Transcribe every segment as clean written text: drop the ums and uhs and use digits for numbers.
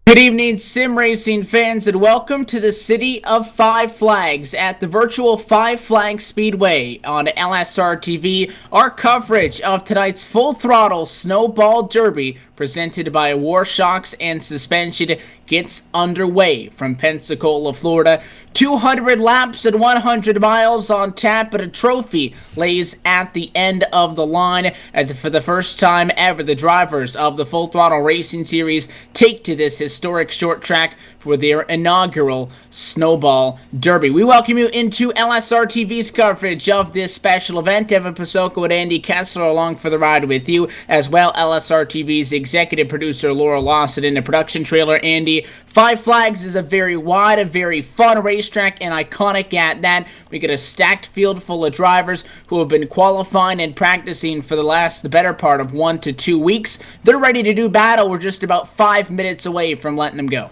Good evening, sim racing fans, and welcome to the City of Five Flags at the virtual Five Flags Speedway on LSRTV. Our coverage of tonight's Full Throttle Snowball Derby, presented by Warshocks and Suspension, gets underway from Pensacola, Florida. 200 laps and 100 miles on tap, but a trophy lays at the end of the line as for the first time ever, the drivers of the Full Throttle Racing Series take to this historic short track for their inaugural Snowball Derby. We welcome you into LSRTV's coverage of this special event. Evan Pasoko and Andy Kessler along for the ride with you, as well LSRTV's executive producer Laura Lawson in the production trailer. Andy, Five Flags is a very wide, a very fun racetrack, and iconic at that. We get a stacked field full of drivers who have been qualifying and practicing for the better part of 1 to 2 weeks. They're ready to do battle. We're just about 5 minutes away from letting them go.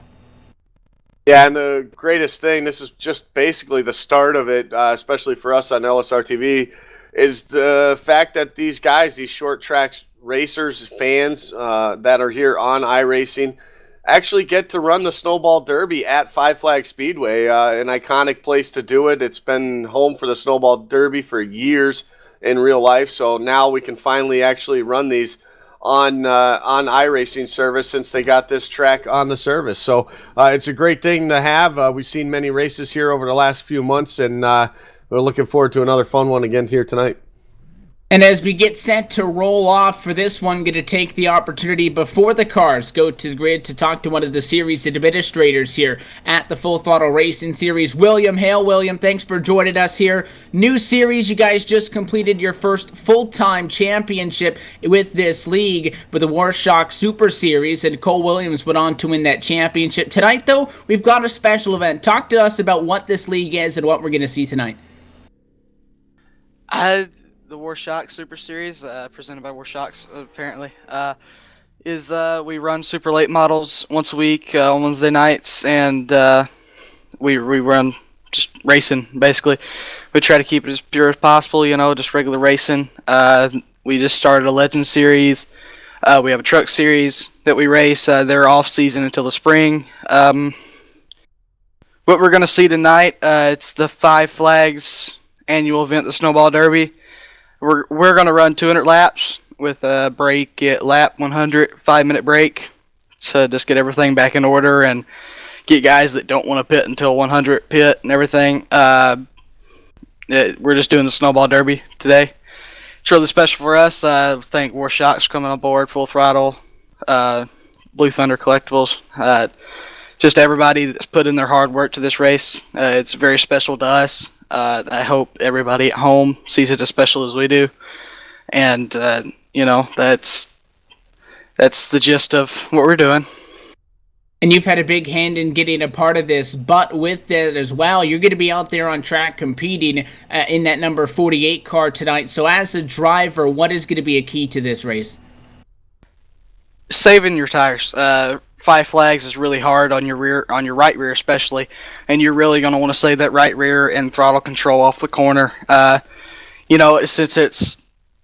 Yeah, and the greatest thing, this is just basically the start of it, especially for us on LSRTV, is the fact that these guys, these short track racers, fans that are here on iRacing, actually get to run the Snowball Derby at Five Flags Speedway, an iconic place to do it. It's been home for the Snowball Derby for years in real life, so now we can finally actually run these on iRacing service since they got this track on the service. So it's a great thing to have. We've seen many races here over the last few months, and we're looking forward to another fun one again here tonight. And as we get set to roll off for this one, going to take the opportunity before the cars go to the grid to talk to one of the series administrators here at the Full Throttle Racing Series, William Hale. William, thanks for joining us here. New series, you guys just completed your first full-time championship with this league with the Warshock Super Series, and Cole Williams went on to win that championship. Tonight, though, we've got a special event. Talk to us about what this league is and what we're going to see tonight. The Warshock Super Series, presented by Warshocks, apparently, is we run super late models once a week on Wednesday nights, and we run just racing, basically. We try to keep it as pure as possible, just regular racing. We just started a Legend Series. We have a Truck Series that we race. They're off-season until the spring. What we're going to see tonight, it's the Five Flags annual event, the Snowball Derby. We're going to run 200 laps with a break at lap 100, 5-minute break, to just get everything back in order and get guys that don't want to pit until 100 pit and everything. We're just doing the Snowball Derby today. It's really special for us. I thank Warshocks for coming on board, Full Throttle, Blue Thunder Collectibles, just everybody that's put in their hard work to this race. It's very special to us. I hope everybody at home sees it as special as we do, and that's the gist of what we're doing. And you've had a big hand in getting a part of this, but with that as well, you're going to be out there on track competing in that number 48 car tonight. So as a driver, what is going to be a key to this race? Saving your tires. Five Flags is really hard on your rear, on your right rear especially, and you're really going to want to save that right rear and throttle control off the corner. Since it's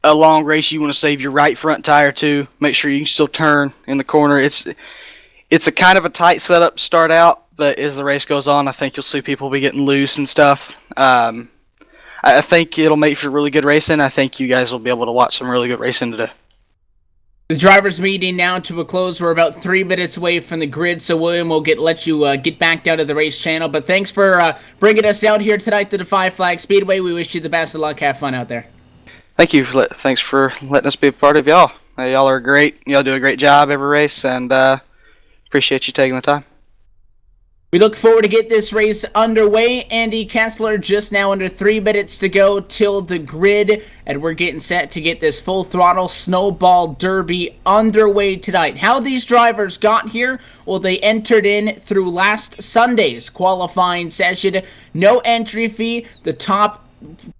a long race, you want to save your right front tire too. Make sure you can still turn in the corner. It's a kind of a tight setup to start out, but as the race goes on, I think you'll see people be getting loose and stuff. I think it'll make for really good racing. I think you guys will be able to watch some really good racing today. The drivers' meeting now to a close. We're about 3 minutes away from the grid, so William will let you get back down to the race channel. But thanks for bringing us out here tonight to the Five Flag Speedway. We wish you the best of luck. Have fun out there. Thank you. Thanks for letting us be a part of y'all. Y'all are great. Y'all do a great job every race, and appreciate you taking the time. We look forward to get this race underway. Andy Kessler, just now under 3 minutes to go till the grid, and we're getting set to get this Full Throttle Snowball Derby underway tonight. How these drivers got here? Well, they entered in through last Sunday's qualifying session. No entry fee. The top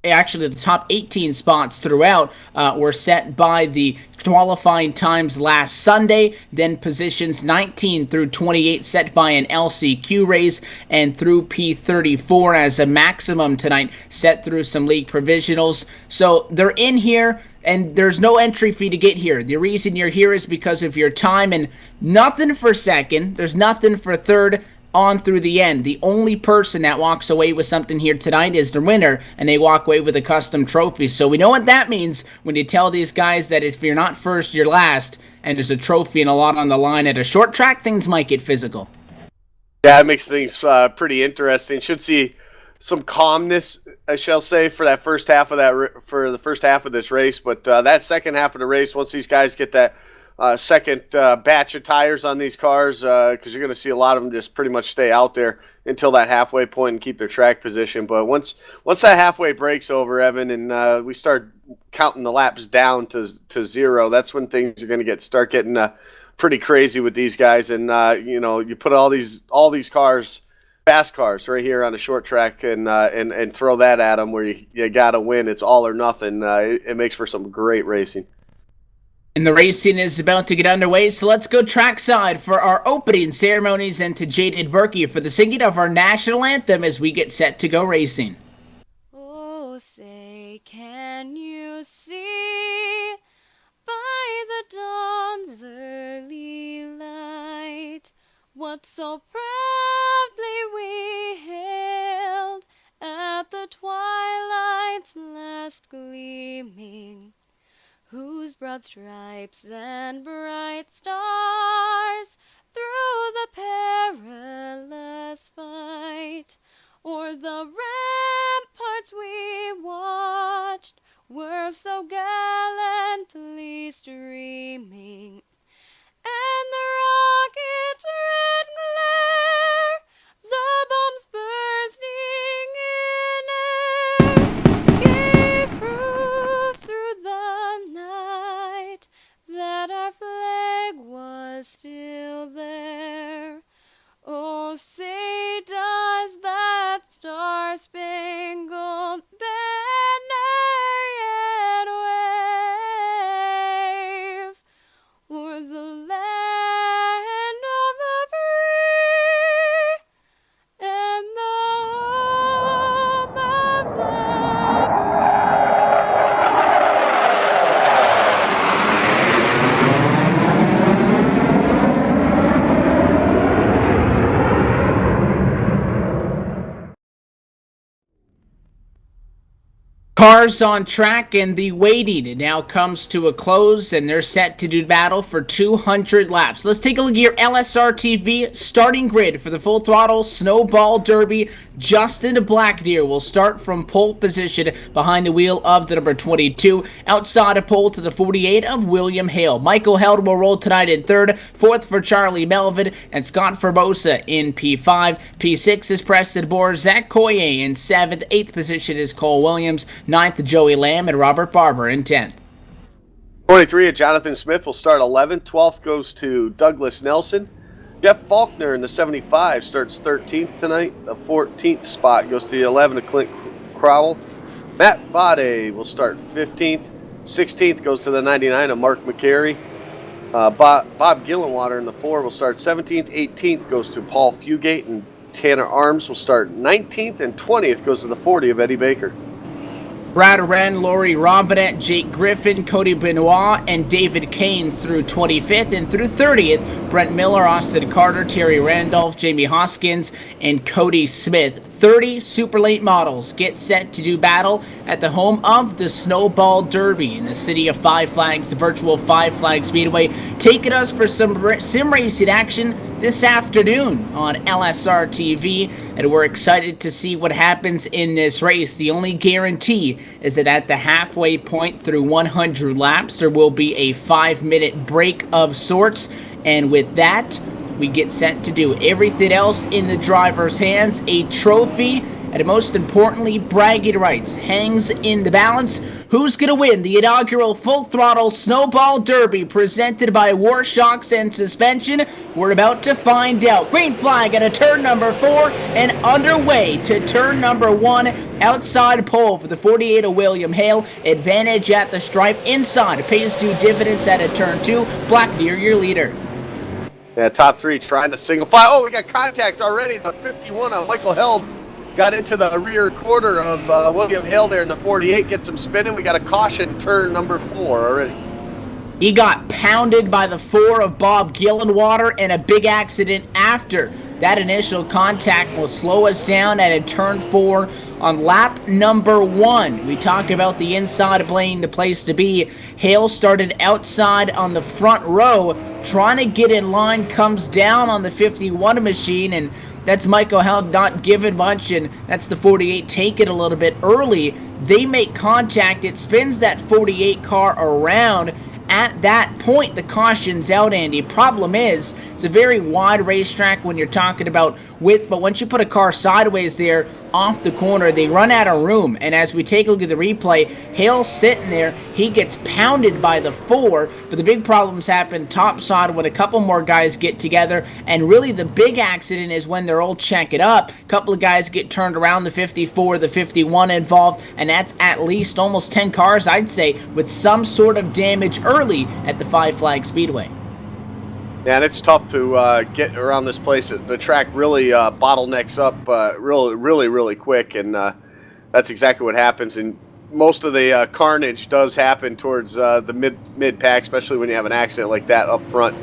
actually the top 18 spots throughout were set by the qualifying times last Sunday, then positions 19 through 28 set by an LCQ race, and through P34 as a maximum tonight set through some league provisionals. So they're in here, and there's no entry fee to get here. The reason you're here is because of your time, and nothing for second, there's nothing for third, on through the end. The only person that walks away with something here tonight is the winner, and they walk away with a custom trophy. So we know what that means when you tell these guys that if you're not first, you're last, and there's a trophy and a lot on the line. At a short track, things might get physical. Yeah, it makes things pretty interesting. Should see some calmness, I shall say, for that first half of the first half of this race. But that second half of the race, once these guys get that second batch of tires on these cars, because you're going to see a lot of them just pretty much stay out there until that halfway point and keep their track position. But once that halfway break's over, Evan, and we start counting the laps down to zero, that's when things are going to start getting pretty crazy with these guys. And you put all these cars, fast cars, right here on a short track, and throw that at them where you got to win. It's all or nothing. It makes for some great racing. And the racing is about to get underway, so let's go trackside for our opening ceremonies and to Jaded Berkey for the singing of our national anthem as we get set to go racing. Oh, say, can you see by the dawn's early light what so proudly we hailed at the twilight's last gleaming, whose broad stripes and bright stars through the perilous fight o'er the ramparts we watched were so gallantly streaming, and the rocket's red glare, the bombs bursting in air, gave proof through the night that our flag was still there. Oh, say does that star-spangled banner yet wave o'er the land of the free and the home of the Cars on track, and the waiting now comes to a close, and they're set to do battle for 200 laps. Let's take a look at your LSRTV starting grid for the Full Throttle Snowball Derby. Justin Blackdeer will start from pole position behind the wheel of the number 22. Outside of pole to the 48 of William Hale. Michael Held will roll tonight in third. Fourth for Charlie Melvin and Scott Formosa in P5. P6 is Preston Bohr. Zach Coyer in 7th. 8th position is Cole Williams. 9th, Joey Lamb, and Robert Barber in 10th. 23 of Jonathan Smith will start 11th. 12th goes to Douglas Nelson. Jeff Faulkner in the 75 starts 13th tonight. The 14th spot goes to the 11 of Clint Crowell. Matt Vade will start 15th. 16th goes to the 99 of Mark McCary. Bob Gillenwater in the 4 will start 17th. 18th goes to Paul Fugate, and Tanner Arms will start 19th. And 20th goes to the 40 of Eddie Baker. Brad Wren, Laurie Robinette, Jake Griffin, Cody Benoit, and David Keynes through 25th, and through 30th, Brent Miller, Austin Carter, Terry Randolph, Jamie Hoskins, and Cody Smith. 30 super late models get set to do battle at the home of the Snowball Derby in the city of Five Flags, the virtual Five Flags Speedway, taking us for some sim racing action this afternoon on LSRTV, and we're excited to see what happens in this race. The only guarantee is that at the halfway point through 100 laps, there will be a 5-minute break of sorts, and with that, we get set to do everything else in the driver's hands, a trophy, and most importantly, bragging rights hangs in the balance. Who's going to win the inaugural Full Throttle Snowball Derby presented by Warshocks and Suspension? We're about to find out. Green flag at a turn number 4 and underway to turn number 1. Outside pole for the 48 of William Hale. Advantage at the stripe. Inside pays due dividends at a turn 2. Black Deer, your leader. Yeah, top 3 trying to single file. Oh, we got contact already. The 51 of Michael Held got into the rear quarter of William Hale there in the 48. Gets him spinning. We got a caution turn number 4 already. He got pounded by the 4 of Bob Gillenwater in a big accident after that initial contact will slow us down at a turn 4 on lap number 1. We talk about the inside being the place to be. Hale started outside on the front row, trying to get in line, comes down on the 51 machine, and that's Michael Hale not giving much, and that's the 48 taking a little bit early. They make contact. It spins that 48 car around. At that point, the caution's out, Andy. Problem is, it's a very wide racetrack when you're talking about width, but once you put a car sideways there off the corner, they run out of room. And as we take a look at the replay, Hale's sitting there. He gets pounded by the 4, but the big problems happen topside when a couple more guys get together. And really, the big accident is when they're all checking up. A couple of guys get turned around, the 54, the 51 involved, and that's at least almost 10 cars, I'd say, with some sort of damage early at the Five Flag Speedway. Yeah, and it's tough to get around this place. The track really bottlenecks up really quick, and that's exactly what happens. And most of the carnage does happen towards the mid-pack, especially when you have an accident like that up front.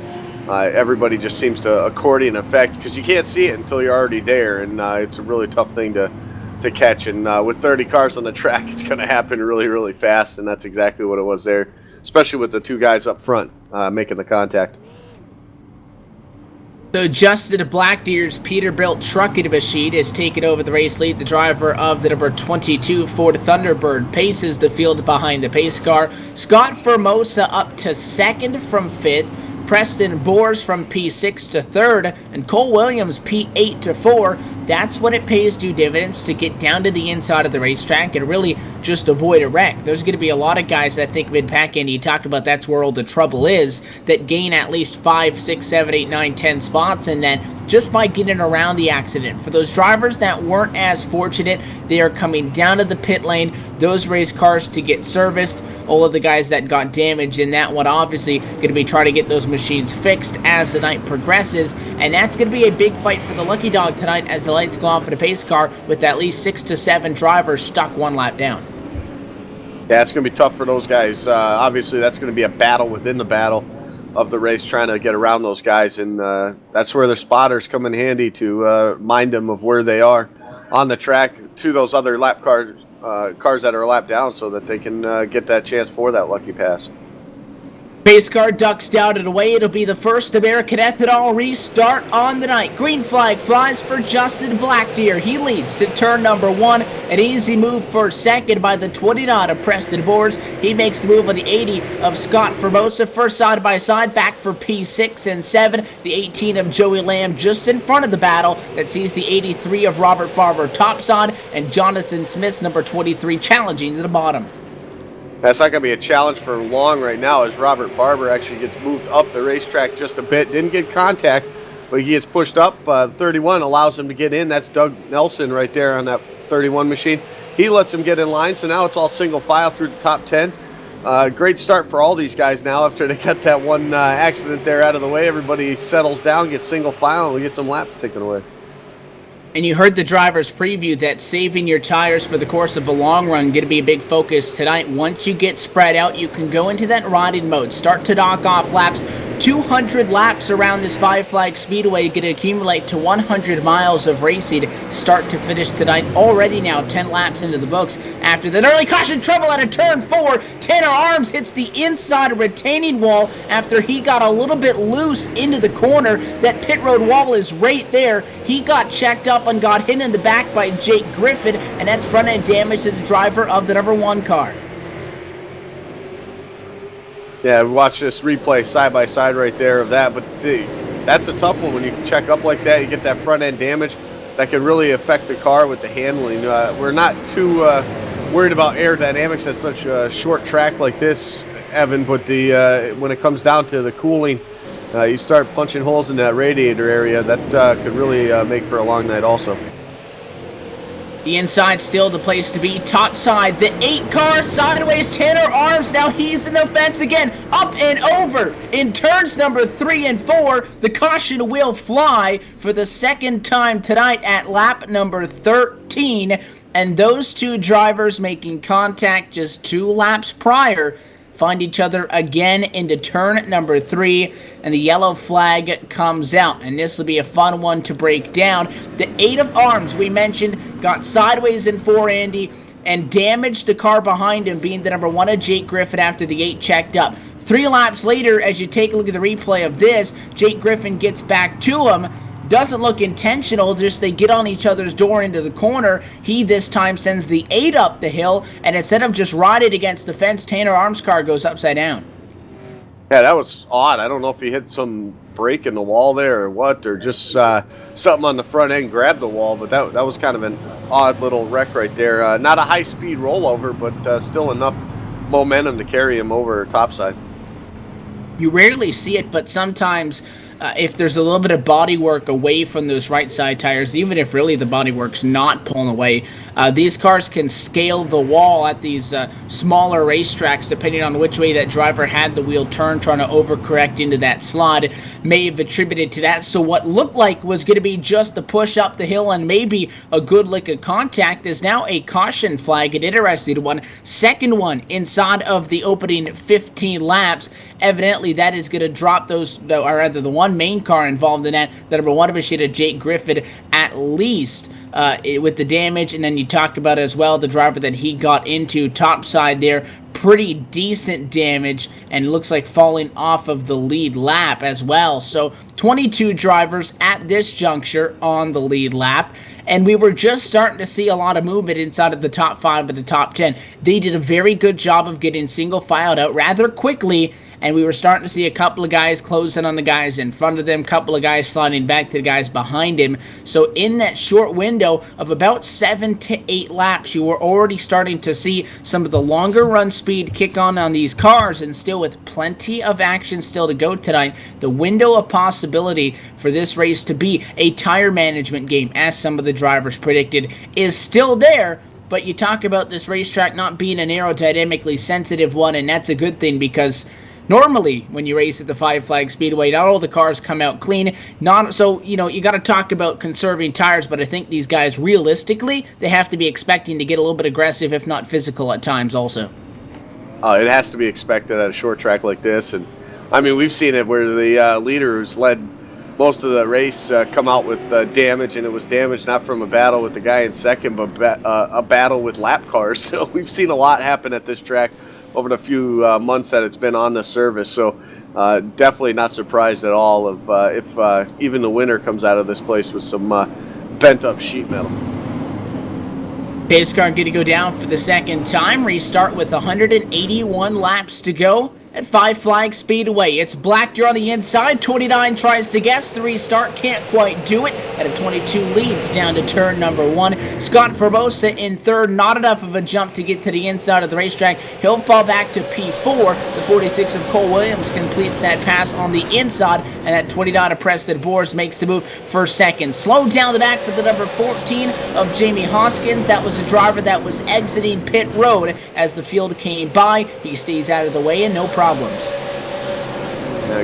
Everybody just seems to accordion effect because you can't see it until you're already there, and it's a really tough thing to catch. And with 30 cars on the track, it's going to happen really fast, and that's exactly what it was there, especially with the 2 guys up front making the contact. So Justin Black Deer's Peterbilt trucking machine has taken over the race lead. The driver of the number 22 Ford Thunderbird paces the field behind the pace car. Scott Formosa up to 2nd from 5th. Preston Boers from P6 to 3rd, and Cole Williams P8 to 4. That's when it pays due dividends to get down to the inside of the racetrack and really just avoid a wreck. There's going to be a lot of guys that think mid-pack, and you talk about that's where all the trouble is, that gain at least 5, 6, 7, 8, 9, 10 spots, and then just by getting around the accident. For those drivers that weren't as fortunate, they are coming down to the pit lane, those race cars to get serviced. All of the guys that got damaged in that one obviously going to be trying to get those machines fixed as the night progresses, and that's going to be a big fight for the Lucky Dog tonight as the lights go on for the pace car with at least 6 to 7 drivers stuck 1 lap down. Yeah, it's going to be tough for those guys. Obviously, that's going to be a battle within the battle of the race, trying to get around those guys, and that's where their spotters come in handy to remind them of where they are on the track to those other lap cars that are a lap down, so that they can get that chance for that lucky pass. Pace car ducks down and away. It'll be the first American Ethanol restart on the night. Green flag flies for Justin Blackdeer. He leads to turn number 1. An easy move for 2nd by the 29 of Preston Boers. He makes the move on the 80 of Scott Formosa. First side by side, back for P6 and 7. The 18 of Joey Lamb just in front of the battle. That sees the 83 of Robert Barber topside, and Jonathan Smith's number 23 challenging to the bottom. That's not going to be a challenge for long right now, as Robert Barber actually gets moved up the racetrack just a bit. Didn't get contact, but he gets pushed up. 31 allows him to get in. That's Doug Nelson right there on that 31 machine. He lets him get in line, so now it's all single file through the top 10. Great start for all these guys now after they got that one accident there out of the way. Everybody settles down, gets single file, and we get some laps taken away. And you heard the driver's preview that saving your tires for the course of a long run going to be a big focus tonight. Once you get spread out, you can go into that riding mode. Start to knock off laps. 200 laps around this Five Flag Speedway going to accumulate to 100 miles of racing start to finish tonight. Already now 10 laps into the books after that early caution trouble at a turn 4. Tanner Arms hits the inside retaining wall after he got a little bit loose into the corner. That pit road wall is right there. He got checked up and got hit in the back by Jake Griffin, and that's front end damage to the driver of the number 1 car. Yeah, we watch this replay side by side right there of that, but that's a tough one when you check up like that. You get that front end damage. that can really affect the car with the handling. We're not too worried about aerodynamics at such a short track like this, Evan, but when it comes down to the cooling, you start punching holes in that radiator area, that could really make for a long night also. The inside still the place to be. Top side, the 8 car sideways. Tanner Arms, now he's in the fence again. Up and over in turns number 3 and 4. The caution will fly for the second time tonight at lap number 13. And those two drivers making contact just 2 laps prior find each other again into turn number 3, and the yellow flag comes out, and this will be a fun one to break down. The 8 of Arms, we mentioned, got sideways in 4, Andy, and damaged the car behind him, being the number 1 of Jake Griffin after the 8 checked up. 3 laps later, as you take a look at the replay of this, Jake Griffin gets back to him. Doesn't look intentional, just they get on each other's door into the corner. He this time sends the 8 up the hill, and instead of just riding against the fence, Tanner Arms' car goes upside down. Yeah, that was odd. I don't know if he hit some break in the wall there or what, or just something on the front end grabbed the wall, but that was kind of an odd little wreck right there. Not a high-speed rollover, but still enough momentum to carry him over topside. You rarely see it, but sometimes if there's a little bit of bodywork away from those right side tires, even if really the bodywork's not pulling away, these cars can scale the wall at these smaller racetracks depending on which way that driver had the wheel turned, trying to overcorrect into that slot. May have attributed to that. So what looked like was going to be just a push up the hill and maybe a good lick of contact is now a caution flag, an interesting one. Second one inside of the opening 15 laps. Evidently that is going to drop those, or rather the one main car involved in that, the number 1 of Machida, Jake Griffin, at least with the damage. And then you talk about as well the driver that he got into topside there, pretty decent damage, and looks like falling off of the lead lap as well. So 22 drivers at this juncture on the lead lap, and we were just starting to see a lot of movement inside of the top 5 of the top 10. They did a very good job of getting single filed out rather quickly, and we were starting to see a couple of guys closing on the guys in front of them, couple of guys sliding back to the guys behind him. So in that short window of about 7 to 8 laps, you were already starting to see some of the longer run speed kick on these cars, and still with plenty of action still to go tonight, the window of possibility for this race to be a tire management game, as some of the drivers predicted, is still there. But you talk about this racetrack not being an aerodynamically sensitive one, and that's a good thing, because normally, when you race at the Five Flag Speedway, not all the cars come out clean. So, you got to talk about conserving tires, but I think these guys, realistically, they have to be expecting to get a little bit aggressive, if not physical at times also. It has to be expected at a short track like this. And, I mean, we've seen it where the leader who's led most of the race come out with damage, and it was damage not from a battle with the guy in second, but a battle with lap cars. So we've seen a lot happen at this track over the few months that it's been on the service. So definitely not surprised at all if even the winner comes out of this place with some bent up sheet metal. Pace car going to go down for the second time. Restart with 181 laps to go at Five Flag Speedway. It's Black, you're on the inside. 29 tries to guess the restart, can't quite do it. At a 22 leads down to turn number 1. Scott Formosa in third, not enough of a jump to get to the inside of the racetrack. He'll fall back to P4. The 46 of Cole Williams completes that pass on the inside, and at 29 of Preston Boers makes the move for second. Slowed down the back for the number 14 of Jamie Hoskins. That was a driver that was exiting pit road as the field came by. He stays out of the way and no problems.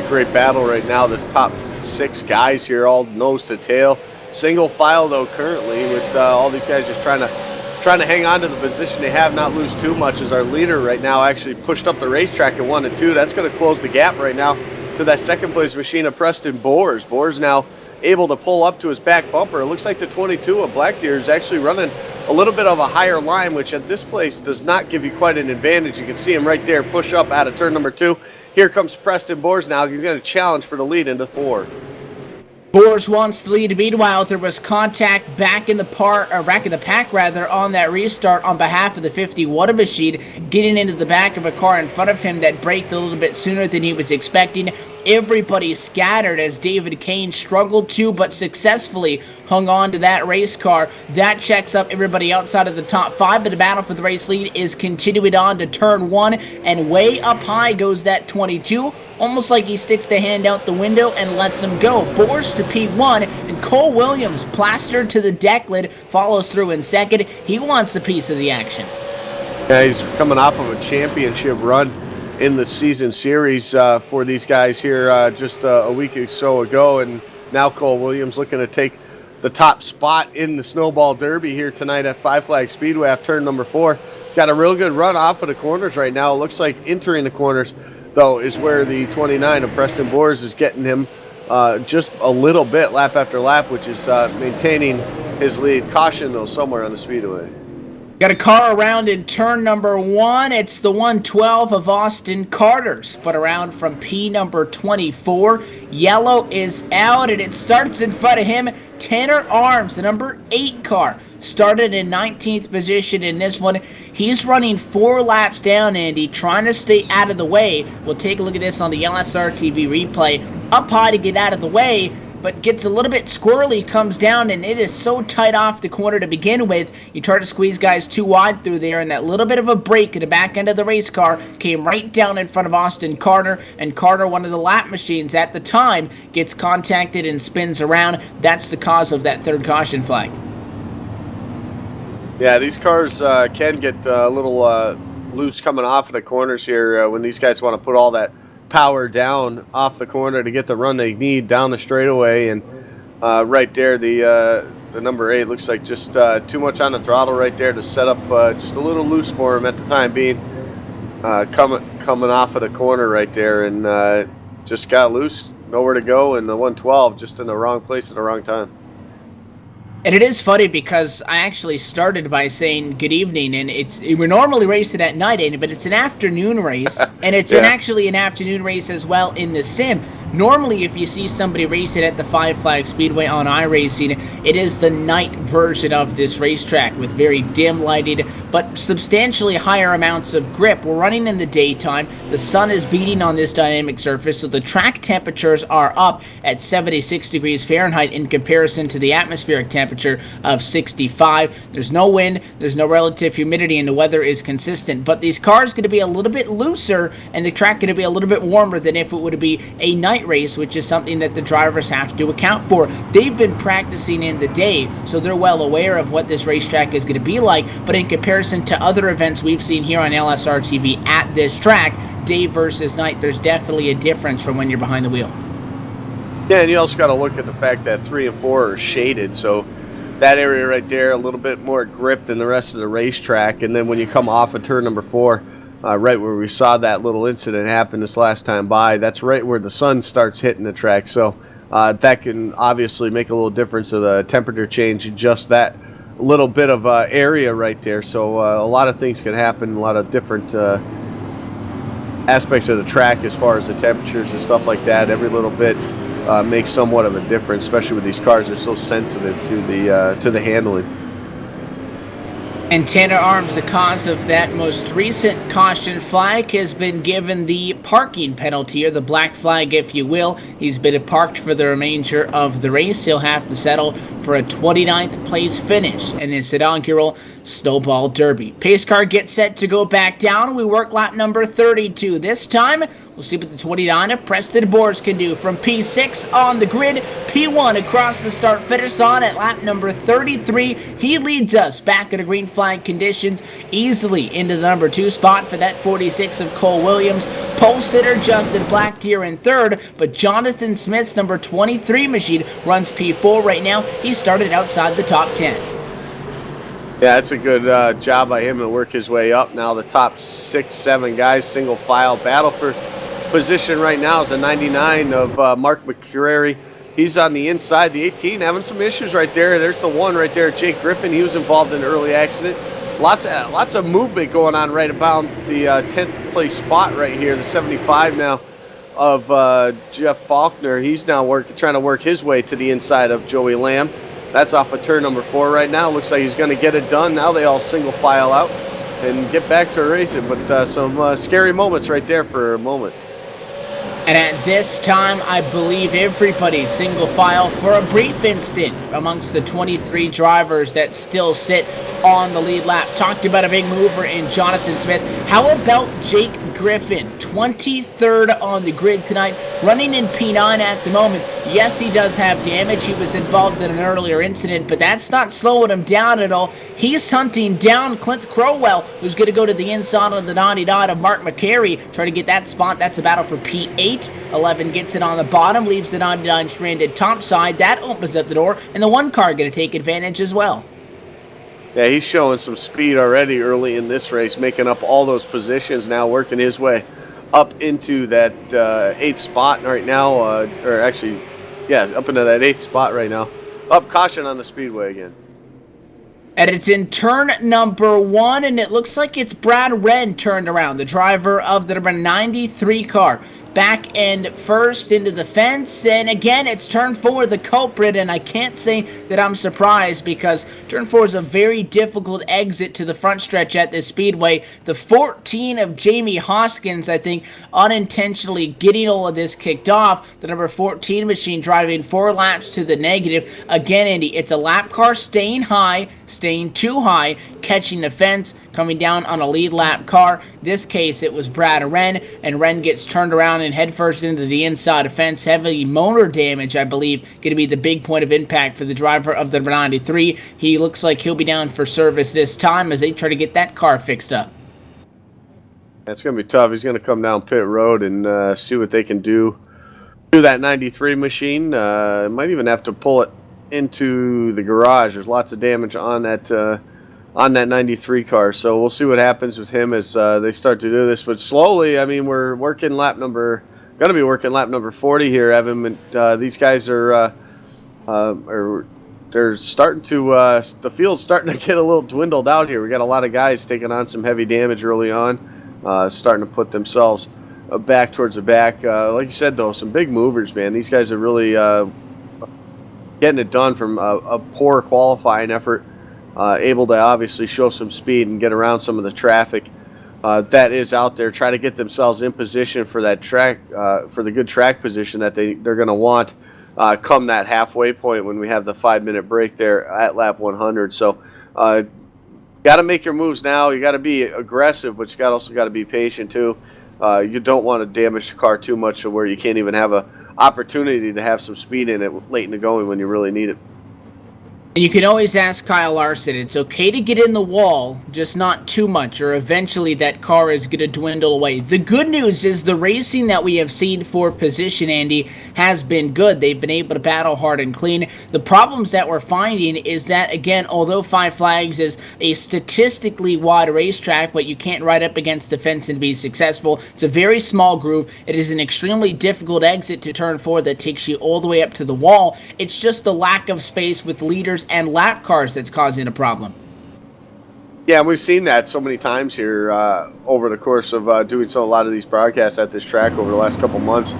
Great battle right now. This top 6 guys here, all nose to tail. Single file though currently, with all these guys just trying to hang on to the position they have, not lose too much, as our leader right now actually pushed up the racetrack at 1 and 2. That's going to close the gap right now to that second place machine of Preston Boers. Boers now able to pull up to his back bumper. It looks like the 22 of Black Deer is actually running a little bit of a higher line, which at this place does not give you quite an advantage. You can see him right there push up out of turn number 2. Here comes Preston Boers now. He's going to challenge for the lead into 4. Boers wants the lead. Meanwhile, there was contact back in the pack on that restart on behalf of the 51 machine, getting into the back of a car in front of him that braked a little bit sooner than he was expecting. everybody scattered as David Kane struggled to but successfully hung on to that race car. That checks up everybody outside of the top 5, but the battle for the race lead is continuing on to turn 1, and way up high goes that 22, almost like he sticks the hand out the window and lets him go. Boars to P1, and Cole Williams, plastered to the deck lid, follows through in second. He wants a piece of the action. Yeah, he's coming off of a championship run in the season series for these guys here just a week or so ago, and now Cole Williams looking to take the top spot in the Snowball Derby here tonight at Five Flag Speedway after turn number 4. He's got a real good run off of the corners right now. It looks like entering the corners, though, is where the 29 of Preston Boers is getting him just a little bit lap after lap, which is maintaining his lead. Caution, though, somewhere on the speedway. Got a car around in turn number 1. It's the 112 of Austin Carter's, but around from P number 24. Yellow is out, and it starts in front of him. Tanner Arms, the number 8 car, started in 19th position in this one. He's running 4 laps down, Andy, trying to stay out of the way. We'll take a look at this on the LSRTV replay. Up high to get out of the way, but gets a little bit squirrely, comes down, and it is so tight off the corner to begin with. You try to squeeze guys too wide through there, and that little bit of a break at the back end of the race car came right down in front of Austin Carter, and Carter, one of the lap machines at the time, gets contacted and spins around. That's the cause of that third caution flag. Yeah, these cars can get a little loose coming off of the corners here when these guys want to put all that power down off the corner to get the run they need down the straightaway. And right there, the number 8 looks like just too much on the throttle right there to set up just a little loose for him at the time being. Coming off of the corner right there, and just got loose, nowhere to go, and the 112 just in the wrong place at the wrong time. And it is funny because I actually started by saying good evening, and we normally race it at night, Andy, but it's an afternoon race, and it's actually an afternoon race as well in the sim. Normally, if you see somebody race it at the Five Flag Speedway on iRacing, it is the night version of this racetrack with very dim lighted, but substantially higher amounts of grip. We're running in the daytime. The sun is beating on this dynamic surface, so the track temperatures are up at 76 degrees Fahrenheit in comparison to the atmospheric temperature of 65. There's no wind, there's no relative humidity, and the weather is consistent. But these cars are going to be a little bit looser, and the track going to be a little bit warmer than if it would be a night race, which is something that the drivers have to account for. They've been practicing in the day, so they're well aware of what this racetrack is going to be like, but in comparison to other events we've seen here on LSRTV at this track, day versus night, there's definitely a difference from when you're behind the wheel. Yeah, and you also got to look at the fact that 3 and 4 are shaded, so that area right there a little bit more grip than the rest of the racetrack. And then when you come off of turn number 4, right where we saw that little incident happen this last time by, that's right where the sun starts hitting the track. So that can obviously make a little difference of the temperature change in just that little bit of area right there. So a lot of things can happen, a lot of different aspects of the track as far as the temperatures and stuff like that. Every little bit makes somewhat of a difference, especially with these cars. They're so sensitive to the handling. And Tanner Arms, the cause of that most recent caution flag, has been given the parking penalty, or the black flag, if you will. He's been parked for the remainder of the race. He'll have to settle for a 29th place finish in this inaugural Snowball Derby. Pace car gets set to go back down. We work lap number 32. This time, we'll see what the 29 of Preston Boers can do. From P6 on the grid, P1 across the start-finish on at lap number 33. He leads us back at a green flag conditions easily into the number 2 spot for that 46 of Cole Williams. Pole sitter Justin Blackdeer in third, but Jonathan Smith's number 23 machine runs P4 right now. He started outside the top 10. Yeah, it's a good job by him to work his way up. Now the top 6-7 guys, single file battle for position right now is a 99 of Mark McCrary. He's on the inside. The 18 having some issues right there. There's the 1 right there, Jake Griffin. He was involved in an early accident. Lots of movement going on right about the 10th place spot right here. The 75 now of Jeff Faulkner. He's now trying to work his way to the inside of Joey Lamb. That's off of turn number 4 right now. Looks like he's going to get it done. Now they all single file out and get back to racing. But some scary moments right there for a moment. And at this time, I believe everybody single file for a brief instant amongst the 23 drivers that still sit on the lead lap. Talked about a big mover in Jonathan Smith. How about Jake Griffin, 23rd on the grid tonight, running in P9 at the moment. Yes, he does have damage. He was involved in an earlier incident, but that's not slowing him down at all. He's hunting down Clint Crowell, who's going to go to the inside of the 99 of Mark McCary, try to get that spot. That's a battle for P8. 11 gets it on the bottom, leaves the 99 stranded topside. That opens up the door, and the one car going to take advantage as well. Yeah, he's showing some speed already early in this race, making up all those positions now, working his way up into that 8th spot right now, or actually, yeah, up into that 8th spot right now. Up, caution on the speedway again. And it's in turn number 1, and it looks like it's Brad Wren turned around, the driver of the number 93 car. Back end first into the fence, and again, it's turn 4, the culprit, and I can't say that I'm surprised because turn 4 is a very difficult exit to the front stretch at this speedway. The 14 of Jamie Hoskins, I think, unintentionally getting all of this kicked off. The number 14 machine driving 4 laps to the negative. Again, Andy, it's a lap car staying high, staying too high, catching the fence, coming down on a lead lap car. This case, it was Brad Wren, and Wren gets turned around and headfirst into the inside of fence. Heavy motor damage, I believe, going to be the big point of impact for the driver of the 93. He looks like he'll be down for service this time as they try to get that car fixed up. That's going to be tough. He's going to come down pit road and see what they can do to that 93 machine. Might even have to pull it into the garage. There's lots of damage on that 93 car, so we'll see what happens with him as they start to do this. But slowly, I mean, we're working going to be working lap number 40 here, Evan. And these guys are they're starting to the field's starting to get a little dwindled out here. We got a lot of guys taking on some heavy damage early on, starting to put themselves back towards the back. Like you said, though, some big movers, man. These guys are really getting it done from a poor qualifying effort. Able to obviously show some speed and get around some of the traffic that is out there. Try to get themselves in position for that track, for the good track position that they're going to want come that halfway point when we have the 5-minute break there at lap 100. So, got to make your moves now. You got to be aggressive, but you also got to be patient too. You don't want to damage the car too much to where you can't even have a opportunity to have some speed in it late in the going when you really need it. And you can always ask Kyle Larson, it's okay to get in the wall, just not too much, or eventually that car is going to dwindle away. The good news is the racing that we have seen for position, Andy, has been good. They've been able to battle hard and clean. The problems that we're finding is that, again, although Five Flags is a statistically wide racetrack, but you can't ride up against the fence and be successful, it's a very small groove. It is an extremely difficult exit to turn 4 that takes you all the way up to the wall. It's just the lack of space with leaders and lap cars that's causing a problem. Yeah, we've seen that so many times here over the course of doing a lot of these broadcasts at this track over the last couple months.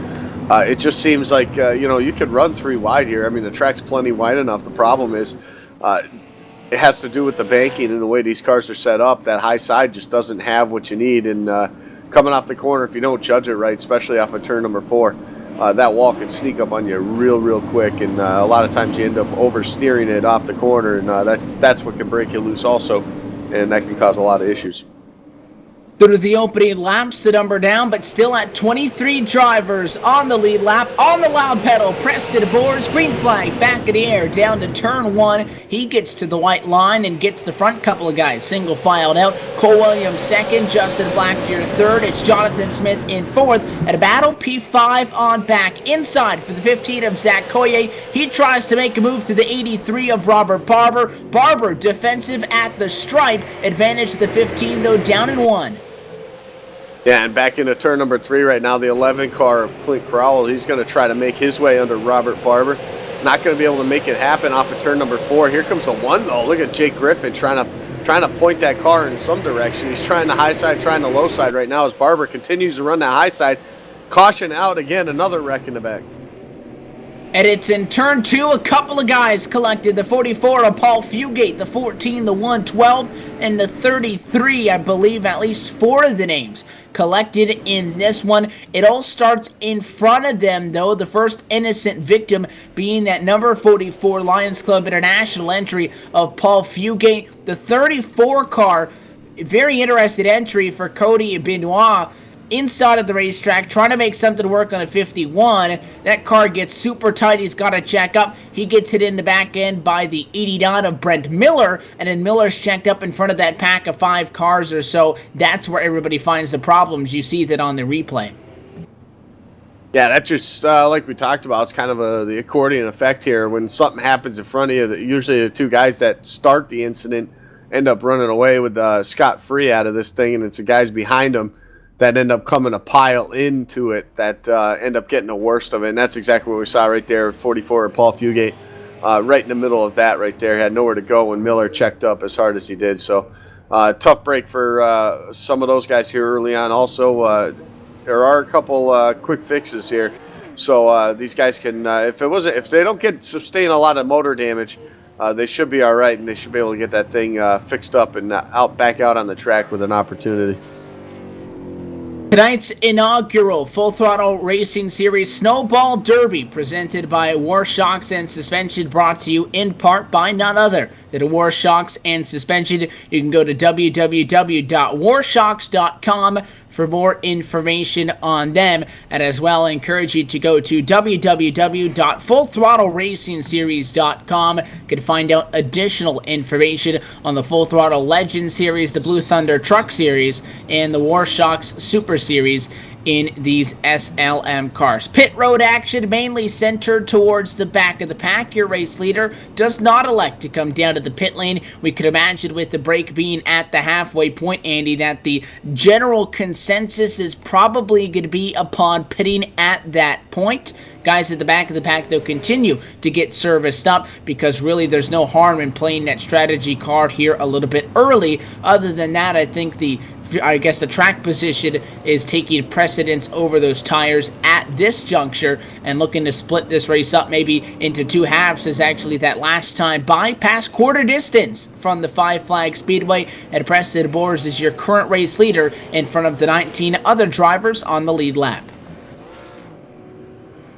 It just seems like, you could run 3 wide here. I mean, the track's plenty wide enough. The problem is it has to do with the banking and the way these cars are set up. That high side just doesn't have what you need. And coming off the corner, if you don't judge it right, especially off of turn number 4, that wall can sneak up on you real quick, and a lot of times you end up oversteering it off the corner, and that's what can break you loose also, and that can cause a lot of issues. Through the opening laps, the number down, but still at 23 drivers on the lead lap, on the loud pedal, pressed to the boards, green flag, back in the air, down to turn 1. He gets to the white line and gets the front couple of guys single filed out. Cole Williams second, Justin Blackdeer third. It's Jonathan Smith in fourth. At a battle, P5 on back. Inside for the 15 of Zach Koye. He tries to make a move to the 83 of Robert Barber. Barber defensive at the stripe. Advantage to the 15, though, down in 1. Yeah, and back into turn number 3 right now, the 11 car of Clint Crowell. He's going to try to make his way under Robert Barber. Not going to be able to make it happen off of turn number 4. Here comes the 1, though. Look at Jake Griffin trying to point that car in some direction. He's trying the high side, trying the low side right now as Barber continues to run that high side. Caution out again, another wreck in the back. And it's in turn 2, a couple of guys collected. The 44 of Paul Fugate, the 14, the 112, and the 33, I believe at least 4 of the names collected in this one. It all starts in front of them, though. The first innocent victim being that number 44 Lions Club International entry of Paul Fugate. The 34 car, very interesting entry for Cody Benoit, inside of the racetrack, trying to make something work on a 51. That car gets super tight. He's got to check up. He gets hit in the back end by the 89 of Brent Miller, and then Miller's checked up in front of that pack of 5 cars or so. That's where everybody finds the problems. You see that on the replay. Yeah, that just, like we talked about, it's kind of the accordion effect here. When something happens in front of you, usually the 2 guys that start the incident end up running away with scot-free out of this thing, and it's the guys behind them that end up coming a pile into it that end up getting the worst of it. And that's exactly what we saw right there. 44 Paul Fugate right in the middle of that right there. Had nowhere to go when Miller checked up as hard as he did. So tough break for some of those guys here early on. Also, there are a couple quick fixes here. So these guys can, if they don't sustain a lot of motor damage, they should be all right, and they should be able to get that thing fixed up and back out on the track with an opportunity. Tonight's inaugural Full Throttle Racing Series Snowball Derby, presented by War Shocks and Suspension, brought to you in part by none other than War Shocks and Suspension. You can go to www.warshocks.com for more information on them, and as well, I encourage you to go to www.fullthrottleracingseries.com. You can find out additional information on the Full Throttle Legend Series, the Blue Thunder Truck Series, and the War Shocks Super Series in these SLM cars. Pit road action mainly centered towards the back of the pack. Your race leader does not elect to come down to the pit lane. We could imagine with the break being at the halfway point, Andy, that the general consensus is probably going to be upon pitting at that point. Guys at the back of the pack, they'll continue to get serviced up because really there's no harm in playing that strategy card here a little bit early. Other than that, I think the track position is taking precedence over those tires at this juncture, and looking to split this race up maybe into 2 halves is actually that last time bypass quarter distance from the 5 Flag Speedway. And Preston Boers is your current race leader in front of the 19 other drivers on the lead lap.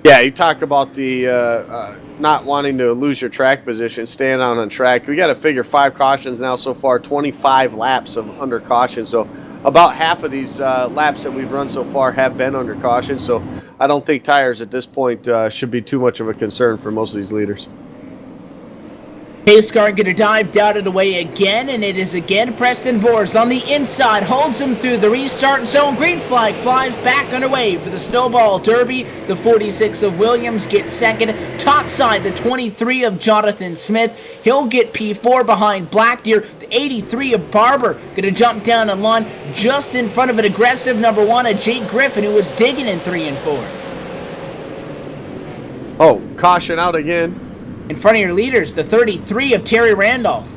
Yeah, you talk about the not wanting to lose your track position, staying on track. We got to figure 5 cautions now so far, 25 laps of under caution. So about half of these laps that we've run so far have been under caution. So I don't think tires at this point should be too much of a concern for most of these leaders. Pace car going to dive down and away again, and it is again Preston Boers on the inside, holds him through the restart zone. Green flag flies back underway for the Snowball Derby. The 46 of Williams gets second. Top side, the 23 of Jonathan Smith. He'll get P4 behind Blackdeer. The 83 of Barber going to jump down and lawn just in front of an aggressive number 1 of Jake Griffin, who was digging in 3 and 4. Oh, caution out again. In front of your leaders, the 33 of Terry Randolph.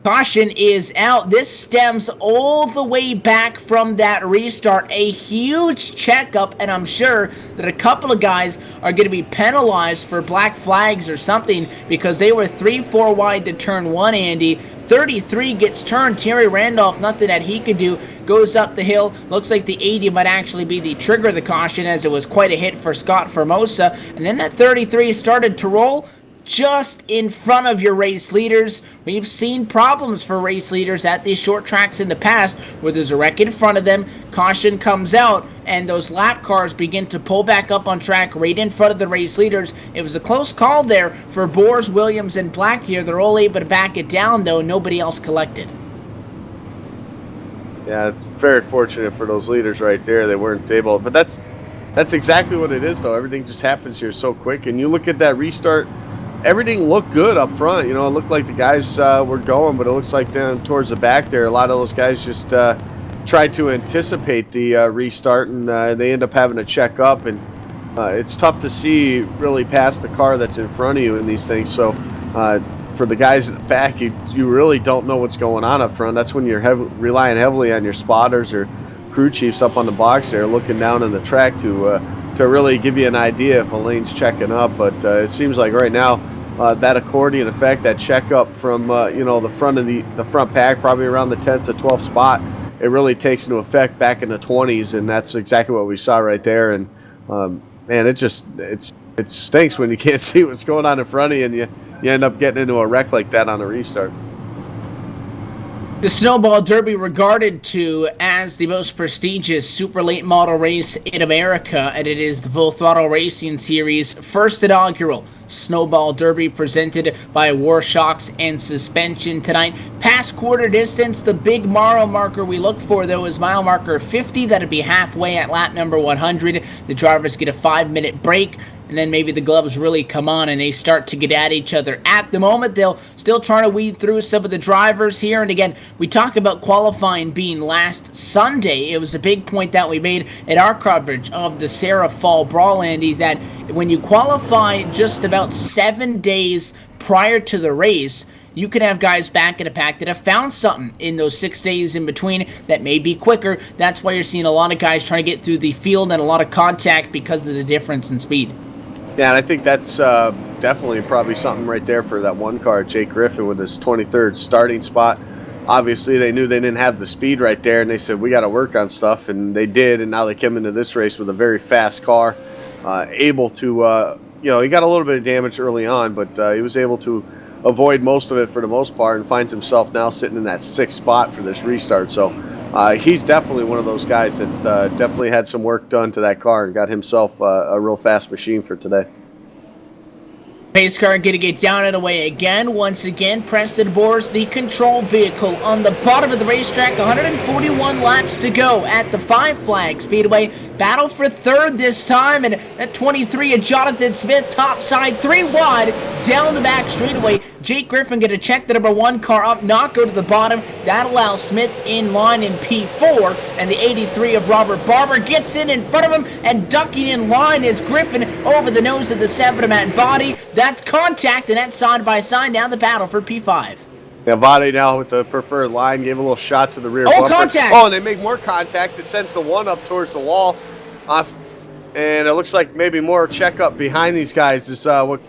Caution is out. This stems all the way back from that restart. A huge checkup, and I'm sure that a couple of guys are going to be penalized for black flags or something because they were 3-4 wide to turn 1, Andy. 33 gets turned. Terry Randolph, nothing that he could do. Goes up the hill. Looks like the 80 might actually be the trigger of the caution, as it was quite a hit for Scott Formosa. And then that 33 started to roll just in front of your race leaders. We've seen problems for race leaders at these short tracks in the past where there's a wreck in front of them, caution comes out, and those lap cars begin to pull back up on track right in front of the race leaders. It was a close call there for Boers, Williams, and Blackdeer. They're all able to back it down, though. Nobody else collected. Yeah, very fortunate for those leaders right there. They weren't able, but that's exactly what it is, though. Everything just happens here so quick, and you look at that restart, everything looked good up front. You know, it looked like the guys were going, but it looks like down towards the back there, a lot of those guys just tried to anticipate the restart, and they end up having to check up, and it's tough to see really past the car that's in front of you in these things. So for the guys in the back, you really don't know what's going on up front. That's when you're relying heavily on your spotters or crew chiefs up on the box there, looking down on the track to to really give you an idea if a lane's checking up. But it seems like right now that accordion effect, that checkup from the front of the front pack, probably around the 10th to 12th spot, it really takes into effect back in the 20s, and that's exactly what we saw right there. And man, it stinks when you can't see what's going on in front of you, and you end up getting into a wreck like that on a restart. The Snowball Derby, regarded to as the most prestigious super late model race in America, and it is the Full Throttle Racing Series' first inaugural Snowball Derby presented by Warshocks and Suspension tonight. Past quarter distance, the big mile marker we look for, though, is mile marker 50. That'd be halfway at lap number 100. The drivers get a 5-minute break, and then maybe the gloves really come on and they start to get at each other. At the moment, they'll still try to weed through some of the drivers here. And again, we talk about qualifying being last Sunday. It was a big point that we made in our coverage of the Sarah Fall Brawl, Andy, that when you qualify just about 7 days prior to the race, you can have guys back in a pack that have found something in those 6 days in between that may be quicker. That's why you're seeing a lot of guys trying to get through the field and a lot of contact because of the difference in speed. Yeah, and I think that's definitely probably something right there for that one car, Jake Griffin, with his 23rd starting spot. Obviously, they knew they didn't have the speed right there, and they said, we got to work on stuff, and they did, and now they came into this race with a very fast car, able to, he got a little bit of damage early on, but he was able to avoid most of it for the most part and finds himself now sitting in that 6th spot for this restart. So he's definitely one of those guys that definitely had some work done to that car and got himself a real fast machine for today. Pace car going to get down and away again. Once again, Preston Boers, the control vehicle on the bottom of the racetrack. 141 laps to go at the Five Flag Speedway. Battle for third this time, and that 23 of Jonathan Smith, top side, 3 wide, down the back straightaway. Jake Griffin going to check the number 1 car up, not go to the bottom. That allows Smith in line in P4, and the 83 of Robert Barber gets in front of him, and ducking in line is Griffin over the nose of the 7 of Matt Vadi. That's contact, and that's side by side. Now the battle for P5. Yeah, Vadi now with the preferred line, gave a little shot to the rear bumper. Contact! Oh, and they make more contact. It sends the 1 up towards the wall. And it looks like maybe more checkup behind these guys is what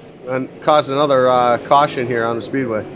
caused another caution here on the speedway.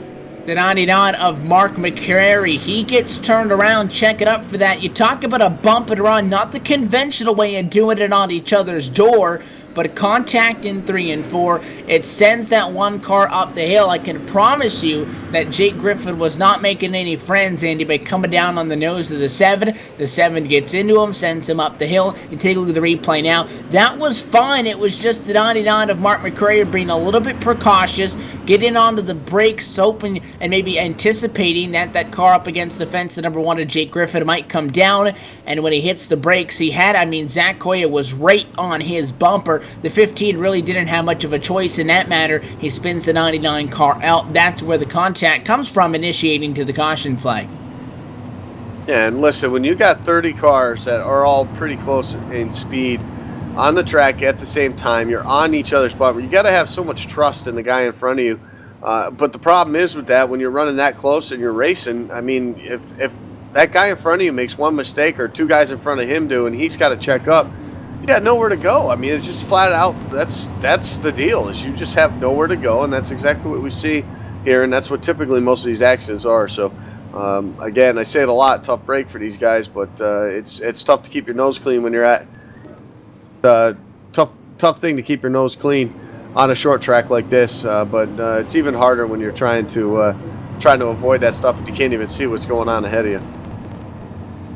The 99 of Mark McCrary, he gets turned around, check it up for that. You talk about a bump and run, not the conventional way of doing it on each other's door, but contact in 3 and 4. It sends that 1 car up the hill. I can promise you that Jake Griffin was not making any friends, Andy, by coming down on the nose of the 7. The 7 gets into him, sends him up the hill. You take a look at the replay now. That was fine. It was just the 99 of Mark McCrary being a little bit precautious, getting onto the brakes, hoping and maybe anticipating that that car up against the fence, the number 1 of Jake Griffin, might come down. And when he hits the brakes, Zach Koya was right on his bumper. The 15 really didn't have much of a choice in that matter. He spins the 99 car out. That's where the contact comes from, initiating to the caution flag. Yeah, and listen, when you got 30 cars that are all pretty close in speed on the track at the same time, you're on each other's bumper. You got to have so much trust in the guy in front of you. But the problem is with that, when you're running that close and you're racing, I mean, if that guy in front of you makes 1 mistake or 2 guys in front of him do, and he's got to check up, you got nowhere to go. I mean, it's just flat out, that's the deal, is you just have nowhere to go, and that's exactly what we see here, and that's what typically most of these accidents are. So, again, I say it a lot, tough break for these guys, but it's tough to keep your nose clean when you're at tough thing to keep your nose clean on a short track like this, but it's even harder when you're trying to avoid that stuff and you can't even see what's going on ahead of you.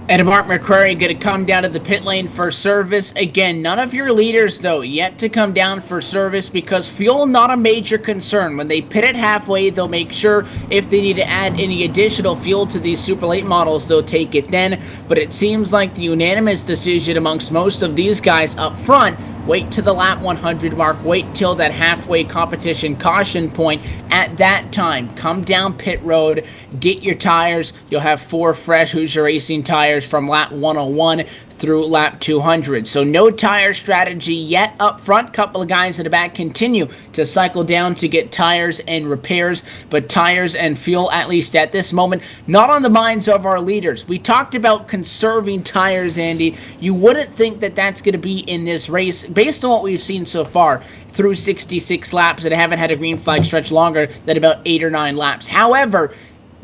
And Mark McCrary going to come down to the pit lane for service. Again, none of your leaders, though, yet to come down for service because fuel not a major concern. When they pit it halfway, they'll make sure if they need to add any additional fuel to these super late models, they'll take it then. But it seems like the unanimous decision amongst most of these guys up front, wait to the lap 100 mark, wait till that halfway competition caution point. At that time, come down pit road, get your tires. You'll have 4 fresh Hoosier Racing tires from lap 101 through lap 200. So no tire strategy yet up front. Couple of guys in the back continue to cycle down to get tires and repairs, but tires and fuel, at least at this moment, not on the minds of our leaders. We talked about conserving tires, Andy. You wouldn't think that that's going to be in this race based on what we've seen so far through 66 laps that haven't had a green flag stretch longer than about 8 or 9 laps. However,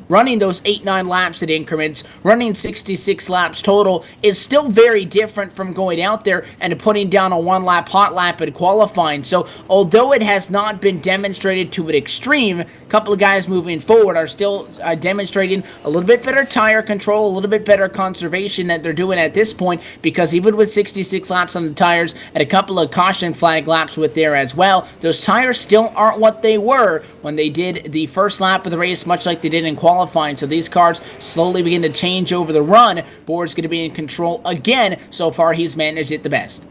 running those 8-9 laps at increments, running 66 laps total is still very different from going out there and putting down a 1-lap hot lap in qualifying. So although it has not been demonstrated to an extreme, a couple of guys moving forward are still demonstrating a little bit better tire control, a little bit better conservation that they're doing at this point, because even with 66 laps on the tires and a couple of caution flag laps with there as well, those tires still aren't what they were when they did the first lap of the race, much like they did in qualifying. So these cars slowly begin to change over the run. Board's going to be in control again. So far, he's managed it the best.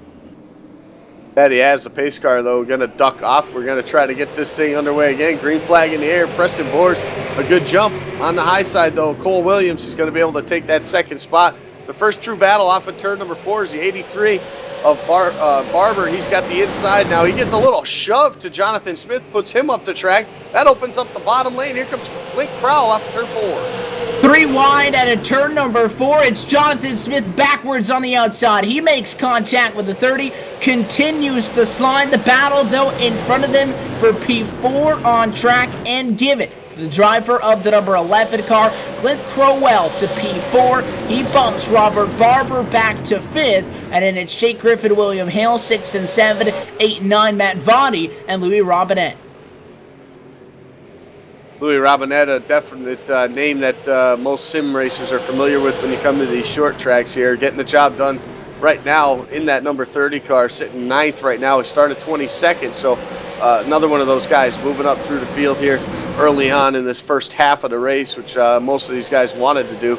That he has. The pace car, though, going to duck off. We're going to try to get this thing underway again. Green flag in the air. Preston Boers, a good jump. On the high side, though, Cole Williams is going to be able to take that second spot. The first true battle off of turn number 4 is the 83 of Barber. He's got the inside now. He gets a little shove to Jonathan Smith, puts him up the track. That opens up the bottom lane. Here comes Clint Crowell off of turn 4. 3 wide at a turn number 4. It's Jonathan Smith backwards on the outside. He makes contact with the 30, continues to slide. The battle, though, in front of them for P4 on track and give it. The driver of the number 11 car, Clint Crowell, to P4. He bumps Robert Barber back to 5th, and then it's Shake Griffin, William Hale, 6 and 7, 8 and 9, Matt Vaughty, and Louis Robinette. Louis Robinette, a definite name that most sim racers are familiar with when you come to these short tracks here. Getting the job done right now in that number 30 car, sitting 9th right now. He started 22nd, so another one of those guys moving up through the field here early on in this first half of the race, which most of these guys wanted to do,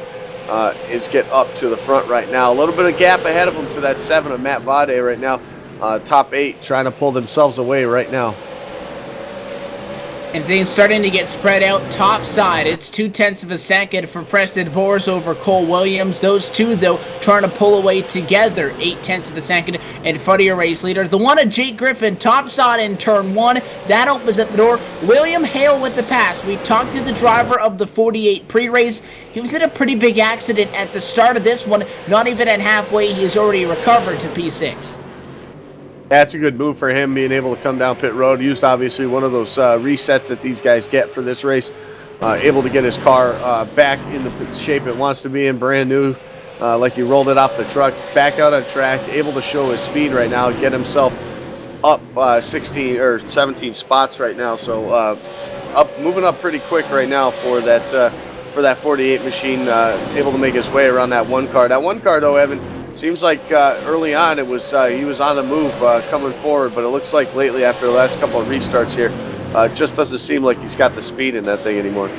is get up to the front right now. A little bit of gap ahead of them to that 7 of Matt Vade right now. Top 8 trying to pull themselves away right now. And things starting to get spread out top side. It's 0.2 of a second for Preston Boers over Cole Williams. Those two, though, trying to pull away together. 0.8 of a second in front of your race leader. The one of Jake Griffin, top side in turn 1. That opens up the door. William Hale with the pass. We talked to the driver of the 48 pre-race. He was in a pretty big accident at the start of this one. Not even at halfway, he's already recovered to P6. That's a good move for him, being able to come down pit road. Used, obviously, one of those resets that these guys get for this race. Able to get his car back in the shape it wants to be in, brand new. Like he rolled it off the truck, back out on track, able to show his speed right now, get himself up 16 or 17 spots right now. So moving up pretty quick right now for that 48 machine, able to make his way around that one car. That one car, though, Evan, seems like early on it was he was on the move coming forward, but it looks like lately after the last couple of restarts here, just doesn't seem like he's got the speed in that thing anymore.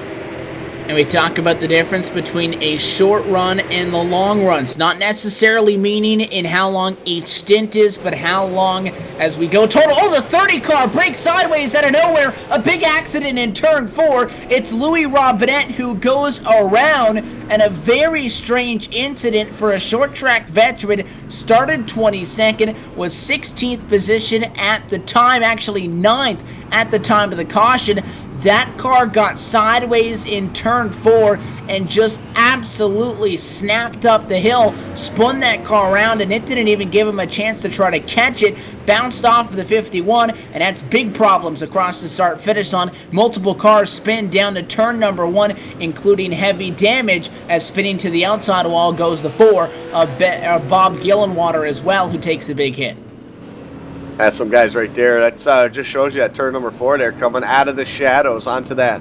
And we talk about the difference between a short run and the long runs. Not necessarily meaning in how long each stint is, but how long as we go total. Oh, the 30 car breaks sideways out of nowhere. A big accident in turn 4. It's Louis Robinette who goes around, and a very strange incident for a short track veteran. Started 22nd, was 16th position at the time, actually 9th at the time of the caution. That car got sideways in turn 4 and just absolutely snapped up the hill, spun that car around, and it didn't even give him a chance to try to catch it. Bounced off of the 51, and that's big problems across the start-finish line. Multiple cars spin down to turn number 1, including heavy damage, as spinning to the outside wall goes the 4 of Bob Gillenwater as well, who takes a big hit. That's some guys right there. That's just shows you that turn number 4 there, coming out of the shadows onto that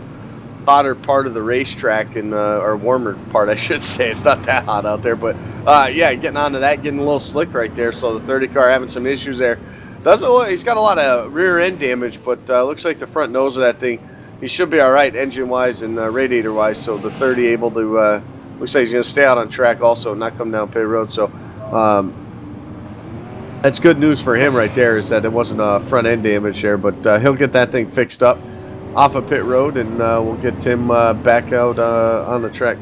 hotter part of the racetrack, and or warmer part, I should say. It's not that hot out there, but yeah, getting onto that, getting a little slick right there. So the 30 car having some issues there. Doesn't look, he's got a lot of rear end damage, but looks like the front nose of that thing, he should be all right engine wise and radiator wise. So the 30 able to looks like he's going to stay out on track also, not come down pit road. So that's good news for him right there, is that it wasn't front end damage there, but he'll get that thing fixed up off of pit road, and we'll get him back out on the track.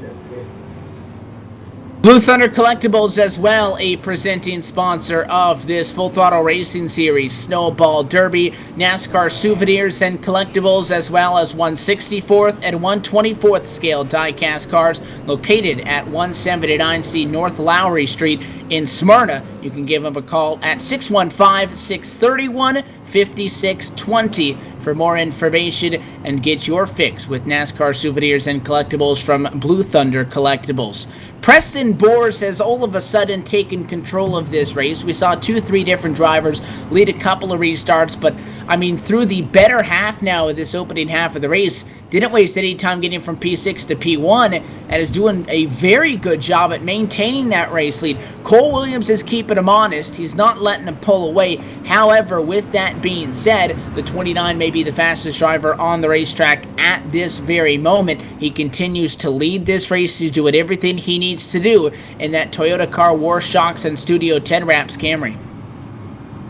Blue Thunder Collectibles as well, a presenting sponsor of this Full Throttle Racing Series, Snowball Derby, NASCAR souvenirs and collectibles, as well as 1/64th and 1/24th scale die-cast cars located at 179C North Lowry Street in Smyrna. You can give them a call at 615-631-5620 for more information and get your fix with NASCAR souvenirs and collectibles from Blue Thunder Collectibles. Preston Boers has all of a sudden taken control of this race. We saw 2-3 different drivers lead a couple of restarts, but I mean, through the better half now of this opening half of the race, didn't waste any time getting from P6 to P1 and is doing a very good job at maintaining that race lead. Cole Williams is keeping him honest. He's not letting him pull away. However, with that being said, the 29 may be the fastest driver on the racetrack at this very moment. He continues to lead this race. He's doing everything he needs to do in that Toyota Car War Shocks and Studio 10 Wraps Camry.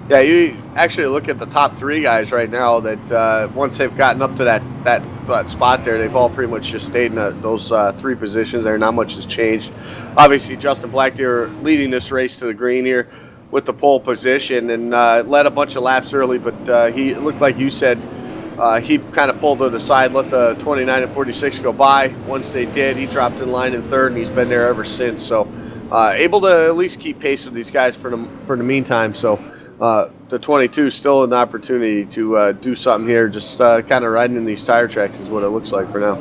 Yeah, you actually look at the top 3 guys right now that once they've gotten up to that spot there, they've all pretty much just stayed in those 3 positions there. Not much has changed. Obviously, Justin Blackdeer leading this race to the green here with the pole position and led a bunch of laps early, but he looked like you said he kind of pulled to the side, let the 29 and 46 go by. Once they did, he dropped in line in 3rd, and he's been there ever since. So able to at least keep pace with these guys for the meantime. So the 22 is still an opportunity to do something here. Just kind of riding in these tire tracks is what it looks like for now.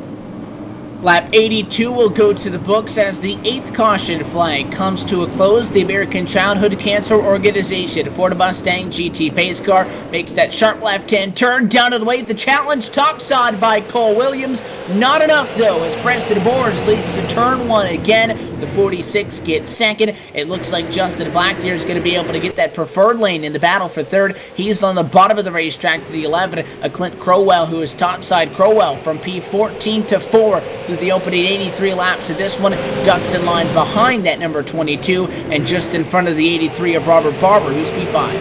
Lap 82 will go to the books as the 8th caution flag comes to a close. The American Childhood Cancer Organization Ford Mustang GT pace car makes that sharp left-hand turn down to the way. The challenge topside by Cole Williams. Not enough, though, as Preston Boers leads to turn 1 again. The 46 gets second. It looks like Justin Blackdeer is going to be able to get that preferred lane in the battle for 3rd. He's on the bottom of the racetrack to the 11. A Clint Crowell, who is topside. Crowell from P14 to 4 through the opening 83 laps of this one. Ducks in line behind that number 22 and just in front of the 83 of Robert Barber, who's P5.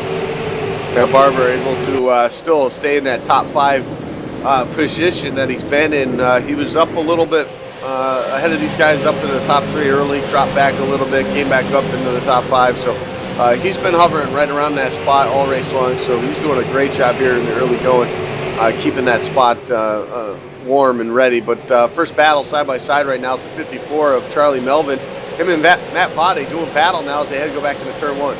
Yeah, Barber able to still stay in that top 5 position that he's been in. He was up a little bit ahead of these guys up in the top 3 early, dropped back a little bit, came back up into the top 5. So he's been hovering right around that spot all race long. So he's doing a great job here in the early going, keeping that spot warm and ready. But first battle side by side right now is the 54 of Charlie Melvin. Him and Matt Vade doing battle now as they head to go back into turn 1.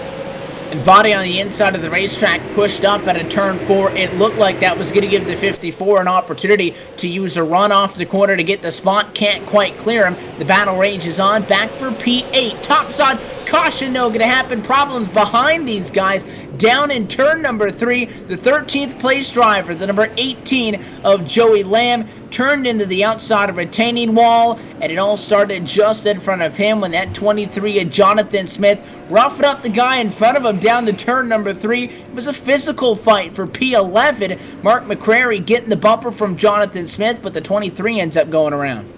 And Vade on the inside of the racetrack pushed up at a turn 4. It looked like that was going to give the 54 an opportunity to use a run off the corner to get the spot. Can't quite clear him. The battle range is on. Back for P8. Topside. Caution, though, going to happen. Problems behind these guys. Down in turn number 3, the 13th place driver, the number 18 of Joey Lamb, turned into the outside of retaining wall, and it all started just in front of him when that 23 of Jonathan Smith roughed up the guy in front of him down to turn number 3. It was a physical fight for P11. Mark McCrary getting the bumper from Jonathan Smith, but the 23 ends up going around.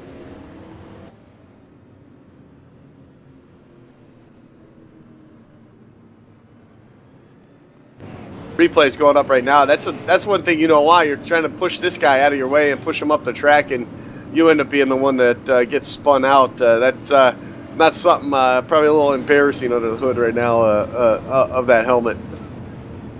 Replay's going up right now. That's one thing you don't want. You're trying to push this guy out of your way and push him up the track, and you end up being the one that gets spun out. That's not something probably a little embarrassing under the hood right now of that helmet.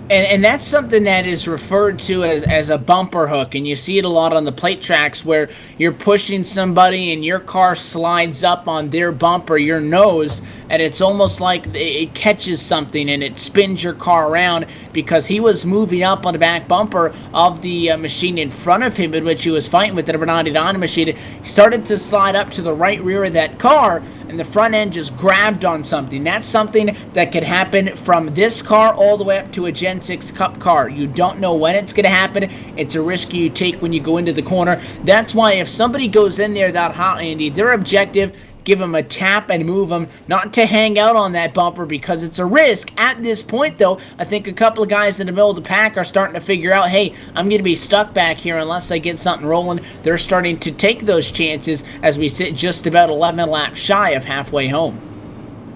And that's something that is referred to as a bumper hook, and you see it a lot on the plate tracks where you're pushing somebody and your car slides up on their bumper, your nose, and it's almost like it catches something and it spins your car around because he was moving up on the back bumper of the machine in front of him in which he was fighting with the number 99 machine. He started to slide up to the right rear of that car, and the front end just grabbed on something. That's something that could happen from this car all the way up to a Gen 6 Cup car. You don't know when it's going to happen. It's a risk you take when you go into the corner. That's why if somebody goes in there that hot, Andy, their objective, give them a tap and move them, not to hang out on that bumper because it's a risk. At this point, though, I think a couple of guys in the middle of the pack are starting to figure out, hey, I'm going to be stuck back here unless I get something rolling. They're starting to take those chances as we sit just about 11 laps shy of halfway home.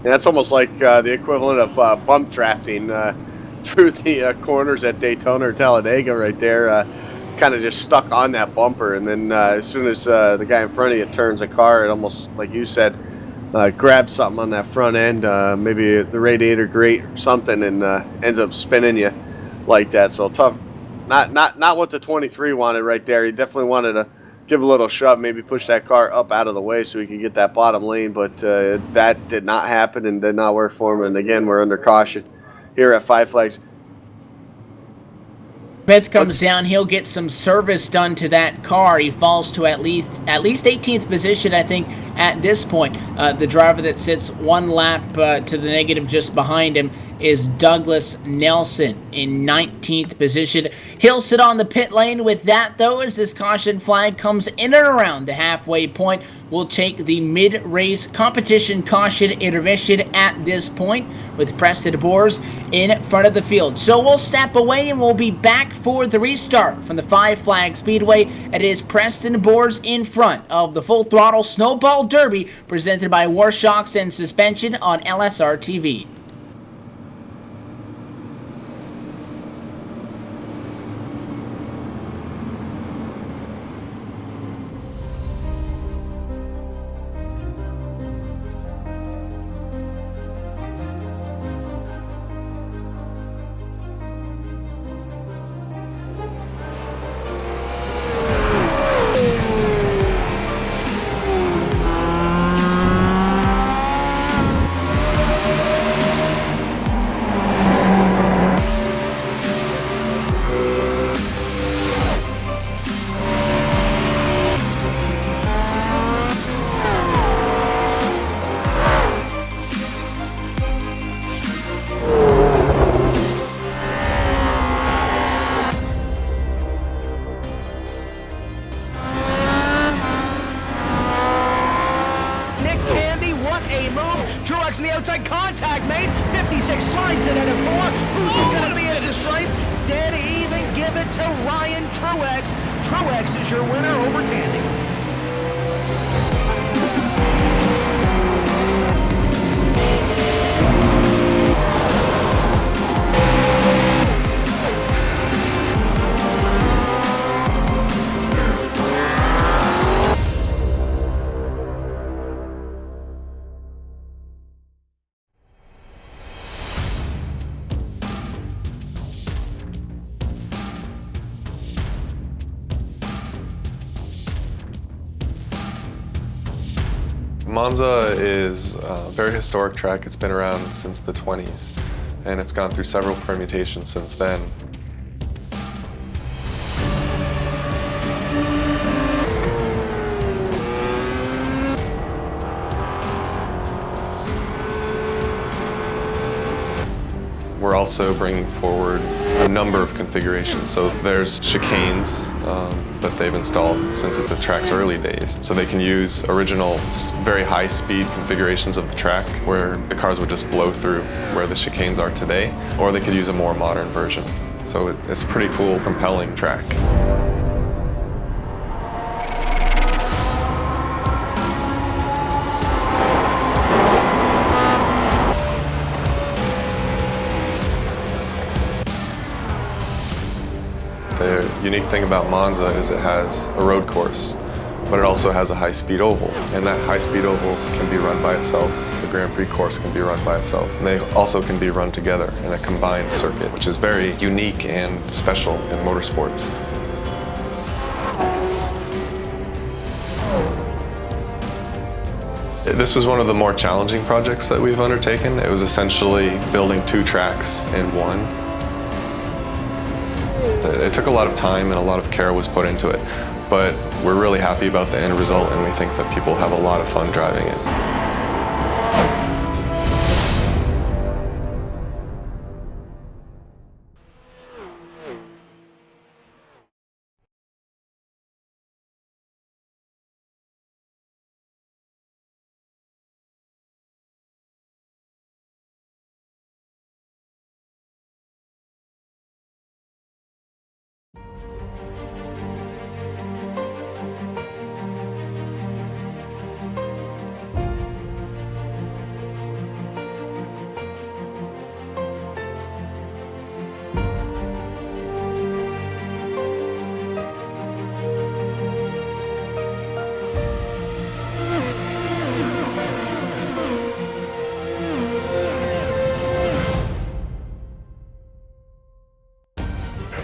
Yeah, that's almost like the equivalent of bump drafting through the corners at Daytona or Talladega right there. Kind of just stuck on that bumper, and then as soon as the guy in front of you turns a car, it almost, like you said, grabs something on that front end, maybe the radiator grate or something, and ends up spinning you like that. So tough. Not what the 23 wanted right there. He definitely wanted to give a little shove, maybe push that car up out of the way so he could get that bottom lane, but that did not happen and did not work for him. And again, we're under caution here at Five Flags. Smith comes down, he'll get some service done to that car. He falls to at least 18th position, I think, at this point. The driver that sits one lap to the negative just behind him is Douglas Nelson in 19th position. He'll sit on the pit lane with that, though, as this caution flag comes in and around the halfway point. We'll take the mid-race competition caution intermission at this point with Preston Boers in front of the field. So we'll step away and we'll be back for the restart from the Five Flag Speedway. It is Preston Boers in front of the Full Throttle Snowball Derby presented by Warshocks and Suspension on LSRTV. Truex in the outside, contact made. 56 slides it at a 4. Who's going to be into stripe? Dead even, give it to Ryan Truex. Truex is your winner over Tandy. Monza is a very historic track. It's been around since the 20s, and it's gone through several permutations since then. We're also bringing forward a number of configurations. So there's chicanes that they've installed since the track's early days. So they can use original, very high-speed configurations of the track where the cars would just blow through where the chicanes are today, or they could use a more modern version. So it's a pretty cool, compelling track. The unique thing about Monza is it has a road course, but it also has a high-speed oval, and that high-speed oval can be run by itself. The Grand Prix course can be run by itself, and they also can be run together in a combined circuit, which is very unique and special in motorsports. This was one of the more challenging projects that we've undertaken. It was essentially building two tracks in one. It took a lot of time and a lot of care was put into it, but we're really happy about the end result, and we think that people have a lot of fun driving it.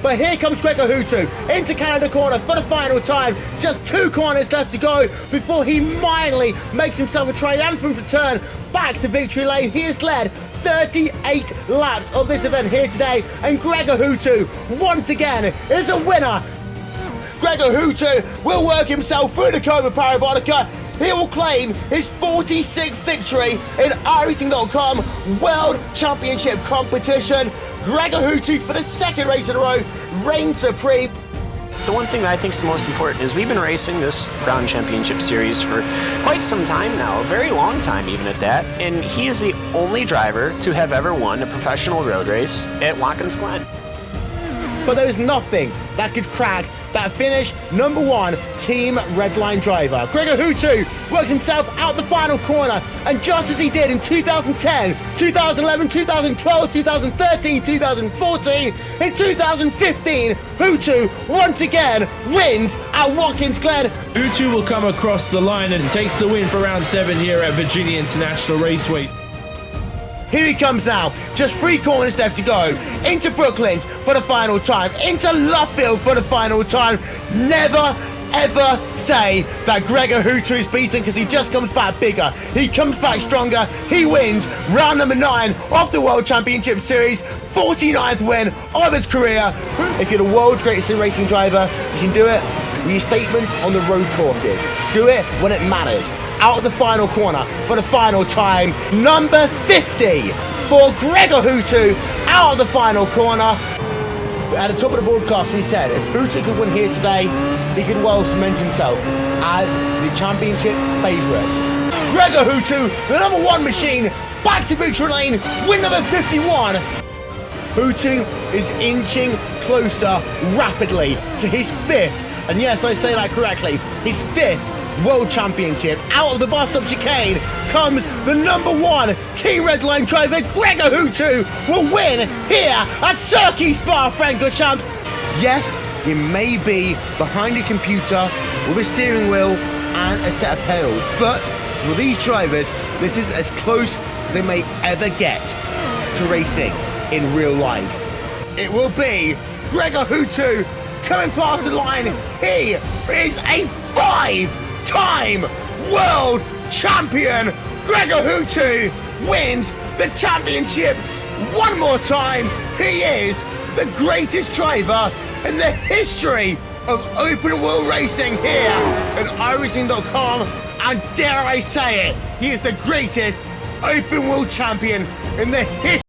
But here comes Gregor Hutu into Canada corner for the final time. Just 2 corners left to go before he mildly makes himself a triumphant return back to victory lane. He has led 38 laps of this event here today, and Gregor Hutu once again is a winner. Gregor Hutu will work himself through the Cobra Parabolica. He will claim his 46th victory in iRacing.com World Championship competition. Gregor Hutu, for the 2nd race in a row, reigns supreme. The one thing that I think is the most important is we've been racing this Ground Championship Series for quite some time now, a very long time even at that, and he is the only driver to have ever won a professional road race at Watkins Glen. But there is nothing that could crack that finish #1 Team Redline driver. Gregor Hutu works himself out the final corner, and just as he did in 2010, 2011, 2012, 2013, 2014, in 2015, Hutu once again wins at Watkins Glen. Hutu will come across the line and takes the win for round 7 here at Virginia International Raceway. Here he comes now, just 3 corners left to go, into Brooklands for the final time, into Luffield for the final time. Never ever say that Gregor Hutu is beaten, because he just comes back bigger, he comes back stronger. He wins round number 9 of the World Championship Series, 49th win of his career. If you're the world's greatest racing driver, you can do it with your statements on the road courses. Do it when it matters. Out of the final corner for the final time, number 50 for Gregor Hutu, out of the final corner. At the top of the broadcast, we said if Hutu could win here today, he could well cement himself as the championship favourite. Gregor Hutu, the #1 machine, back to victory lane, win number 51. Hutu is inching closer rapidly to his 5th, and yes, I say that correctly, his 5th World Championship. Out of the bus stop chicane comes the #1 Team Redline driver. Gregor Hutu will win here at Circuit Spa Francorchamps. Yes, you may be behind a computer with a steering wheel and a set of pedals, but for these drivers, this is as close as they may ever get to racing in real life. It will be Gregor Hutu coming past the line. He is a 5-time world champion. Gregor Hutu wins the championship one more time. He is the greatest driver in the history of open wheel racing here at iRacing.com, and dare I say it, he is the greatest open wheel champion in the history.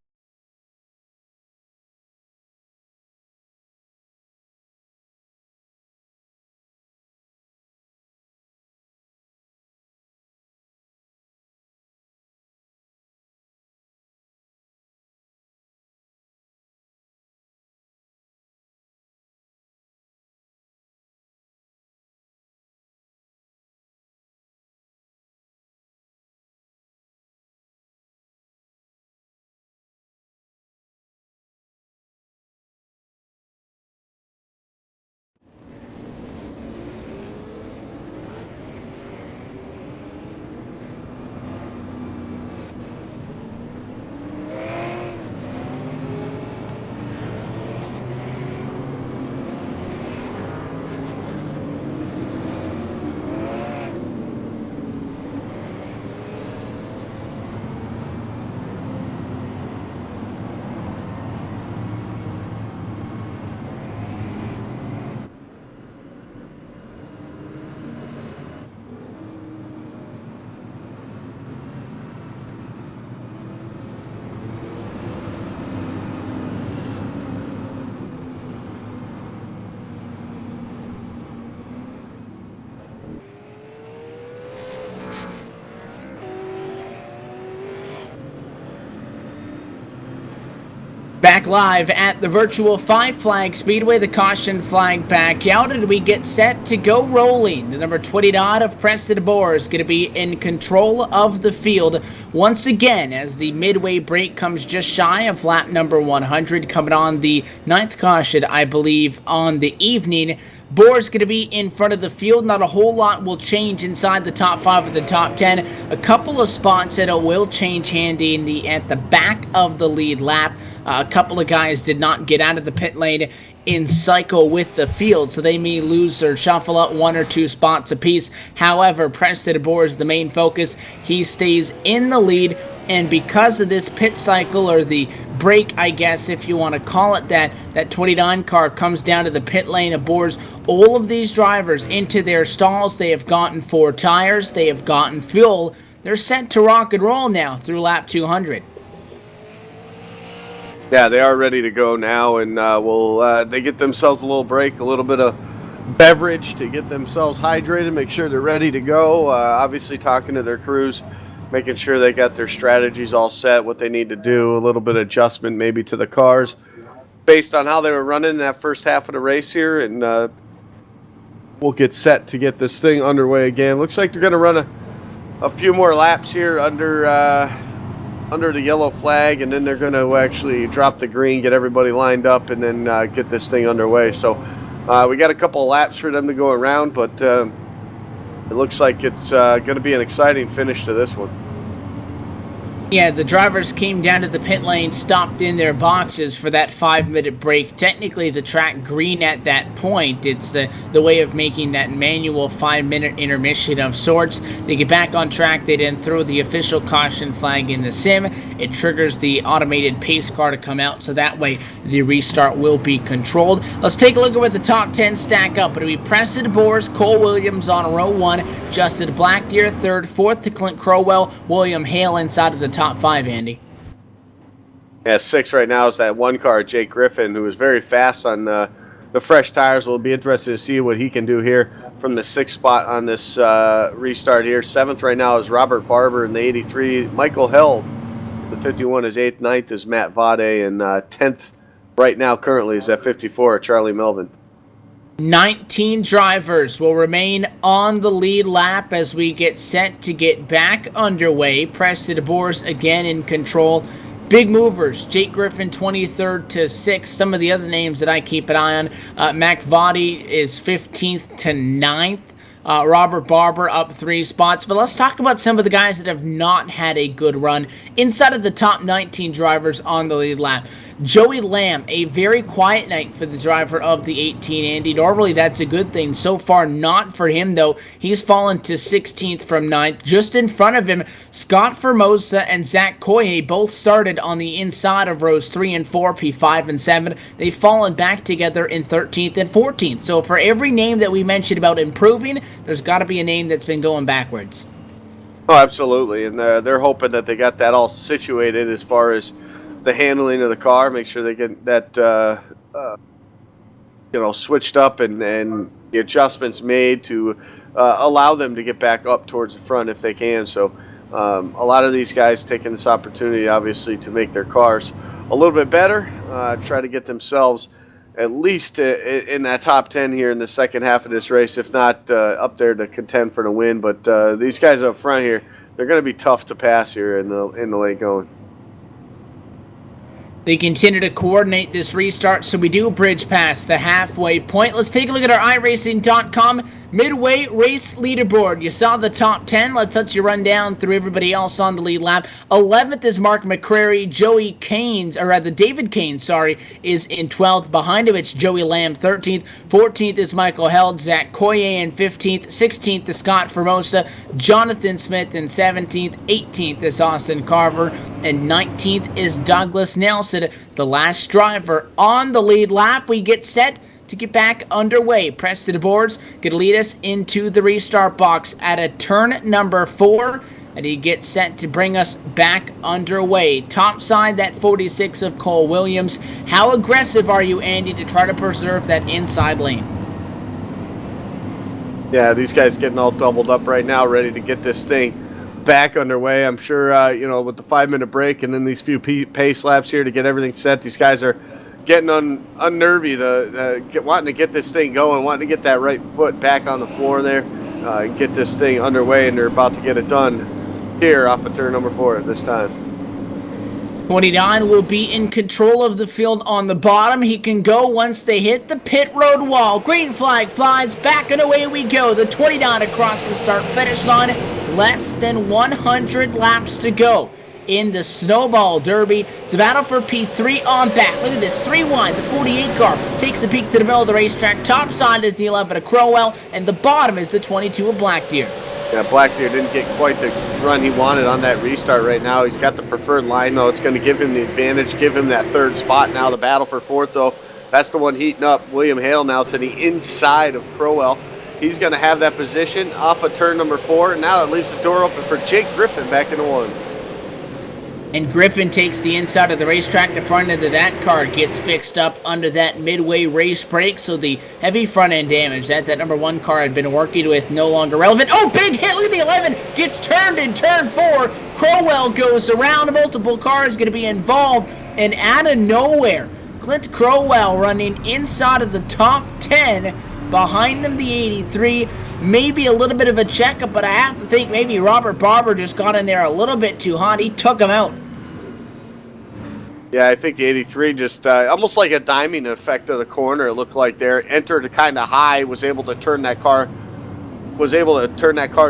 Back live at the virtual Five Flag Speedway, the caution flag back out, and we get set to go rolling. The number 29 of Preston Bohr is going to be in control of the field once again as the midway break comes just shy of lap number 100, coming on the 9th caution, I believe, on the evening. Bohr's going to be in front of the field. Not a whole lot will change inside the top 5 of the top 10. A couple of spots that will change handy at the back of the lead lap. A couple of guys did not get out of the pit lane in cycle with the field, so they may lose or shuffle up 1 or 2 spots apiece. However, Preston Bohr is the main focus. He stays in the lead, and because of this pit cycle, or the break, I guess, if you want to call it that, that 29 car comes down to the pit lane of Bohr's. All of these drivers into their stalls. They have gotten 4 tires. They have gotten fuel. They're set to rock and roll now through lap 200. Yeah, they are ready to go now, and they get themselves a little break, a little bit of beverage to get themselves hydrated, make sure they're ready to go. Obviously talking to their crews, making sure they got their strategies all set, what they need to do, a little bit of adjustment maybe to the cars based on how they were running that first half of the race here, and we'll get set to get this thing underway again. Looks like they're going to run a few more laps here under the yellow flag, and then they're going to actually drop the green, get everybody lined up, and then get this thing underway. So we got a couple of laps for them to go around, but it looks like it's going to be an exciting finish to this one. Yeah, the drivers came down to the pit lane, stopped in their boxes for that 5-minute break. Technically, the track green at that point. It's the way of making that manual 5-minute intermission of sorts. They get back on track. They then throw the official caution flag in the sim. It triggers the automated pace car to come out, so that way the restart will be controlled. Let's take a look at what the top 10 stack up. It'll be Preston Bohr, Cole Williams on row 1, Justin Blackdeer 3rd, 4th to Clint Crowell, William Hale inside of the top 5, Andy. Yeah, 6 right now is that one car, Jake Griffin, who is very fast on the fresh tires. We'll be interested to see what he can do here from the 6th spot on this restart here. 7th right now is Robert Barber in the 83. Michael Held, the 51, is 8th. 9th is Matt Vade, and 10th right now currently is at 54, Charlie Melvin. 19 drivers will remain on the lead lap as we get set to get back underway. Preston Bohr again in control. Big movers, Jake Griffin 23rd to 6th. Some of the other names that I keep an eye on, Mac Vadi is 15th to 9th. Robert Barber up 3 spots. But let's talk about some of the guys that have not had a good run inside of the top 19 drivers on the lead lap. Joey Lamb, a very quiet night for the driver of the 18, Andy. Normally that's a good thing. So far not for him, though. He's fallen to 16th from 9th. Just in front of him, Scott Formosa and Zach Koye both started on the inside of rows 3 and 4, P5 and 7. They've fallen back together in 13th and 14th. So for every name that we mentioned about improving, there's got to be a name that's been going backwards. Oh, absolutely. And they're hoping that they got that all situated as far as the handling of the car, make sure they get that switched up and the adjustments made to allow them to get back up towards the front if they can. So a lot of these guys taking this opportunity, obviously, to make their cars a little bit better, try to get themselves at least in that top 10 here in the second half of this race, if not up there to contend for the win. But these guys up front here, they're going to be tough to pass here in the late going. They continue to coordinate this restart, so we do bridge past the halfway point. Let's take a look at our iRacing.com midway race leaderboard. You saw the top 10. Let's let you run down through everybody else on the lead lap. 11th is Mark McCrary. David Kane, is in 12th. Behind him, it's Joey Lamb, 13th. 14th is Michael Held. Zach Koye in 15th. 16th is Scott Formosa. Jonathan Smith in 17th. 18th is Austin Carver. And 19th is Douglas Nelson, the last driver on the lead lap. We get set to get back underway. Preston Bohr could lead us into the restart box at a turn number 4, and he gets set to bring us back underway. Top side, that 46 of Cole Williams. How aggressive are you, Andy, to try to preserve that inside lane? Yeah, these guys getting all doubled up right now, ready to get this thing back underway. I'm sure, with the 5-minute break and then these few pace laps here to get everything set, these guys are getting unnervy, wanting to get this thing going, wanting to get that right foot back on the floor there, get this thing underway, and they're about to get it done here off of turn number 4 this time. 29 will be in control of the field on the bottom. He can go once they hit the pit road wall. Green flag flies, back and away we go. The 29 across the start-finish line. Less than 100 laps to go in the Snowball Derby. It's a battle for P3 on back. Look at this, 3-1. The 48 car takes a peek to the middle of the racetrack. Top side is the 11 of Crowell, and the bottom is the 22 of Blackdeer. Yeah, Blackdeer didn't get quite the run he wanted on that restart right now. He's got the preferred line, though. It's going to give him the advantage, give him that third spot now. The battle for fourth, though, that's the one heating up. William Hale now to the inside of Crowell. He's going to have that position off of turn number 4. Now it leaves the door open for Jake Griffin back into 1. And Griffin takes the inside of the racetrack. The front end of that car gets fixed up under that midway race brake, so the heavy front end damage that number 1 car had been working with no longer relevant. Oh, big hit! Look at the 11! Gets turned in turn 4. Crowell goes around. Multiple cars going to be involved, and out of nowhere, Clint Crowell running inside of the top 10. Behind him, the 83. Maybe a little bit of a checkup, but I have to think maybe Robert Barber just got in there a little bit too hot. He took him out. Yeah, I think the 83 just almost like a diming effect of the corner. It looked like there. Entered kind of high, was able to turn that car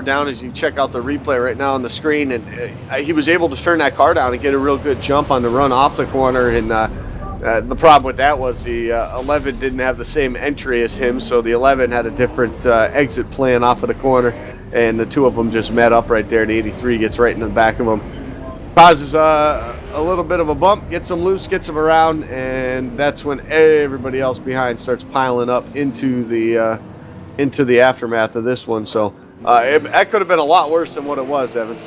down. As you check out the replay right now on the screen, and he was able to turn that car down and get a real good jump on the run off the corner. And the problem with that was the 11 didn't have the same entry as him, so the 11 had a different exit plan off of the corner, and the two of them just met up right there. The 83 gets right in the back of him, causes a little bit of a bump, gets him loose, gets him around, and that's when everybody else behind starts piling up into the aftermath of this one. So that could have been a lot worse than what it was, Evan.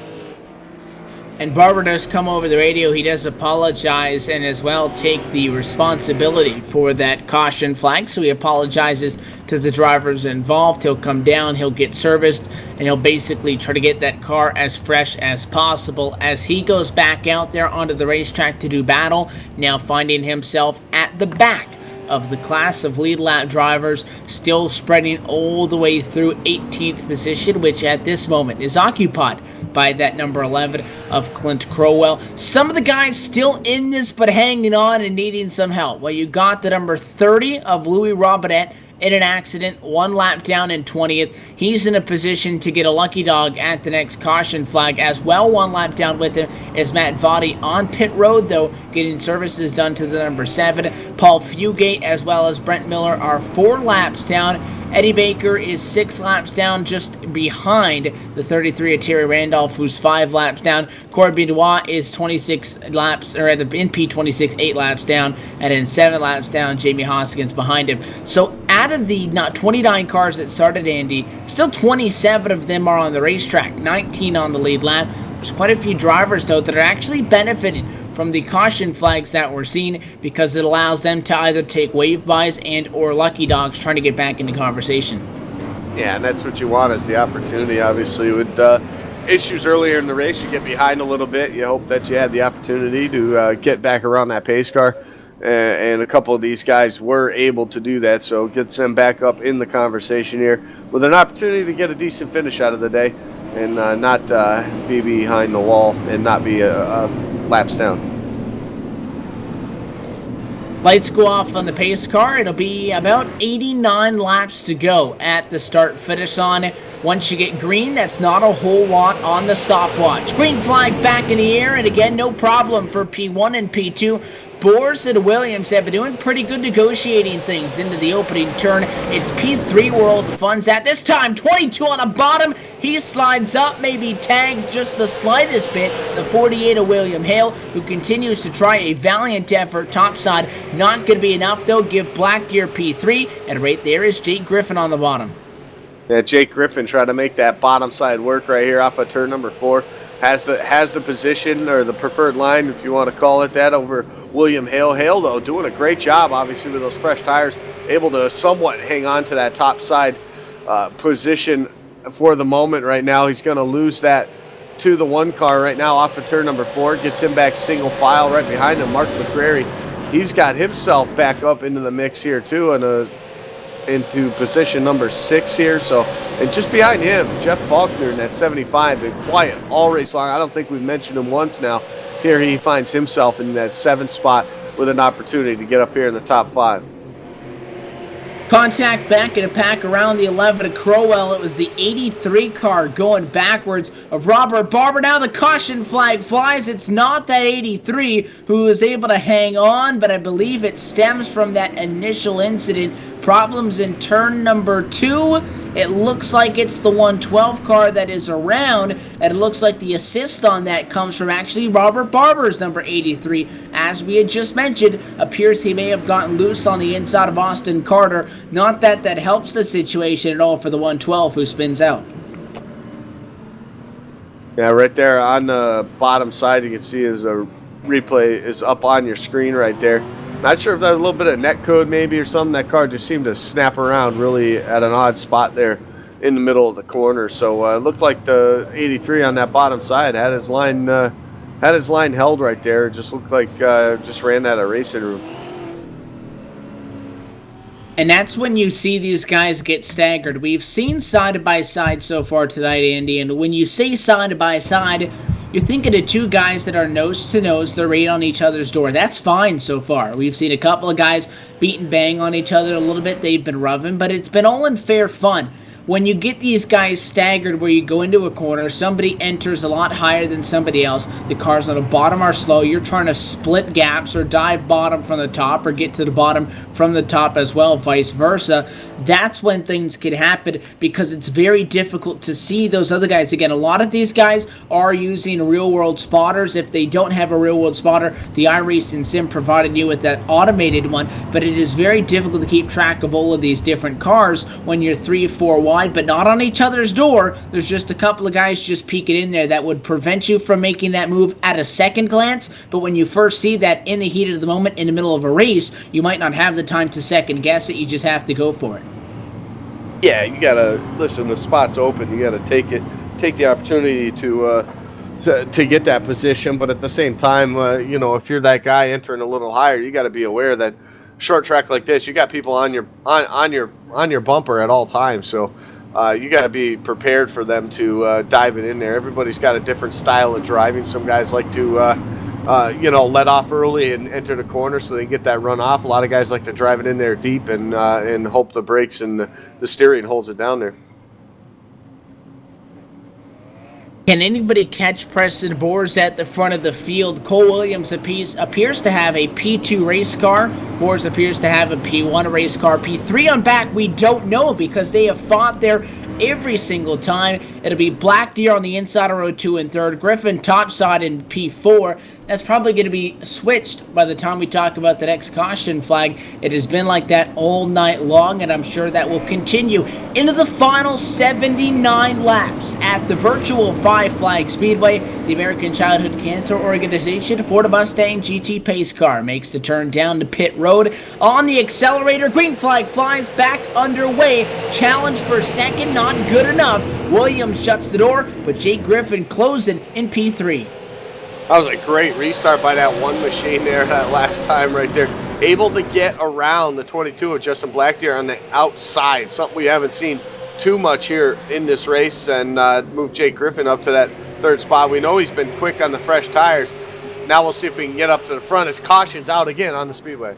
And Barber does come over the radio. He does apologize and as well take the responsibility for that caution flag. So he apologizes to the drivers involved. He'll come down, he'll get serviced, and he'll basically try to get that car as fresh as possible as he goes back out there onto the racetrack to do battle, now finding himself at the back of the class of lead lap drivers, still spreading all the way through 18th position, which at this moment is occupied by that number 11 of Clint Crowell. Some of the guys still in this but hanging on and needing some help. Well, you got the number 30 of Louis Robinette in an accident, 1 lap down in 20th. He's in a position to get a lucky dog at the next caution flag as well. 1 lap down with him is Matt Votty on pit road, though, getting services done to the number 7. Paul Fugate as well as Brent Miller are 4 laps down. Eddie Baker is 6 laps down, just behind the 33 of Terry Randolph, who's 5 laps down. Corey Benoit is 26 laps, or rather in P26, 8 laps down, and in 7 laps down, Jamie Hoskins behind him. So out of the 29 cars that started, Andy, still 27 of them are on the racetrack, 19 on the lead lap. There's quite a few drivers, though, that are actually benefiting from the caution flags that we're seeing, because it allows them to either take wave bys and or lucky dogs trying to get back into conversation. Yeah, and that's what you want, is the opportunity. Obviously, with issues earlier in the race, you get behind a little bit. You hope that you had the opportunity to get back around that pace car, and a couple of these guys were able to do that, so it gets them back up in the conversation here with an opportunity to get a decent finish out of the day, and not be behind the wall and not be a laps down. Lights go off on the pace car. It'll be about 89 laps to go at the start finish on. Once you get green, that's not a whole lot on the stopwatch. Green flag back in the air, and again, no problem for P1 and P2. Boers and Williams have been doing pretty good negotiating things into the opening turn. It's P3 where all the fun's at. This time, 22 on the bottom. He slides up, maybe tags just the slightest bit. The 48 of William Hale, who continues to try a valiant effort topside. Not going to be enough, though. Give Blackdeer P3, and right there is Jake Griffin on the bottom. Yeah, Jake Griffin trying to make that bottom side work right here off of turn number 4. Has the position, or the preferred line, if you want to call it that, over William Hale. Hale, though, doing a great job, obviously, with those fresh tires, able to somewhat hang on to that top side position for the moment right now. He's going to lose that to the 1 car right now off of turn number 4. Gets him back single file right behind him. Mark McCrary, he's got himself back up into the mix here, too, and into position number 6 here. So, and just behind him, Jeff Faulkner in that 75, been quiet all race long. I don't think we've mentioned him once now. Here he finds himself in that 7th spot with an opportunity to get up here in the top 5. Contact back in a pack around the 11 of Crowell. It was the 83 car going backwards of Robert Barber. Now the caution flag flies. It's not that 83 who was able to hang on, but I believe it stems from that initial incident. Problems in turn number 2. It looks like it's the 112 car that is around, and it looks like the assist on that comes from actually Robert Barber's number 83. As we had just mentioned, appears he may have gotten loose on the inside of Austin Carter. Not that that helps the situation at all for the 112 who spins out. Yeah, right there on the bottom side, you can see is a replay is up on your screen right there. Not sure if that was a little bit of net code maybe or something. That car just seemed to snap around really at an odd spot there in the middle of the corner. So it looked like the 83 on that bottom side had his line held right there. It just looked like just ran out of racing room. And that's when you see these guys get staggered. We've seen side-by-side so far tonight, Andy, and when you say side-by-side, you're thinking of two guys that are nose-to-nose. They're right on each other's door. That's fine so far. We've seen a couple of guys beat and bang on each other a little bit. They've been roughing, but it's been all in fair fun. When you get these guys staggered where you go into a corner, somebody enters a lot higher than somebody else, the cars on the bottom are slow, you're trying to split gaps or dive bottom from the top or get to the bottom from the top as well, vice versa. That's when things can happen because it's very difficult to see those other guys. Again, a lot of these guys are using real-world spotters. If they don't have a real-world spotter, the iRacing Sim provided you with that automated one, but it is very difficult to keep track of all of these different cars when you're 3 or 4 wide, but not on each other's door. There's just a couple of guys just peeking in there that would prevent you from making that move at a second glance, but when you first see that in the heat of the moment in the middle of a race, you might not have the time to second guess it. You just have to go for it. Yeah, you gotta listen. The spot's open. You gotta take the opportunity to get that position. But at the same time, you know, if you're that guy entering a little higher, you got to be aware that short track like this, you got people on your bumper at all times. So you got to be prepared for them to dive it in there. Everybody's got a different style of driving. Some guys like to you know, let off early and enter the corner so they can get that run off. A lot of guys like to drive it in there deep and hope the brakes and the steering holds it down there. Can anybody catch Preston Boers at the front of the field? Cole Williams appears to have a P2 race car. Boers appears to have a P1 race car. P3 on back, we don't know because they have fought there every single time. It'll be Black Deer on the inside of row 2 and 3rd. Griffin topside in P4. That's probably going to be switched by the time we talk about the next caution flag. It has been like that all night long, and I'm sure that will continue into the final 79 laps at the virtual 5 Flag Speedway. The American Childhood Cancer Organization Ford Mustang GT pace car makes the turn down to pit road. On the accelerator, green flag flies back underway. Challenge for second, not good enough. Williams shuts the door, but Jake Griffin closing in P3. That was a great restart by that one machine there that last time right there. Able to get around the 22 of Justin Black Deer on the outside, something we haven't seen too much here in this race, and move Jake Griffin up to that 3rd spot. We know he's been quick on the fresh tires. Now we'll see if we can get up to the front as caution's out again on the speedway.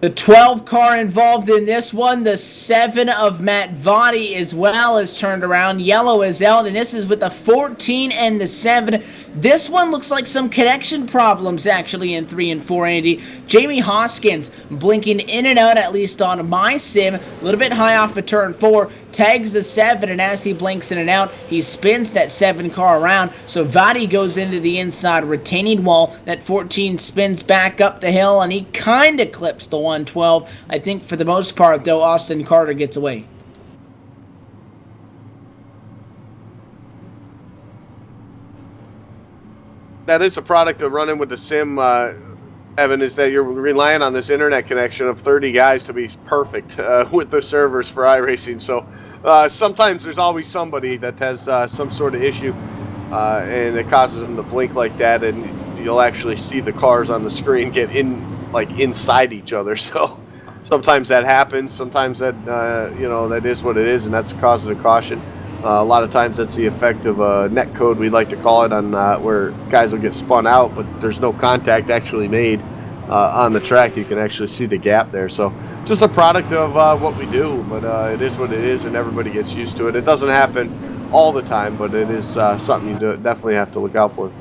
The 12 car involved in this one, the 7 of Matt Votty as well is turned around. Yellow is out, and this is with the 14 and the 7. This one looks like some connection problems actually in 3 and 4, Andy. Jamie Hoskins blinking in and out, at least on my sim, a little bit high off of turn 4, tags the 7, and as he blinks in and out, he spins that 7 car around, so Votty goes into the inside retaining wall. That 14 spins back up the hill, and he kind of clips the 112. I think for the most part, though, Austin Carter gets away. That is a product of running with the sim, Evan, is that you're relying on this internet connection of 30 guys to be perfect with the servers for iRacing. So sometimes there's always somebody that has some sort of issue, and it causes them to blink like that, and you'll actually see the cars on the screen get in, like, inside each other. So sometimes that happens. Sometimes that you know, that is what it is, and that's the cause of the caution. A lot of times that's the effect of net code, we like to call it, on where guys will get spun out, but there's no contact actually made on the track, you can actually see the gap there. So just a product of what we do, but it is what it is, and everybody gets used to it. It doesn't happen all the time, but it is something you definitely have to look out for.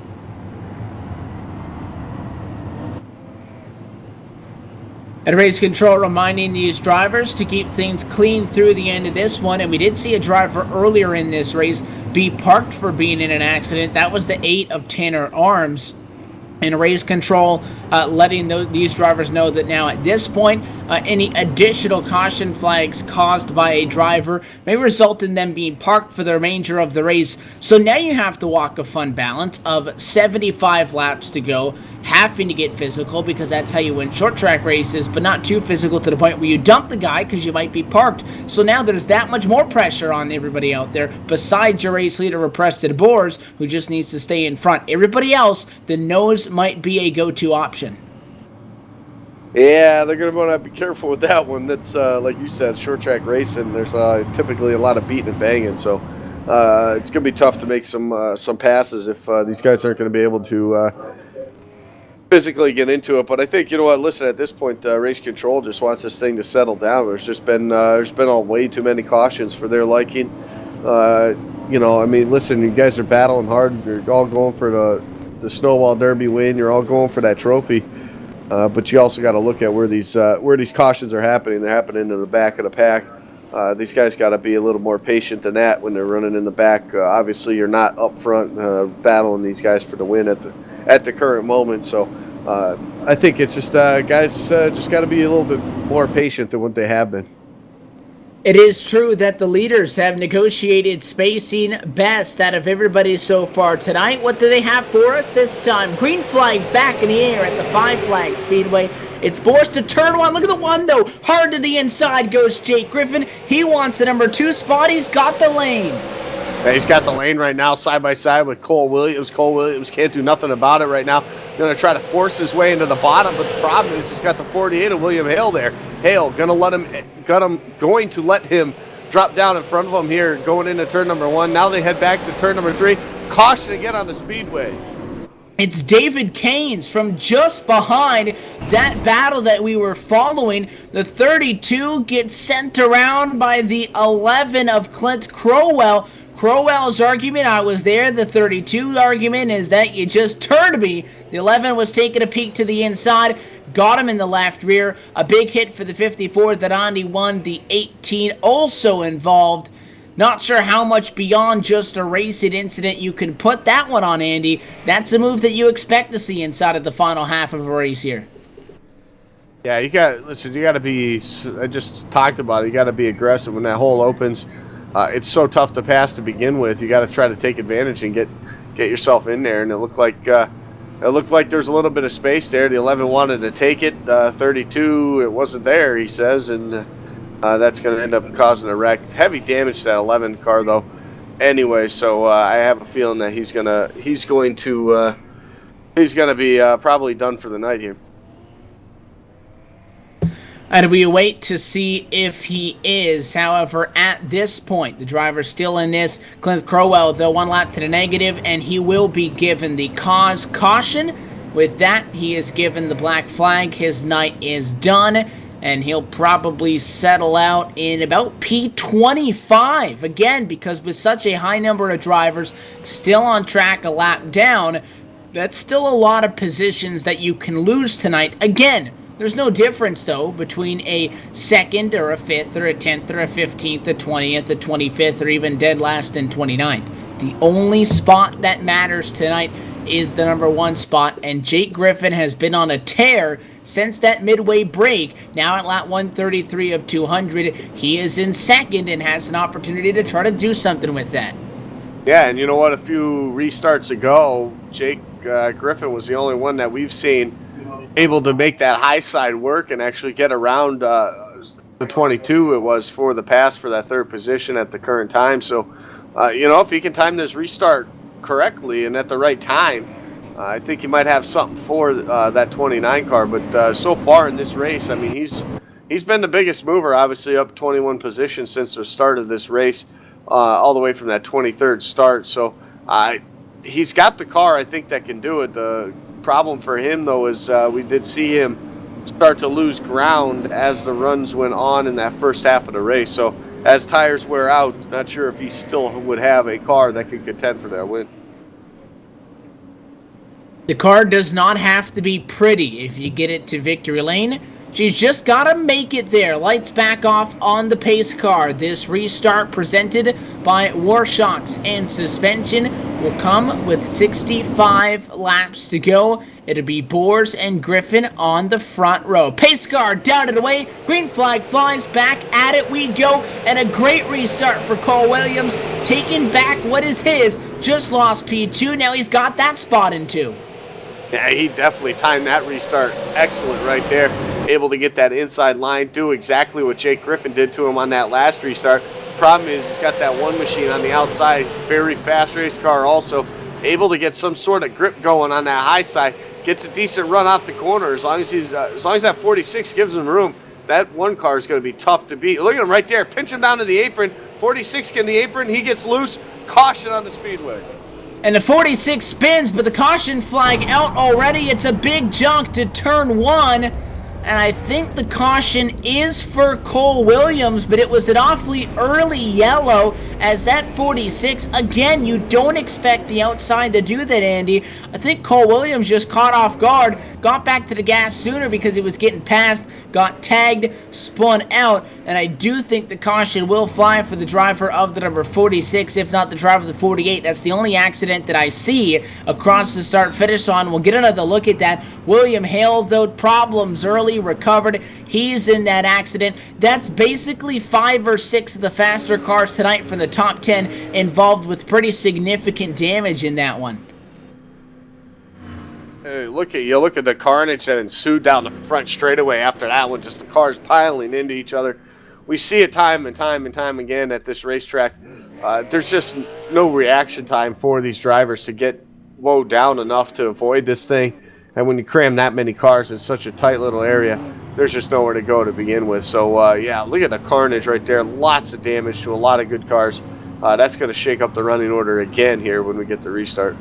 And race control reminding these drivers to keep things clean through the end of this one. And we did see a driver earlier in this race be parked for being in an accident. That was the 8 of Tanner Arms. And race control letting these drivers know that now at this point, any additional caution flags caused by a driver may result in them being parked for the remainder of the race. So now you have to walk a fun balance of 75 laps to go, having to get physical because that's how you win short track races, but not too physical to the point where you dump the guy because you might be parked. So now there's that much more pressure on everybody out there besides your race leader, Repressed Boars, who just needs to stay in front. Everybody else, the nose might be a go-to option. Yeah, they're going to want to be careful with that one. That's, like you said, short track racing. There's typically a lot of beating and banging, so it's going to be tough to make some passes if these guys aren't going to be able to physically get into it. But I think, you know what, listen, at this point, race control just wants this thing to settle down. There's been way too many cautions for their liking. You know, I mean, listen, you guys are battling hard. You're all going for the Snowball Derby win. You're all going for that trophy. But you also got to look at where these cautions are happening. They're happening in the back of the pack. These guys got to be a little more patient than that when they're running in the back. Obviously, you're not up front battling these guys for the win at the current moment. So I think it's just guys just got to be a little bit more patient than what they have been. It is true that the leaders have negotiated spacing best out of everybody so far tonight. What do they have for us this time? Green flag back in the air at the 5 Flag Speedway. It's forced to turn one. Look at the one, though. Hard to the inside goes Jake Griffin. He wants the number 2 spot. He's got the lane. Yeah, he's got the lane right now, side by side with Cole Williams. Cole Williams can't do nothing about it right now. Going to try to force his way into the bottom, but the problem is he's got the 48 of William Hale there. Hale going to let him drop down in front of him here, going into turn number 1. Now they head back to turn number 3. Caution again on the speedway. It's David Keynes from just behind that battle that we were following. The 32 gets sent around by the 11 of Clint Crowell. Crowell's argument, I was there. The 32 argument is that you just turned me. The 11 was taking a peek to the inside. Got him in the left rear. A big hit for the 54 that Andy won. The 18 also involved. Not sure how much beyond just a racing incident you can put that one on, Andy. That's a move that you expect to see inside of the final half of a race here. Yeah, you got to be, I just talked about it, you got to be aggressive when that hole opens. It's so tough to pass to begin with. You got to try to take advantage and get yourself in there. And it looked like there's a little bit of space there. The 11 wanted to take it. 32, it wasn't there, he says, and that's going to end up causing a wreck. Heavy damage to that 11 car, though. Anyway, so I have a feeling that he's gonna be probably done for the night here. And we await to see if he is. However, at this point, the driver's still in this. Clint Crowell, though, 1 lap to the negative, and he will be given the caution. With that, he is given the black flag. His night is done, and he'll probably settle out in about P25. Again, because with such a high number of drivers still on track a lap down, that's still a lot of positions that you can lose tonight. Again, there's no difference, though, between a 2nd or a 5th or a 10th or a 15th, a 20th, a 25th, or even dead last and 29th. The only spot that matters tonight is the number 1 spot, and Jake Griffin has been on a tear since that midway break. Now at lap 133 of 200, he is in 2nd and has an opportunity to try to do something with that. Yeah, and you know what? A few restarts ago, Jake Griffin was the only one that we've seen able to make that high side work and actually get around the 22 it was for the pass for that 3rd position at the current time. So, you know, if he can time this restart correctly and at the right time, I think he might have something for that 29 car. But so far in this race, I mean, he's been the biggest mover, obviously up 21 positions since the start of this race, all the way from that 23rd start. So he's got the car, I think, that can do it. problem for him, though, is we did see him start to lose ground as the runs went on in that first half of the race. So as tires wear out, not sure if he still would have a car that could contend for that win. The car does not have to be pretty if you get it to victory lane. She's just got to make it there. Lights back off on the pace car. This restart presented by Warshocks and suspension will come with 65 laps to go. It'll be Boers and Griffin on the front row. Pace car down and away. Green flag flies. Back at it we go. And a great restart for Cole Williams. Taking back what is his. Just lost P2. Now he's got that spot in 2. Yeah, he definitely timed that restart excellent right there. Able to get that inside line, do exactly what Jake Griffin did to him on that last restart. Problem is he's got that one machine on the outside, very fast race car also. Able to get some sort of grip going on that high side. Gets a decent run off the corner. As long as that 46 gives him room, that one car is going to be tough to beat. Look at him right there. Pinch him down to the apron. 46 getting the apron. He gets loose. Caution on the speedway. And the 46 spins, but the caution flag out already. It's a big jump to turn 1. And I think the caution is for Cole Williams, but it was an awfully early yellow as that 46, again, you don't expect the outside to do that, Andy. I think Cole Williams just caught off guard, got back to the gas sooner because he was getting passed, got tagged, spun out, and I do think the caution will fly for the driver of the number 46, if not the driver of the 48. That's the only accident that I see across the start-finish line. We'll get another look at that. William Hale, though, problems early, recovered. He's in that accident. That's basically 5 or 6 of the faster cars tonight from the top 10 involved with pretty significant damage in that one. Hey, look at the carnage that ensued down the front straightaway after that one. Just the cars piling into each other. We see it time and time again at this racetrack. There's just no reaction time for these drivers to get low down enough to avoid this thing. And when you cram that many cars in such a tight little area, there's just nowhere to go to begin with. So, yeah, look at the carnage right there. Lots of damage to a lot of good cars. That's going to shake up the running order again here when we get the restart.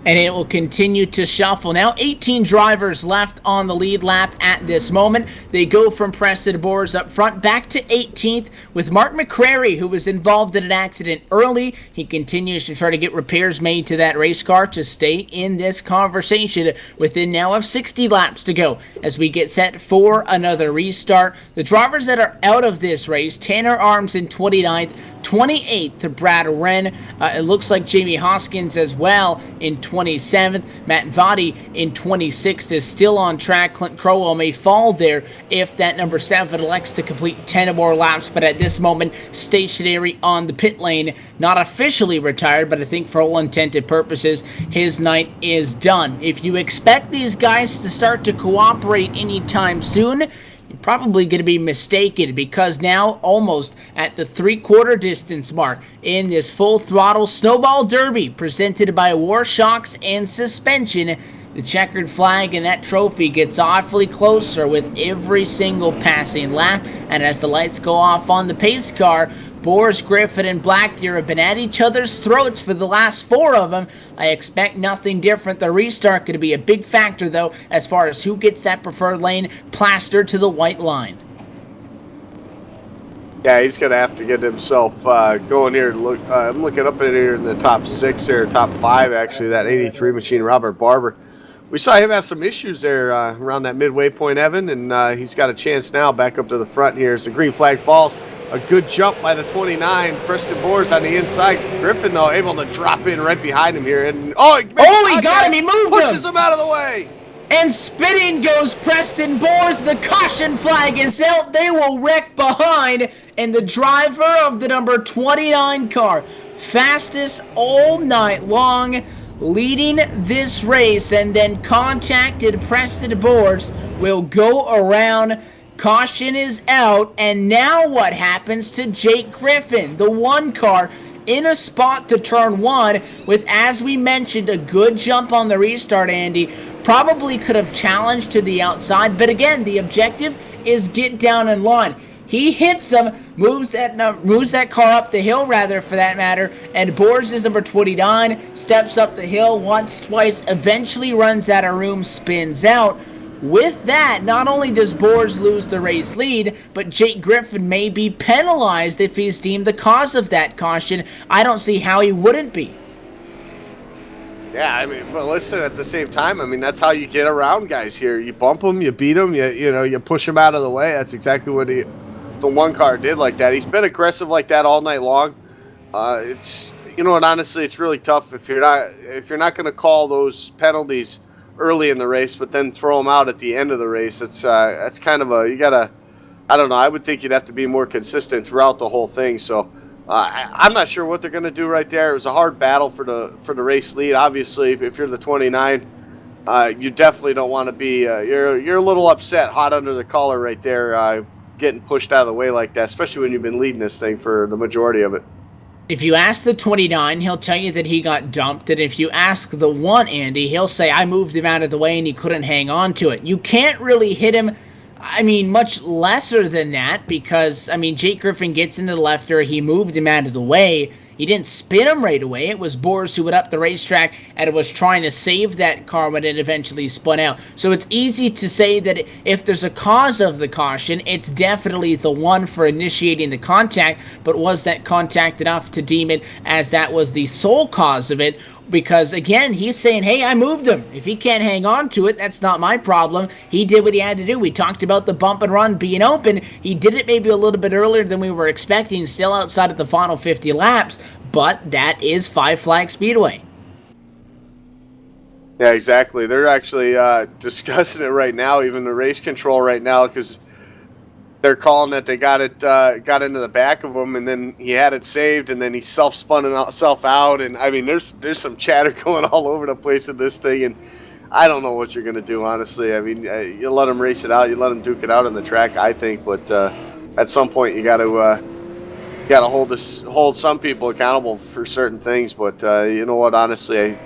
And it will continue to shuffle. Now 18 drivers left on the lead lap at this moment. They go from Preston Boers up front back to 18th with Mark McCrary, who was involved in an accident early. He continues to try to get repairs made to that race car to stay in this conversation within now of 60 laps to go as we get set for another restart. The drivers that are out of this race, Tanner Arms in 29th, 28th to Brad Wren. It looks like Jamie Hoskins as well in 27th. Matt Vadi in 26th is still on track. Clint Crowell may fall there if that number 7 elects to complete 10 or more laps, but at this moment, stationary on the pit lane. Not officially retired, but I think for all intended purposes, his night is done. If you expect these guys to start to cooperate anytime soon, you're probably going to be mistaken, because now almost at the 3/4 distance mark in this full throttle snowball derby presented by Warshocks and suspension, the checkered flag and that trophy gets awfully closer with every single passing lap. And as the lights go off on the pace car, Boers, Griffin, and Blackdeer have been at each other's throats for the last 4 of them. I expect nothing different. The restart going to be a big factor, though, as far as who gets that preferred lane plastered to the white line. Yeah, he's going to have to get himself going here. Look, I'm looking up at here in the top 6 here, top 5 actually, that 83 machine, Robert Barber. We saw him have some issues there around that midway point, Evan, and he's got a chance now back up to the front here as the green flag falls. A good jump by the 29, Preston Boers on the inside. Griffin, though, able to drop in right behind him here. And he got him, he moved pushes him out of the way. And spinning goes Preston Boers. The caution flag is out. They will wreck behind. And the driver of the number 29 car, fastest all night long, leading this race, and then contacted Preston Boers, will go around. Caution is out, and now what happens to Jake Griffin, the 1 car, in a spot to turn 1 with, as we mentioned, a good jump on the restart, Andy. Probably could have challenged to the outside, but again, the objective is get down in line. He hits him, moves that car up the hill, rather, for that matter, and Bors is number 29, steps up the hill once, twice, eventually runs out of room, spins out. With that, not only does Bors lose the race lead, but Jake Griffin may be penalized if he's deemed the cause of that caution. I don't see how he wouldn't be. Yeah, I mean, but listen, at the same time, I mean, that's how you get around guys here. You bump them, you beat them, you push them out of the way. That's exactly what the one car did like that. He's been aggressive like that all night long. It's, you know, and honestly, it's really tough if you're not going to call those penalties early in the race, but then throw them out at the end of the race. That's kind of you gotta, I don't know. I would think you'd have to be more consistent throughout the whole thing. So I'm not sure what they're going to do right there. It was a hard battle for the race lead. Obviously, if you're the 29, you definitely don't want to be. You're a little upset, hot under the collar right there, getting pushed out of the way like that, especially when you've been leading this thing for the majority of it. If you ask the 29, he'll tell you that he got dumped, and if you ask the 1, Andy, he'll say, I moved him out of the way and he couldn't hang on to it. You can't really hit him, I mean, much lesser than that, because, I mean, Jake Griffin gets into the lefter, he moved him out of the way. He didn't spin him right away. It was Bors who went up the racetrack and was trying to save that car when it eventually spun out. So it's easy to say that if there's a cause of the caution, it's definitely the one for initiating the contact, but was that contact enough to deem it as that was the sole cause of it? Because, again, he's saying, hey, I moved him. If he can't hang on to it, that's not my problem. He did what he had to do. We talked about the bump and run being open. He did it maybe a little bit earlier than we were expecting, still outside of the final 50 laps, but that is Five Flag Speedway. Yeah, exactly. They're actually discussing it right now, even the race control right now, because they're calling that they got into the back of him, and then he had it saved, and then he self-spun himself out, and I mean, there's some chatter going all over the place in this thing, and I don't know what you're gonna do, honestly. I mean, you let him race it out, you let him duke it out on the track, I think, but at some point you got to hold some people accountable for certain things. But you know what? Honestly,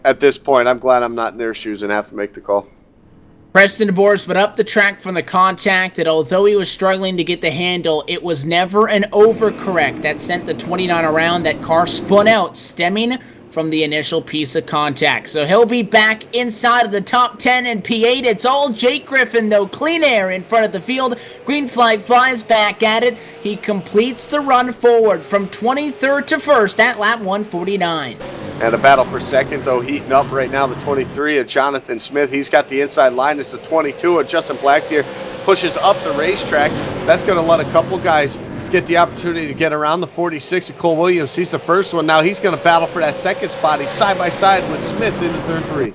at this point, I'm glad I'm not in their shoes and have to make the call. Preston Bors went up the track from the contact, and although he was struggling to get the handle, it was never an overcorrect that sent the 29 around. That car spun out, stemming from the initial piece of contact. So he'll be back inside of the top 10 in P8. It's all Jake Griffin, though. Clean air in front of the field. Green flag flies back at it. He completes the run forward from 23rd to 1st at lap 149. And a battle for second, though, heating up right now. The 23 of Jonathan Smith. He's got the inside line. It's the 22 of Justin Blackdeer. Pushes up the racetrack. That's going to let a couple guys get the opportunity to get around. The 46 of Cole Williams. He's the first one. Now he's going to battle for that second spot. He's side by side with Smith in the third three.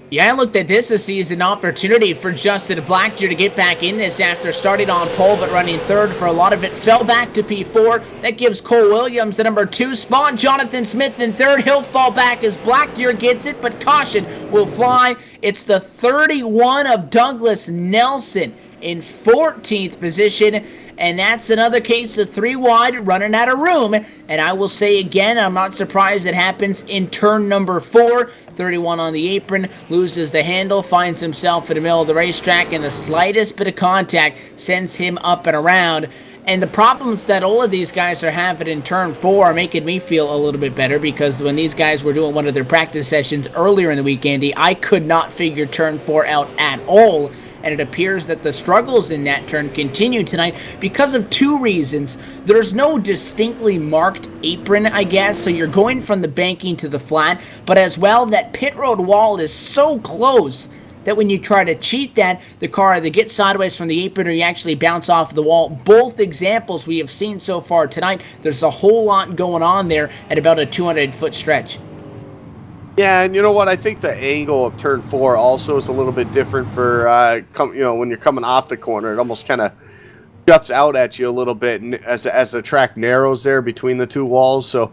Yeah, I looked at this as an opportunity for Justin Blackdeer to get back in this after starting on pole but running third for a lot of it. Fell back to P4. That gives Cole Williams the number 2 spot. Jonathan Smith in third. He'll fall back as Blackdeer gets it, but caution will fly. It's the 31 of Douglas Nelson in 14th position. And that's another case of 3 wide, running out of room. And I will say again, I'm not surprised it happens in turn number 4. 31 on the apron, loses the handle, finds himself in the middle of the racetrack, and the slightest bit of contact sends him up and around. And the problems that all of these guys are having in turn 4 are making me feel a little bit better, because when these guys were doing one of their practice sessions earlier in the week, Andy, I could not figure turn 4 out at all. And it appears that the struggles in that turn continue tonight because of 2 reasons. There's no distinctly marked apron, I guess, so you're going from the banking to the flat, but as well, that pit road wall is so close that when you try to cheat that, the car either gets sideways from the apron or you actually bounce off the wall. Both examples we have seen so far tonight. There's a whole lot going on there at about a 200-foot stretch. Yeah, and you know what? I think the angle of turn 4 also is a little bit different for, when you're coming off the corner. It almost kind of juts out at you a little bit as the track narrows there between the 2 walls. So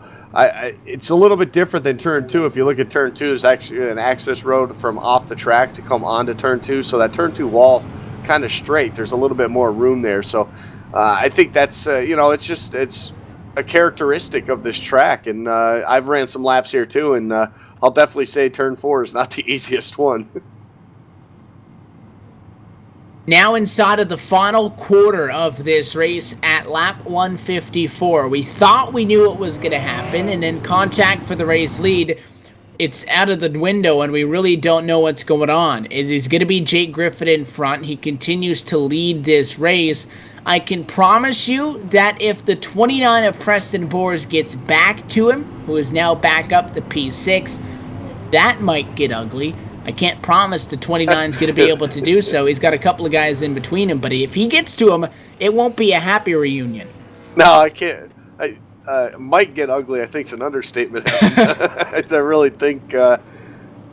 it's a little bit different than turn 2. If you look at turn 2, there's actually an access road from off the track to come onto turn 2. So that turn 2 wall kind of straight. There's a little bit more room there. So I think that's, it's a characteristic of this track. And I've ran some laps here too, and I'll definitely say turn 4 is not the easiest one. Now inside of the final quarter of this race at lap 154. We thought we knew what was going to happen, and then contact for the race lead. It's out of the window, and we really don't know what's going on. It is going to be Jake Griffin in front. He continues to lead this race. I can promise you that if the 29 of Preston Boers gets back to him, who is now back up to P6, that might get ugly. I can't promise the 29 is going to be able to do so. He's got a couple of guys in between him, but if he gets to him, it won't be a happy reunion. No, I can't. Might get ugly, I think, is an understatement. I really think that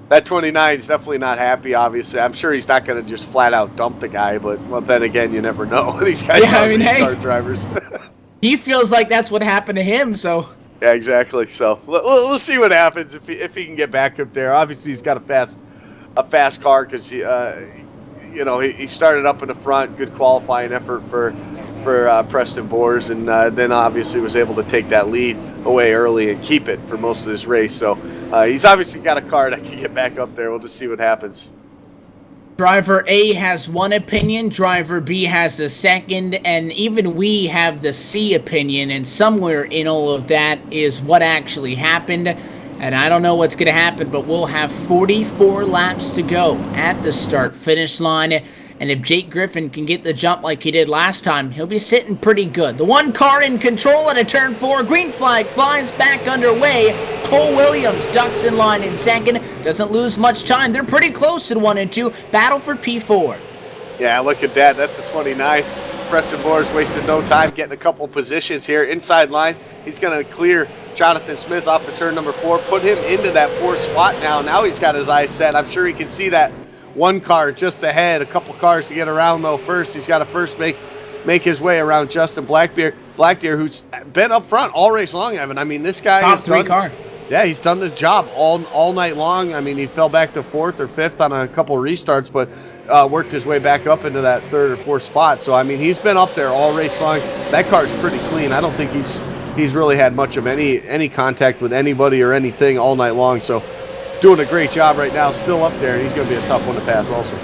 29 is definitely not happy, obviously. I'm sure he's not going to just flat out dump the guy, but well, then again, you never know. These guys are restart drivers. He feels like that's what happened to him, so... Yeah, exactly. So we'll see what happens if he can get back up there. Obviously, he's got a fast car because he started up in the front. Good qualifying effort for Preston Boers, and then obviously was able to take that lead away early and keep it for most of this race. So he's obviously got a car that can get back up there. We'll just see what happens. Driver A has one opinion, driver B has a second, and even we have the C opinion, and somewhere in all of that is what actually happened. And I don't know what's going to happen, but we'll have 44 laps to go at the start-finish line. And if Jake Griffin can get the jump like he did last time, he'll be sitting pretty good. The one car in control at a turn 4. Green flag flies back underway. Cole Williams ducks in line in second. Doesn't lose much time. They're pretty close in 1 and 2. Battle for P4. Yeah, look at that. That's the 29. Preston Boers wasted no time getting a couple positions here. Inside line, he's going to clear Jonathan Smith off of turn number 4. Put him into that 4th spot now. Now he's got his eyes set. I'm sure he can see that one car just ahead, a couple cars to get around though. First, he's got to first make his way around Justin Blackdeer, who's been up front all race long, Evan. I mean, this guy top 3 car. Yeah, he's done this job all night long. I mean, he fell back to 4th or 5th on a couple restarts, but worked his way back up into that 3rd or 4th spot. So I mean, he's been up there all race long. That car's pretty clean. I don't think he's really had much of any contact with anybody or anything all night long. So doing a great job right now, still up there, and he's going to be a tough one to pass also.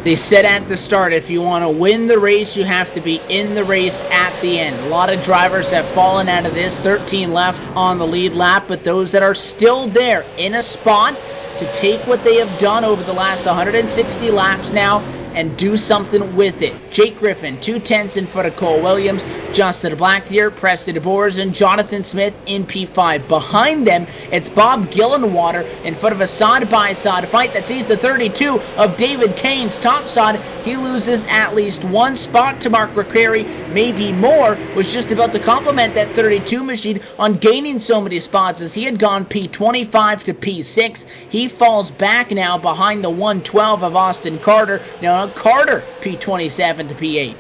They said at the start, if you want to win the race, you have to be in the race at the end. A lot of drivers have fallen out of this. 13 left on the lead lap, but those that are still there in a spot to take what they have done over the last 160 laps now and do something with it. Jake Griffin, 2/10 in front of Cole Williams, Justin Blackdeer, Preston Boers, and Jonathan Smith in P5. Behind them, it's Bob Gillenwater in front of a side-by-side fight that sees the 32 of David Kane's topside. He loses at least 1 spot to Mark McCrary, maybe more. Was just about to compliment that 32 machine on gaining so many spots as he had gone P25 to P6. He falls back now behind the 112 of Austin Carter. Now Carter P27 to P8.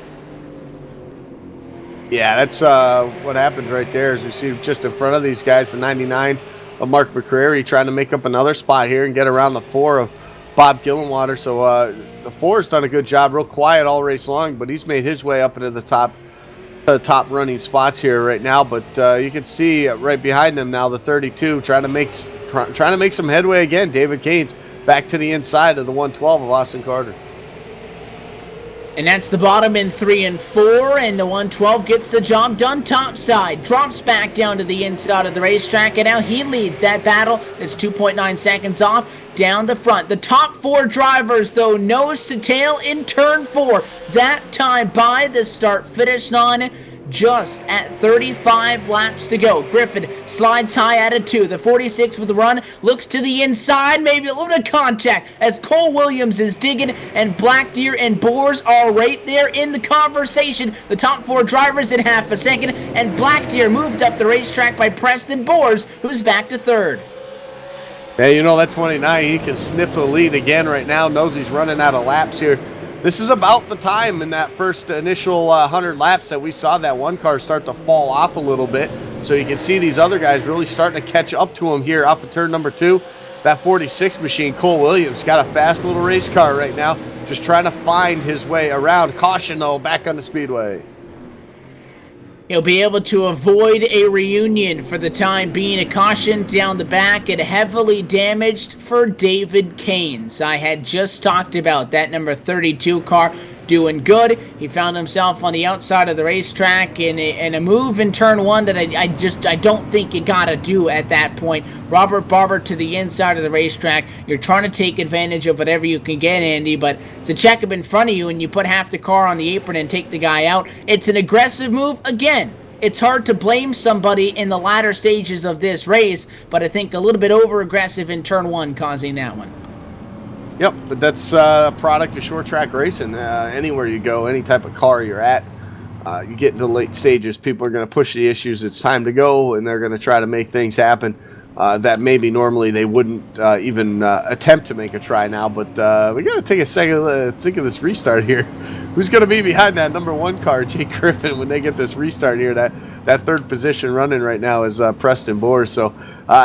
Yeah, that's what happens right there. As you see just in front of these guys, the 99 of Mark McCrary trying to make up another spot here and get around the 4 of Bob Gillenwater. So the 4 has done a good job, real quiet all race long, but he's made his way up into the top running spots here right now. But you can see right behind him now the 32 trying to make some headway again. David Kane's back to the inside of the 112 of Austin Carter. And that's the bottom in 3 and 4, and the 112 gets the job done topside. Drops back down to the inside of the racetrack, and now he leads that battle. It's 2.9 seconds off down the front. The top 4 drivers, though, nose to tail in turn 4. That time by the start-finish line, just at 35 laps to go. Griffin slides high out of 2. The 46 with the run looks to the inside, maybe a little bit of contact as Cole Williams is digging, and Blackdeer and Boers are right there in the conversation. The top 4 drivers in half a second, and Blackdeer moved up the racetrack by Preston Boers, who's back to 3rd. Yeah, you know that 29, he can sniff the lead again right now, knows he's running out of laps here. This is about the time in that first initial 100 laps that we saw that one car start to fall off a little bit. So you can see these other guys really starting to catch up to him here off of turn number 2. That 46 machine, Cole Williams, got a fast little race car right now, just trying to find his way around. Caution, though, back on the speedway. He'll be able to avoid a reunion for the time being. A caution down the back and heavily damaged for David Keynes. I had just talked about that number 32 car doing good. He found himself on the outside of the racetrack in a move in turn one that I don't think you gotta do at that point. Robert Barber to the inside of the racetrack. You're trying to take advantage of whatever you can get, Andy, but it's a checkup in front of you and you put half the car on the apron and take the guy out. It's an aggressive move. Again, it's hard to blame somebody in the latter stages of this race, but I think a little bit over-aggressive in turn one causing that one. Yep, but that's a product of short track racing. Anywhere you go, any type of car you're at, you get into the late stages, people are going to push the issues. It's time to go, and they're going to try to make things happen that maybe normally they wouldn't even attempt to make a try now. But we got to take a second to think of this restart here. Who's going to be behind that number one car, Jake Griffin, when they get this restart here? That third position running right now is Preston Boers. So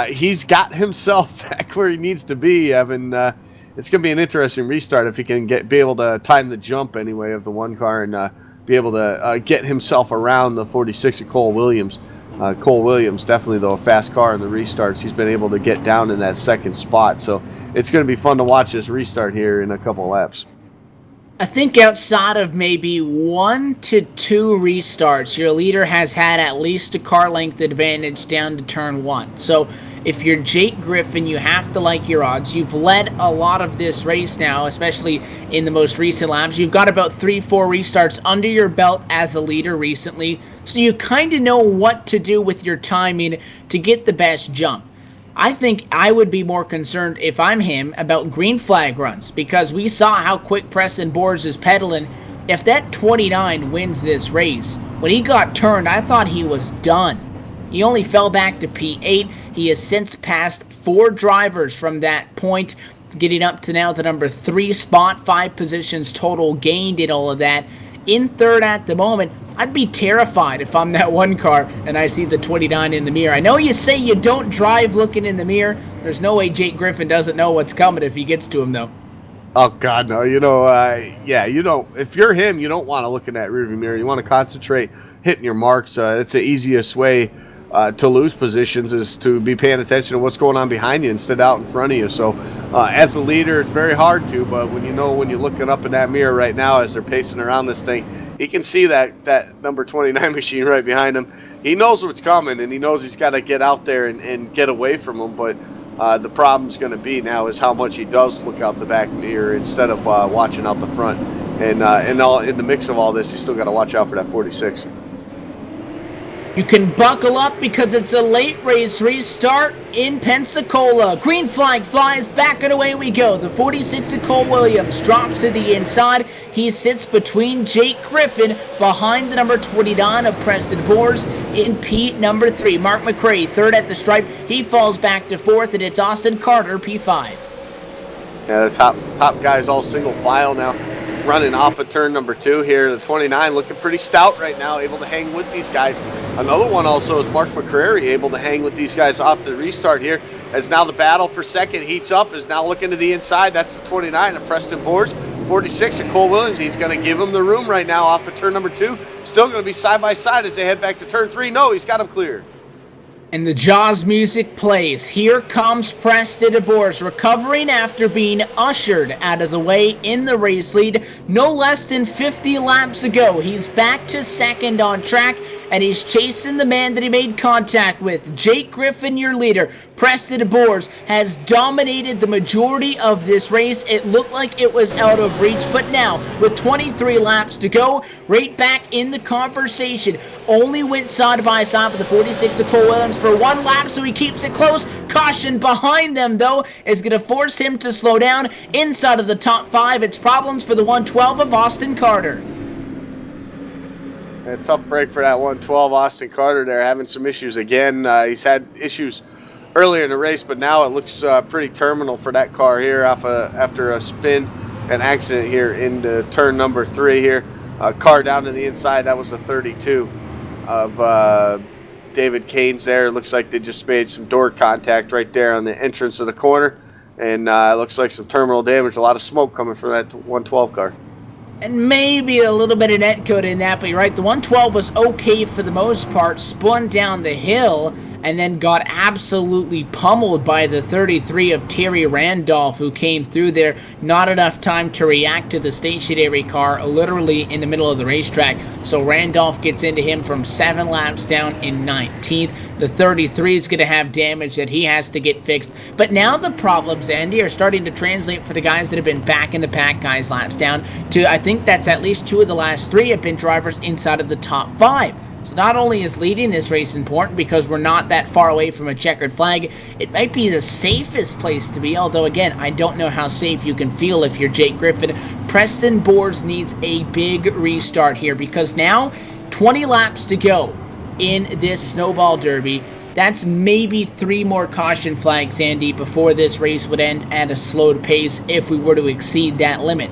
he's got himself back where he needs to be, Evan. It's going to be an interesting restart if he can be able to time the jump anyway of the one car and be able to get himself around the 46 of Cole Williams. Cole Williams, definitely, though, a fast car in the restarts. He's been able to get down in that second spot. So it's going to be fun to watch this restart here in a couple laps. I think outside of maybe 1 to 2 restarts, your leader has had at least a car length advantage down to turn 1. So if you're Jake Griffin, you have to like your odds. You've led a lot of this race now, especially in the most recent laps. You've got about 3-4 restarts under your belt as a leader recently, so you kind of know what to do with your timing to get the best jump. I think I would be more concerned, if I'm him, about green flag runs, because we saw how quick Preston Boers is pedaling. If that 29 wins this race, when he got turned, I thought he was done. He only fell back to P8. He has since passed 4 drivers from that point, getting up to now the number 3 spot, 5 positions total gained in all of that. In third at the moment. I'd be terrified if I'm that one car and I see the 29 in the mirror. I know you say you don't drive looking in the mirror. There's no way Jake Griffin doesn't know what's coming if he gets to him, though. Oh, God, no. You don't. If you're him, you don't want to look in that rearview mirror. You want to concentrate hitting your marks. It's the easiest way to lose positions is to be paying attention to what's going on behind you instead of out in front of you. So as a leader, it's very hard to, but when you're looking up in that mirror right now as they're pacing around this thing, he can see that number 29 machine right behind him. He knows what's coming, and he knows he's got to get out there and get away from him, but the problem's going to be now is how much he does look out the back mirror instead of watching out the front. And in the mix of all this, he's still got to watch out for that 46. You can buckle up because it's a late race restart in Pensacola. Green flag flies, back and away we go. The 46 of Cole Williams drops to the inside. He sits between Jake Griffin behind the number 29 of Preston Boers in P number 3. Mark McRae, third at the stripe. He falls back to 4th, and it's Austin Carter, P5. Yeah, the top guys all single file now, running off of turn number 2 here. The 29 looking pretty stout right now, able to hang with these guys. Another one also is Mark McCrary, able to hang with these guys off the restart here, as now the battle for second heats up, is now looking to the inside. That's the 29 of Preston Boers. 46 of Cole Williams. He's going to give him the room right now off of turn number 2. Still going to be side by side as they head back to turn 3. No, he's got him cleared. And the Jaws music plays. Here comes Preston Boers, recovering after being ushered out of the way in the race lead no less than 50 laps ago. He's back to second on track, and he's chasing the man that he made contact with. Jake Griffin, your leader. Preston Boers has dominated the majority of this race. It looked like it was out of reach, but now, with 23 laps to go, right back in the conversation. Only went side by side with the 46 of Cole Williams for 1 lap, so he keeps it close. Caution behind them, though, is going to force him to slow down. Inside of the top 5, it's problems for the 112 of Austin Carter. A tough break for that 112 Austin Carter there, having some issues again. He's had issues earlier in the race, but now it looks pretty terminal for that car here after a spin and accident here into turn number 3 here. Car down to the inside, that was the 32 of David Keynes there. It looks like they just made some door contact right there on the entrance of the corner, and it looks like some terminal damage, a lot of smoke coming from that 112 car. and maybe a little bit of net code in that, but you're right, the 112 was okay for the most part, spun down the hill, and then got absolutely pummeled by the 33 of Terry Randolph, who came through there. Not enough time to react to the stationary car, literally in the middle of the racetrack. So Randolph gets into him from 7 laps down in 19th. The 33 is going to have damage that he has to get fixed. But now the problems, Andy, are starting to translate for the guys that have been back in the pack, guys laps down, to I think that's at least 2 of the last 3 have been drivers inside of the top 5. So not only is leading this race important because we're not that far away from a checkered flag, it might be the safest place to be, although again, I don't know how safe you can feel if you're Jake Griffin. Preston Boards needs a big restart here because now 20 laps to go in this snowball derby. That's maybe 3 more caution flags, Andy, before this race would end at a slowed pace if we were to exceed that limit.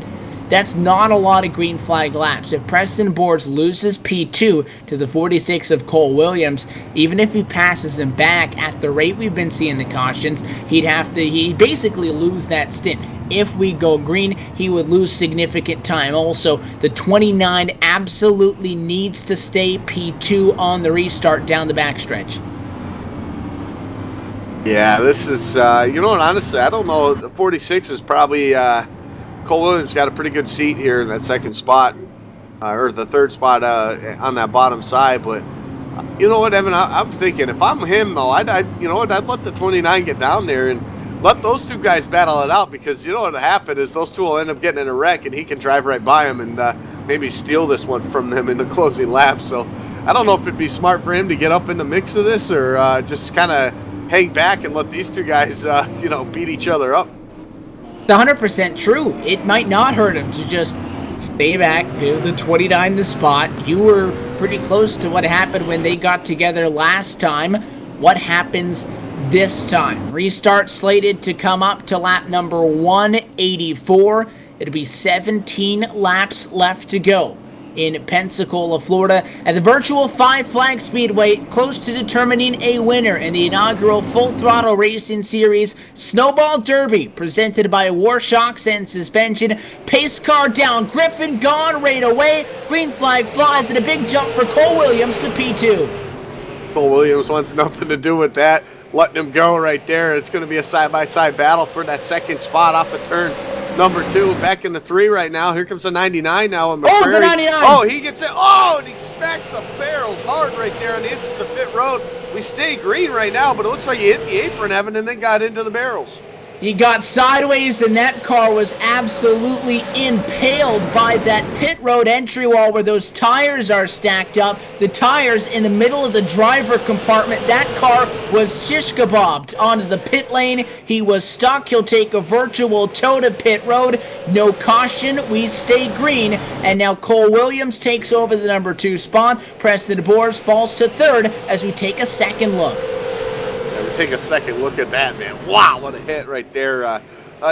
That's not a lot of green flag laps. If Preston Boards loses P2 to the 46 of Cole Williams, even if he passes him back at the rate we've been seeing the cautions, he'd basically lose that stint. If we go green, he would lose significant time. Also, the 29 absolutely needs to stay P2 on the restart down the backstretch. Yeah, this is, you know what, honestly, I don't know. The 46 is probably, Cole Williams got a pretty good seat here in that second spot, or the third spot on that bottom side. But you know what, Evan, I'm thinking if I'm him, though, I'd you know what, I'd let the 29 get down there and let those 2 guys battle it out, because you know what will happen is those 2 will end up getting in a wreck, and he can drive right by him and maybe steal this one from them in the closing lap. So I don't know if it'd be smart for him to get up in the mix of this or just kind of hang back and let these 2 guys, you know, beat each other up. 100% true. It might not hurt him to just stay back, give the 29 the spot. You were pretty close to what happened when they got together last time. What happens this time? Restart slated to come up to lap number 184. It'll be 17 laps left to go in Pensacola, Florida, at the virtual 5 Flag Speedway, close to determining a winner in the inaugural Full Throttle Racing Series Snowball Derby, presented by Warshocks and Suspension. Pace car down, Griffin gone right away, green flag flies, and a big jump for Cole Williams to P2. Cole Williams wants nothing to do with that, letting him go right there. It's going to be a side-by-side battle for that second spot off of turn number 2, back in the 3 right now. Here comes the 99 now. Oh, the 99! Oh, he gets it. Oh, and he smacks the barrels hard right there on the entrance of pit road. We stay green right now, but it looks like he hit the apron, Evan, and then got into the barrels. He got sideways, and that car was absolutely impaled by that pit road entry wall where those tires are stacked up. The tires in the middle of the driver compartment. That car was shish kebabbed onto the pit lane. He was stuck. He'll take a virtual toe to pit road. No caution. We stay green. And now Cole Williams takes over the number 2 spot. Preston Boards falls to 3rd as we take a second look. Take a second look at that, man. Wow, what a hit right there.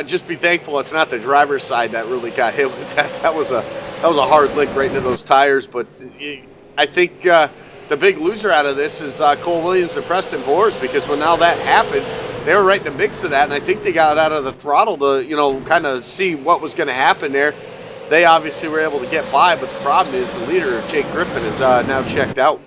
Just be thankful it's not the driver's side that really got hit with that. That was a hard lick right into those tires. But I think the big loser out of this is Cole Williams and Preston Boards, because when now that happened, they were right in the mix of that, and I think they got out of the throttle to, you know, kind of see what was going to happen there. They obviously were able to get by, but the problem is the leader, Jake Griffin, is now checked out.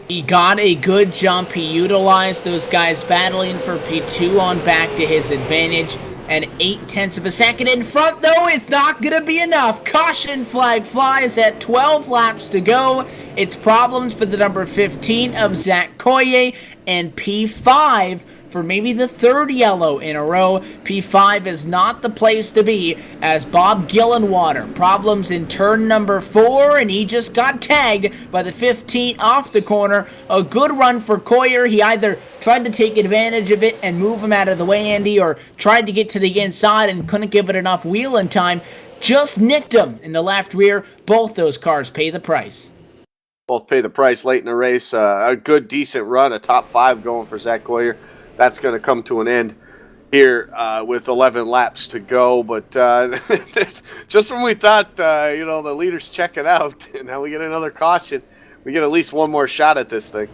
He got a good jump. He utilized those guys battling for P2 on back to his advantage. And 0.8 of a second in front, though, it's not going to be enough. Caution flag flies at 12 laps to go. It's problems for the number 15 of Zach Koye, and P5 for maybe the 3rd yellow in a row. P5 is not the place to be as Bob Gillenwater. Problems in turn number 4, and he just got tagged by the 15 off the corner. A good run for Koyer. He either tried to take advantage of it and move him out of the way, Andy, or tried to get to the inside and couldn't give it enough wheeling time. Just nicked him in the left rear. Both those cars pay the price. Both pay the price late in the race. A good, decent run, a top 5 going for Zach Koyer. That's going to come to an end here with 11 laps to go. But just when we thought, you know, the leaders check it out, and now we get another caution, we get at least one more shot at this thing.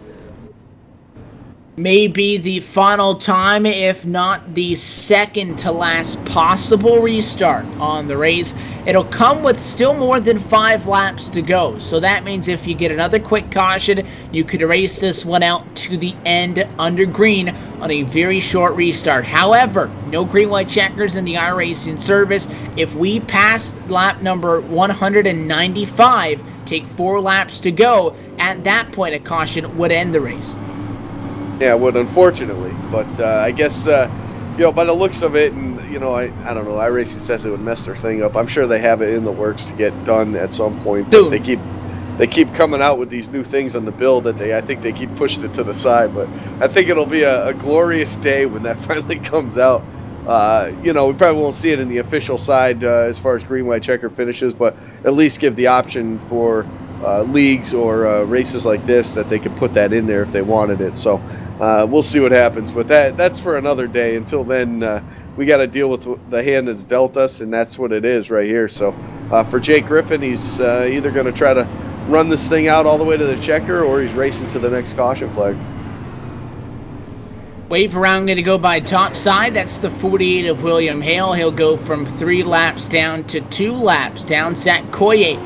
Maybe the final time, if not the second to last possible restart on the race. It'll come with still more than 5 laps to go. So that means if you get another quick caution, you could race this one out to the end under green on a very short restart. However, no green white checkers in the iRacing service. If we pass lap number 195, take 4 laps to go, at that point a caution would end the race. Yeah, it would, unfortunately. But I guess, by the looks of it, and, I don't know, iRacing says it would mess their thing up. I'm sure they have it in the works to get done at some point. But they keep coming out with these new things on the build that I think they keep pushing it to the side. But I think it'll be a glorious day when that finally comes out. We probably won't see it in the official side as far as green, white checker finishes, but at least give the option for leagues or races like this that they could put that in there if they wanted it. So we'll see what happens, but that's for another day. Until then, we got to deal with the hand that's dealt us, and that's what it is right here. So for Jake Griffin, he's either going to try to run this thing out all the way to the checker, or he's racing to the next caution flag. Wave around going to go by top side. That's the 48 of William Hale. He'll go from 3 laps down to 2 laps down. Zach Koye,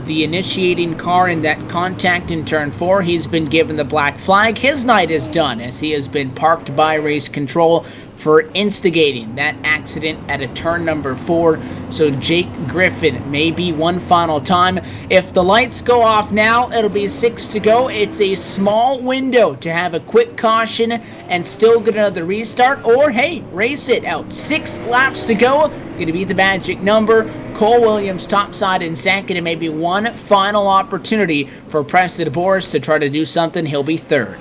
the initiating car in that contact in turn 4. He's been given the black flag. His night is done as he has been parked by race control for instigating that accident at a turn number 4. So Jake Griffin maybe one final time. If the lights go off now, it'll be 6 to go. It's a small window to have a quick caution and still get another restart, or hey, race it out. 6 laps to go, going to be the magic number. Cole Williams topside in second, and maybe one final opportunity for Preston Boris to try to do something. He'll be third.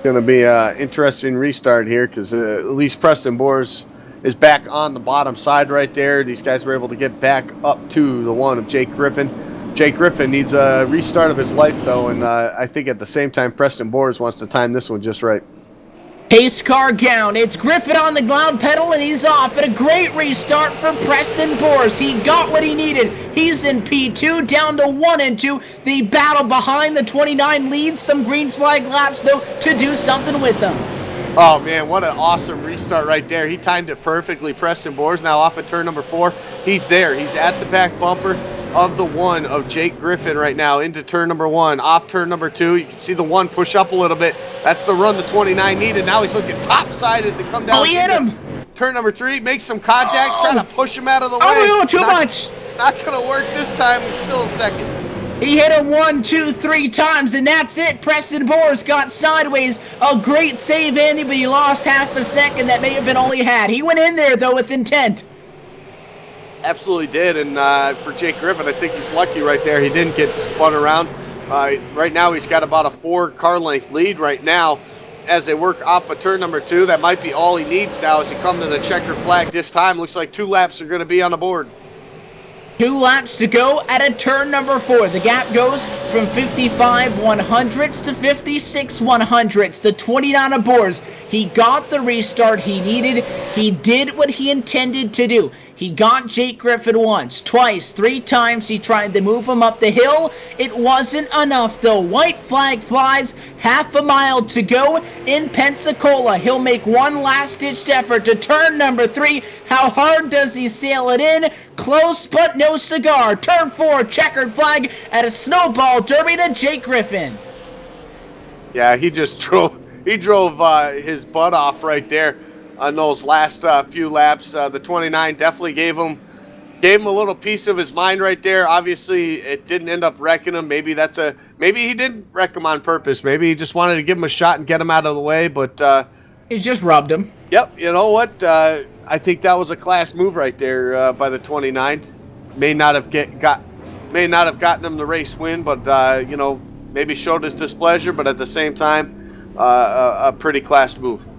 Going to be an interesting restart here because at least Preston Boers is back on the bottom side right there. These guys were able to get back up to the one of Jake Griffin. Jake Griffin needs a restart of his life, though, and I think at the same time Preston Boers wants to time this one just right. Pace car down. It's Griffin on the ground pedal, and he's off. And a great restart for Preston Boers. He got what he needed. He's in P2, down to 1 and 2. The battle behind the 29 leads some green flag laps, though, to do something with them. Oh, man, what an awesome restart right there. He timed it perfectly. Preston Boers now off at turn number 4. He's there. He's at the back bumper of the 1 of Jake Griffin right now into turn number 1. Off turn number 2, you can see the 1 push up a little bit. That's the run the 29 needed. Now he's looking top side as they come down. Oh, he hit him. Turn number 3, makes some contact, trying to push him out of the way. Oh, no, too much. Not going to work this time. He's still in second. He hit him 1, 2, 3 times, and that's it. Preston Boers got sideways. A great save, Andy, but he lost half a second. That may have been all he had. He went in there, though, with intent. Absolutely did, and for Jake Griffin, I think he's lucky right there. He didn't get spun around. Right now, he's got about a 4-car length lead right now as they work off of turn number 2. That might be all he needs now as he comes to the checker flag this time. Looks like 2 laps are going to be on the board. 2 laps to go at a turn number 4. The gap goes from 55 100ths to 56 100ths. The 29 of Boers. He got the restart he needed. He did what he intended to do. He got Jake Griffin once, twice, 3 times. He tried to move him up the hill. It wasn't enough, though. White flag flies, half a mile to go in Pensacola. He'll make one last-ditched effort to turn number 3. How hard does he sail it in? Close, but no cigar. Turn 4, checkered flag at a snowball derby to Jake Griffin. Yeah, he just drove his butt off right there on those last few laps. The 29 definitely gave him a little piece of his mind right there. Obviously, it didn't end up wrecking him. Maybe he didn't wreck him on purpose. Maybe he just wanted to give him a shot and get him out of the way. But he just rubbed him. Yep. You know what? I think that was a class move right there by the 29. May not have gotten him the race win, but maybe showed his displeasure. But at the same time, a pretty class move.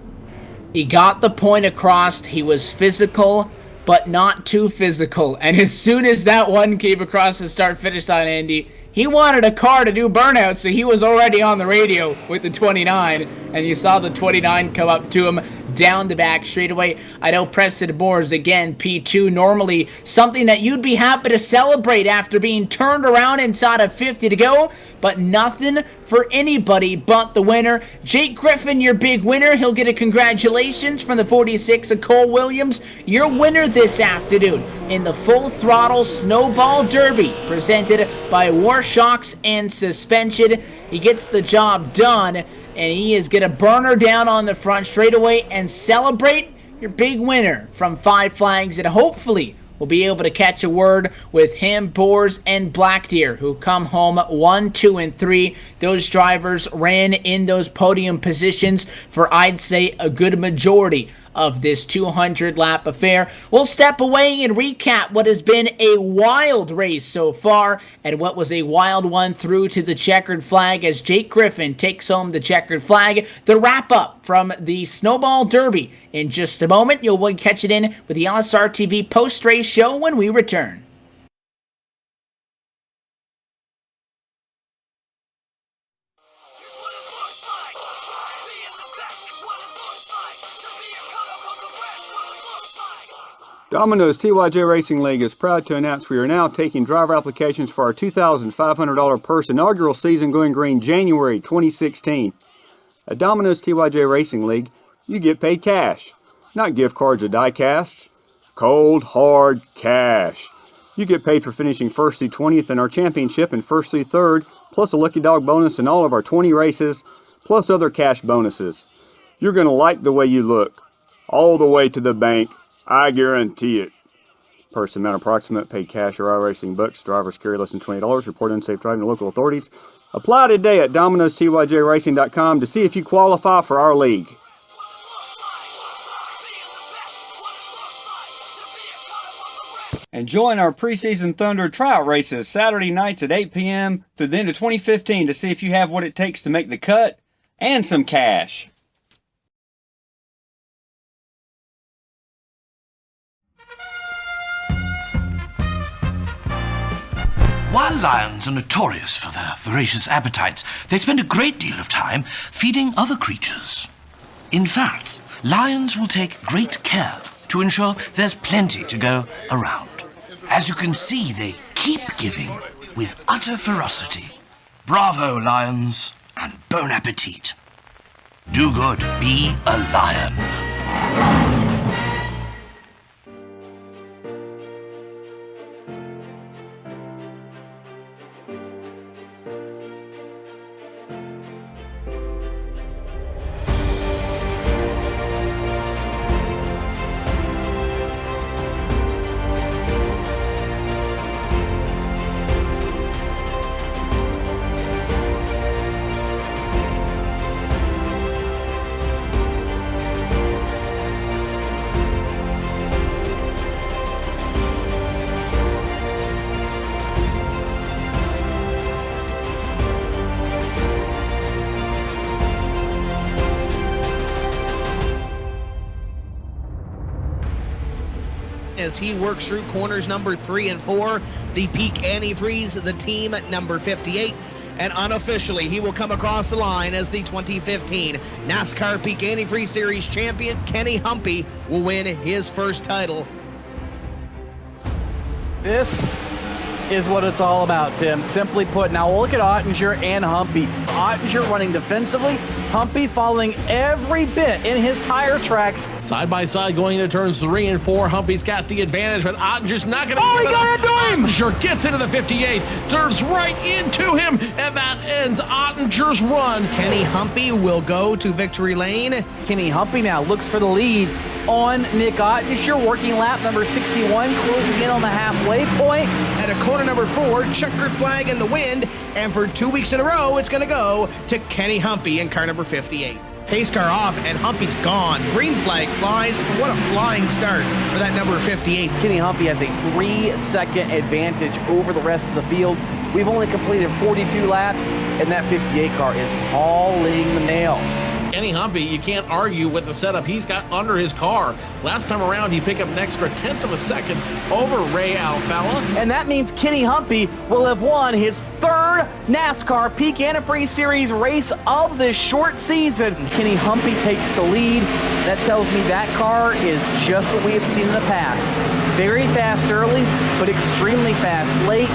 He got the point across. He was physical, but not too physical. And as soon as that one came across the start-finish line, Andy, He wanted a car to do burnout, so he was already on the radio with the 29, and you saw the 29 come up to him down the back straightaway. I know Preston Moores, again, P2, normally something that you'd be happy to celebrate after being turned around inside of 50 to go, but nothing for anybody but the winner. Jake Griffin, your big winner. He'll get a congratulations from the 46 of Cole Williams, your winner this afternoon in the Full Throttle Snowball Derby, presented by Warshocks and Suspension. He gets the job done, and he is going to burn her down on the front straightaway and celebrate your big winner from Five Flags, and hopefully we'll be able to catch a word with him, Boers, and Black Deer, who come home 1, 2, and 3. Those drivers ran in those podium positions for, I'd say, a good majority of this 200-lap affair. We'll step away and recap what has been a wild race so far, and what was a wild one through to the checkered flag as Jake Griffin takes home the checkered flag. The wrap-up from the Snowball Derby in just a moment. You'll catch it in with the LSRTV post-race show when we return. Domino's TYJ Racing League is proud to announce we are now taking driver applications for our $2,500 purse inaugural season going green January 2016. At Domino's TYJ Racing League, you get paid cash, not gift cards or die casts. Cold, hard cash. You get paid for finishing 1st through 20th in our championship and 1st through 3rd, plus a lucky dog bonus in all of our 20 races, plus other cash bonuses. You're going to like the way you look. All the way to the bank. I guarantee it. Purse amount approximate, paid cash or iRacing bucks. Drivers carry less than $20. Report unsafe driving to local authorities. Apply today at Domino'sTYJRacing.com to see if you qualify for our league. And join our preseason Thunder tryout races Saturday nights at 8 p.m. through the end of 2015 to see if you have what it takes to make the cut and some cash. While lions are notorious for their voracious appetites, they spend a great deal of time feeding other creatures. In fact, lions will take great care to ensure there's plenty to go around. As you can see, they keep giving with utter ferocity. Bravo, lions, and bon appetit. Do good, be a lion. As he works through corners number 3 and 4, the peak antifreeze, the team at number 58, and unofficially he will come across the line as the 2015 NASCAR Peak Antifreeze Series champion. Kenny Humpy will win his first title. This is what it's all about, Tim. Simply put, now look at Ottinger and Humpy. Ottinger running defensively, Humpy following every bit in his tire tracks. Side by side going into turns 3 and 4. Humpy's got the advantage, but Ottinger's not going to. Oh, he got into him! Ottinger gets into the 58, turns right into him, and that ends Ottinger's run. Kenny Humpy will go to victory lane. Kenny Humpy now looks for the lead on Nick Ottinger, working lap number 61, closing in on the halfway point. At a corner number 4, checkered flag in the wind, and for 2 weeks in a row, it's going to go to Kenny Humpy in car number 58. Pace car off, and Humpy's gone. Green flag flies. What a flying start for that number 58. Kenny Humpy has a 3-second advantage over the rest of the field. We've only completed 42 laps, and that 58 car is hauling the mail. Kenny Humpy, you can't argue with the setup he's got under his car. Last time around, he picked up an extra 1/10 of a second over Ray Alfalla. And that means Kenny Humpy will have won his third NASCAR Peak Antifreeze Series race of this short season. Kenny Humpy takes the lead. That tells me that car is just what we have seen in the past. Very fast early, but extremely fast late.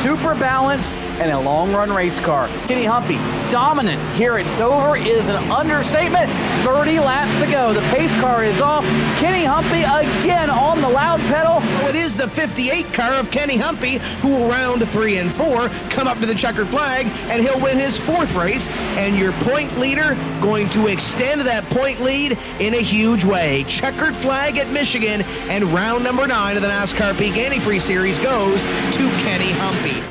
Super balanced and a long run race car. Kenny Humpy, dominant here at Dover is an understatement. 30 laps to go. The pace car is off. Kenny Humpy again on the loud pedal. So it is the 58 car of Kenny Humpy who will round 3 and 4, come up to the checkered flag, and he'll win his 4th race. And your point leader going to extend that point lead in a huge way. Checkered flag at Michigan, and round number 9 of the NASCAR Peak Antifreeze Series goes to Kenny Humpy.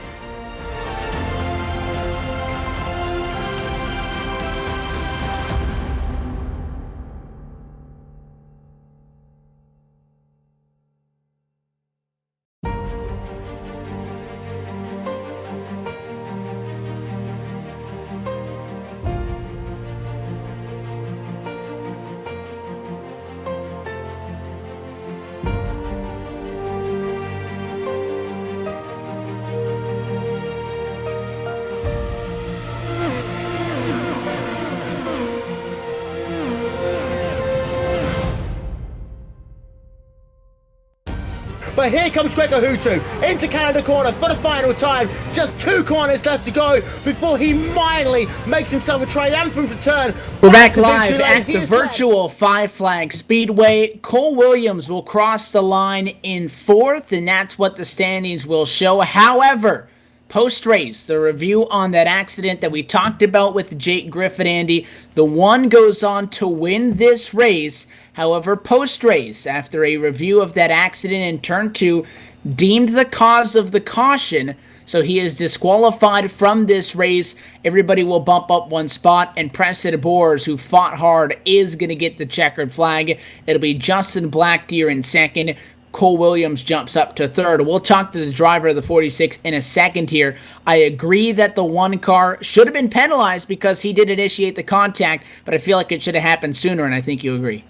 But here comes Gregor Hutu into Canada corner for the final time. Just 2 corners left to go before he mildly makes himself a triumphant return. We're back live at the virtual Five Flag Speedway. Cole Williams will cross the line in 4th, and that's what the standings will show. However, post-race, the review on that accident that we talked about with Jake Griffin, Andy, the one goes on to win this race. However, post-race, after a review of that accident in turn 2, deemed the cause of the caution, so he is disqualified from this race. Everybody will bump up 1 spot, and Preston Boers, who fought hard, is going to get the checkered flag. It'll be Justin Blackdeer in 2nd. Cole Williams jumps up to 3rd. We'll talk to the driver of the 46 in a second here. I agree that the 1 car should have been penalized because he did initiate the contact, but I feel like it should have happened sooner, and I think you agree.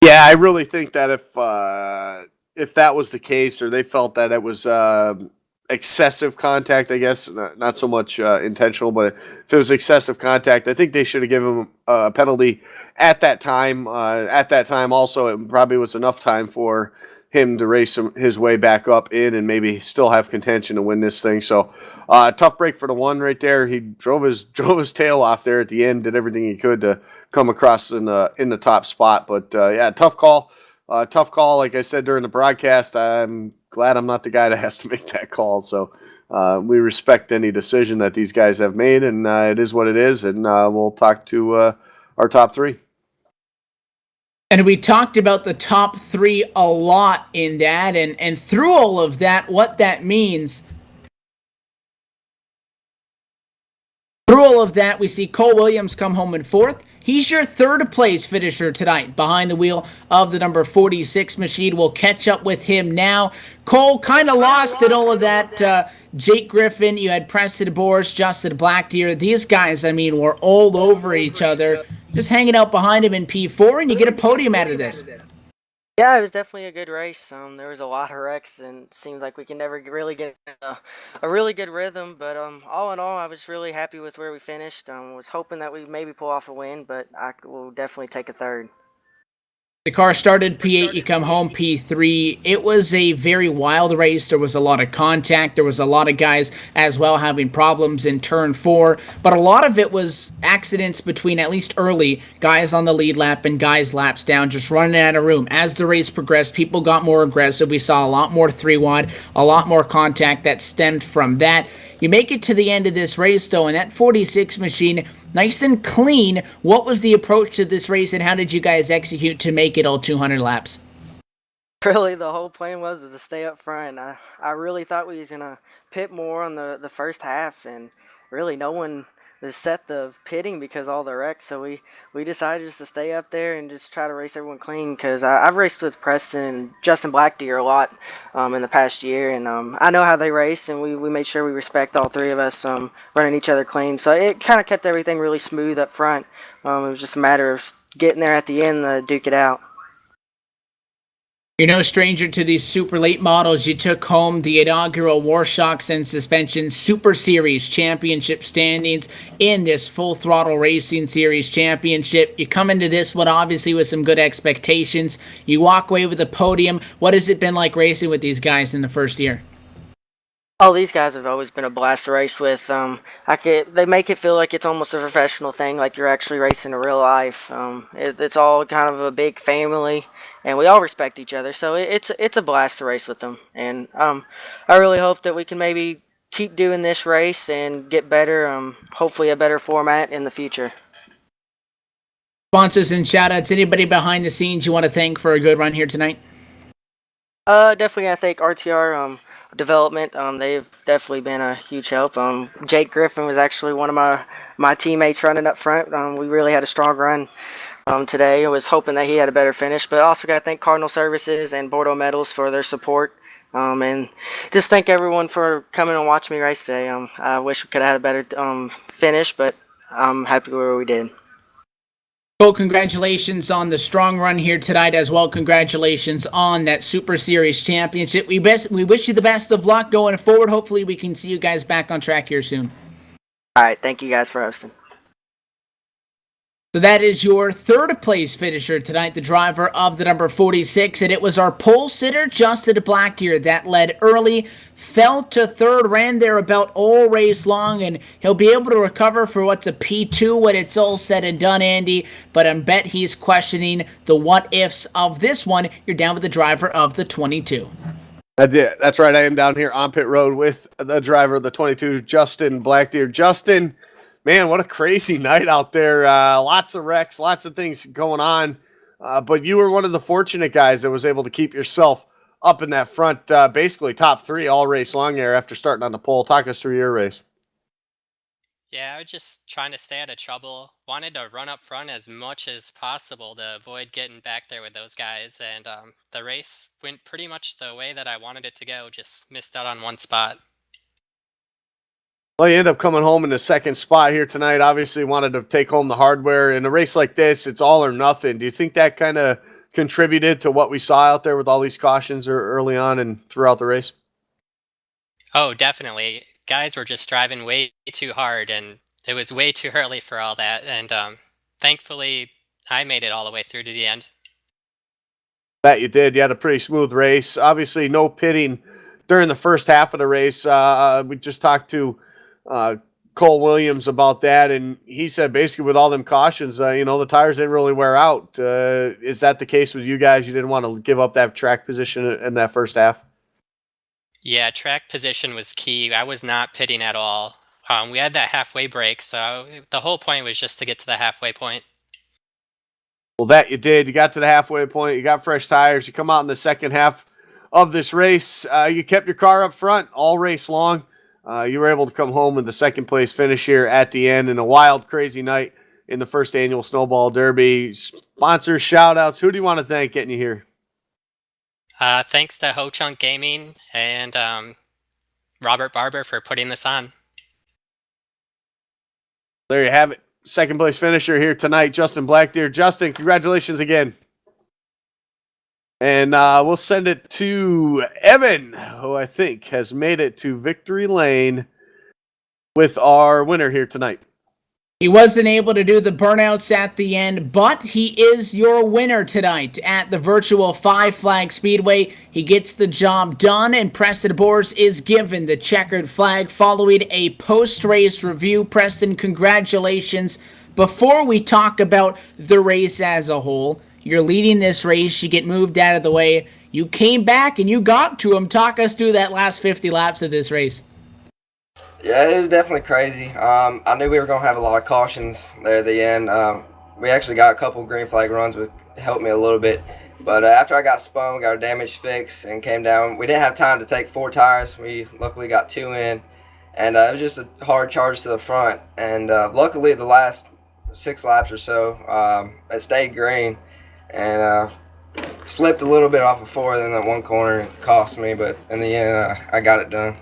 Yeah, I really think that if that was the case, or they felt that it was excessive contact, I guess, not so much intentional, but if it was excessive contact, I think they should have given him a penalty at that time. At that time, also, it probably was enough time for him to race his way back up in and maybe still have contention to win this thing. So, tough break for the 1 right there. He drove his tail off there at the end, did everything he could to come across in the top spot. But yeah, tough call. Tough call. Like I said during the broadcast, I'm glad I'm not the guy that has to make that call. So we respect any decision that these guys have made, and it is what it is. And we'll talk to our top 3. And we talked about the top 3 a lot in that, and through all of that, what that means. Through all of that, we see Cole Williams come home in 4th. He's your 3rd place finisher tonight behind the wheel of the number 46 machine. We'll catch up with him now. Cole kind of lost in all of that. Jake Griffin, you had Preston Boers, Justin Blackdeer. These guys, I mean, were all over each other. Just hanging out behind him in P4, and you get a podium out of this. Yeah, it was definitely a good race. There was a lot of wrecks, and it seemed like we could never really get a really good rhythm. But all in all, I was really happy with where we finished. Was hoping that we maybe pull off a win, but I will definitely take a 3rd. The car started P8, you come home P3. It was a very wild race. There was a lot of contact. There was a lot of guys as well having problems in turn 4. But a lot of it was accidents between, at least early, guys on the lead lap and guys laps down, just running out of room. As the race progressed, people got more aggressive. We saw a lot more 3-wide, a lot more contact that stemmed from that. You make it to the end of this race, though, and that 46 machine, nice and clean. What was the approach to this race, and how did you guys execute to make it all 200 laps? Really, the whole plan was to stay up front. I really thought we was going to pit more on the first half, and really no one set the pitting because of all the wrecks. So we decided just to stay up there and just try to race everyone clean. Because I've raced with Preston and Justin Blackdeer a lot in the past year, and I know how they race, and we made sure we respect all three of us running each other clean. So it kind of kept everything really smooth up front. It was just a matter of getting there at the end to duke it out. You're no stranger to these super late models. You took home the inaugural Warshocks and Suspension Super Series Championship standings in this Full Throttle Racing Series Championship. You come into this one obviously with some good expectations. You walk away with a podium. What has it been like racing with these guys in the first year? Oh, these guys have always been a blast to race with. They make it feel like it's almost a professional thing, like you're actually racing in real life. It's all kind of a big family, and we all respect each other. So it's a blast to race with them. And I really hope that we can maybe keep doing this race and get better. Hopefully, a better format in the future. Sponsors and shoutouts. Anybody behind the scenes you want to thank for a good run here tonight? Definitely gotta thank RTR development. They've definitely been a huge help. Jake Griffin was actually one of my teammates running up front. We really had a strong run today. I was hoping that he had a better finish, but also gotta thank Cardinal Services and Bordeaux Metals for their support. And just thank everyone for coming and watching me race today. I wish we could have had a better finish, but I'm happy where we did. Well, congratulations on the strong run here tonight as well. Congratulations on that Super Series Championship. We wish you the best of luck going forward. Hopefully we can see you guys back on track here soon. All right, thank you guys for hosting. So that is your third place finisher tonight, the driver of the number 46, and it was our pole sitter, Justin Blackdeer, that led early, fell to third, ran there about all race long, and he'll be able to recover for what's a P2 when it's all said and done, Andy, but I bet he's questioning the what-ifs of this one. You're down with the driver of the 22. That's right. I am down here on pit road with the driver of the 22, Justin Blackdeer. Justin, man, what a crazy night out there. Lots of wrecks, lots of things going on. But you were one of the fortunate guys that was able to keep yourself up in that front, basically top three all race long there after starting on the pole. Talk us through your race. Yeah, I was just trying to stay out of trouble. Wanted to run up front as much as possible to avoid getting back there with those guys. And the race went pretty much the way that I wanted it to go. Just missed out on one spot. Well, you end up coming home in the second spot here tonight. Obviously wanted to take home the hardware. In a race like this, it's all or nothing. Do you think that kind of contributed to what we saw out there with all these cautions early on and throughout the race? Oh, definitely. Guys were just driving way too hard, and it was way too early for all that. And thankfully, I made it all the way through to the end. That you did. You had a pretty smooth race. Obviously, no pitting during the first half of the race. We just talked to Cole Williams about that, and he said basically with all them cautions, the tires didn't really wear out. Is that the case with you guys? You didn't want to give up that track position in that first half? Yeah, track position was key. I was not pitting at all. We had that halfway break, so the whole point was just to get to the halfway point. Well, that you did. You got to the halfway point. You got fresh tires. You come out in the second half of this race. You kept your car up front all race long. You were able to come home with the second place finish here at the end in a wild, crazy night in the first annual Snowball Derby. Sponsors, shout-outs. Who do you want to thank getting you here? Thanks to Ho Chunk Gaming and Robert Barber for putting this on. There you have it. Second place finisher here tonight, Justin Blackdeer. Justin, congratulations again. And we'll send it to Evan, who I think has made it to victory lane with our winner here tonight. He wasn't able to do the burnouts at the end, but he is your winner tonight at the virtual Five Flag Speedway. He gets the job done, and Preston Boers is given the checkered flag following a post-race review. Preston, congratulations. Before we talk about the race as a whole, you're leading this race, you get moved out of the way, you came back and you got to him. Talk us through that last 50 laps of this race. Yeah, it was definitely crazy. I knew we were going to have a lot of cautions there at the end. We actually got a couple green flag runs, which helped me a little bit. But after I got spun, we got our damage fixed and came down. We didn't have time to take 4 tires. We luckily got 2 in. and it was just a hard charge to the front. And luckily, the last 6 laps or so, it stayed green, and slipped a little bit off of 4. Then that one corner cost me, but in the end, I got it done.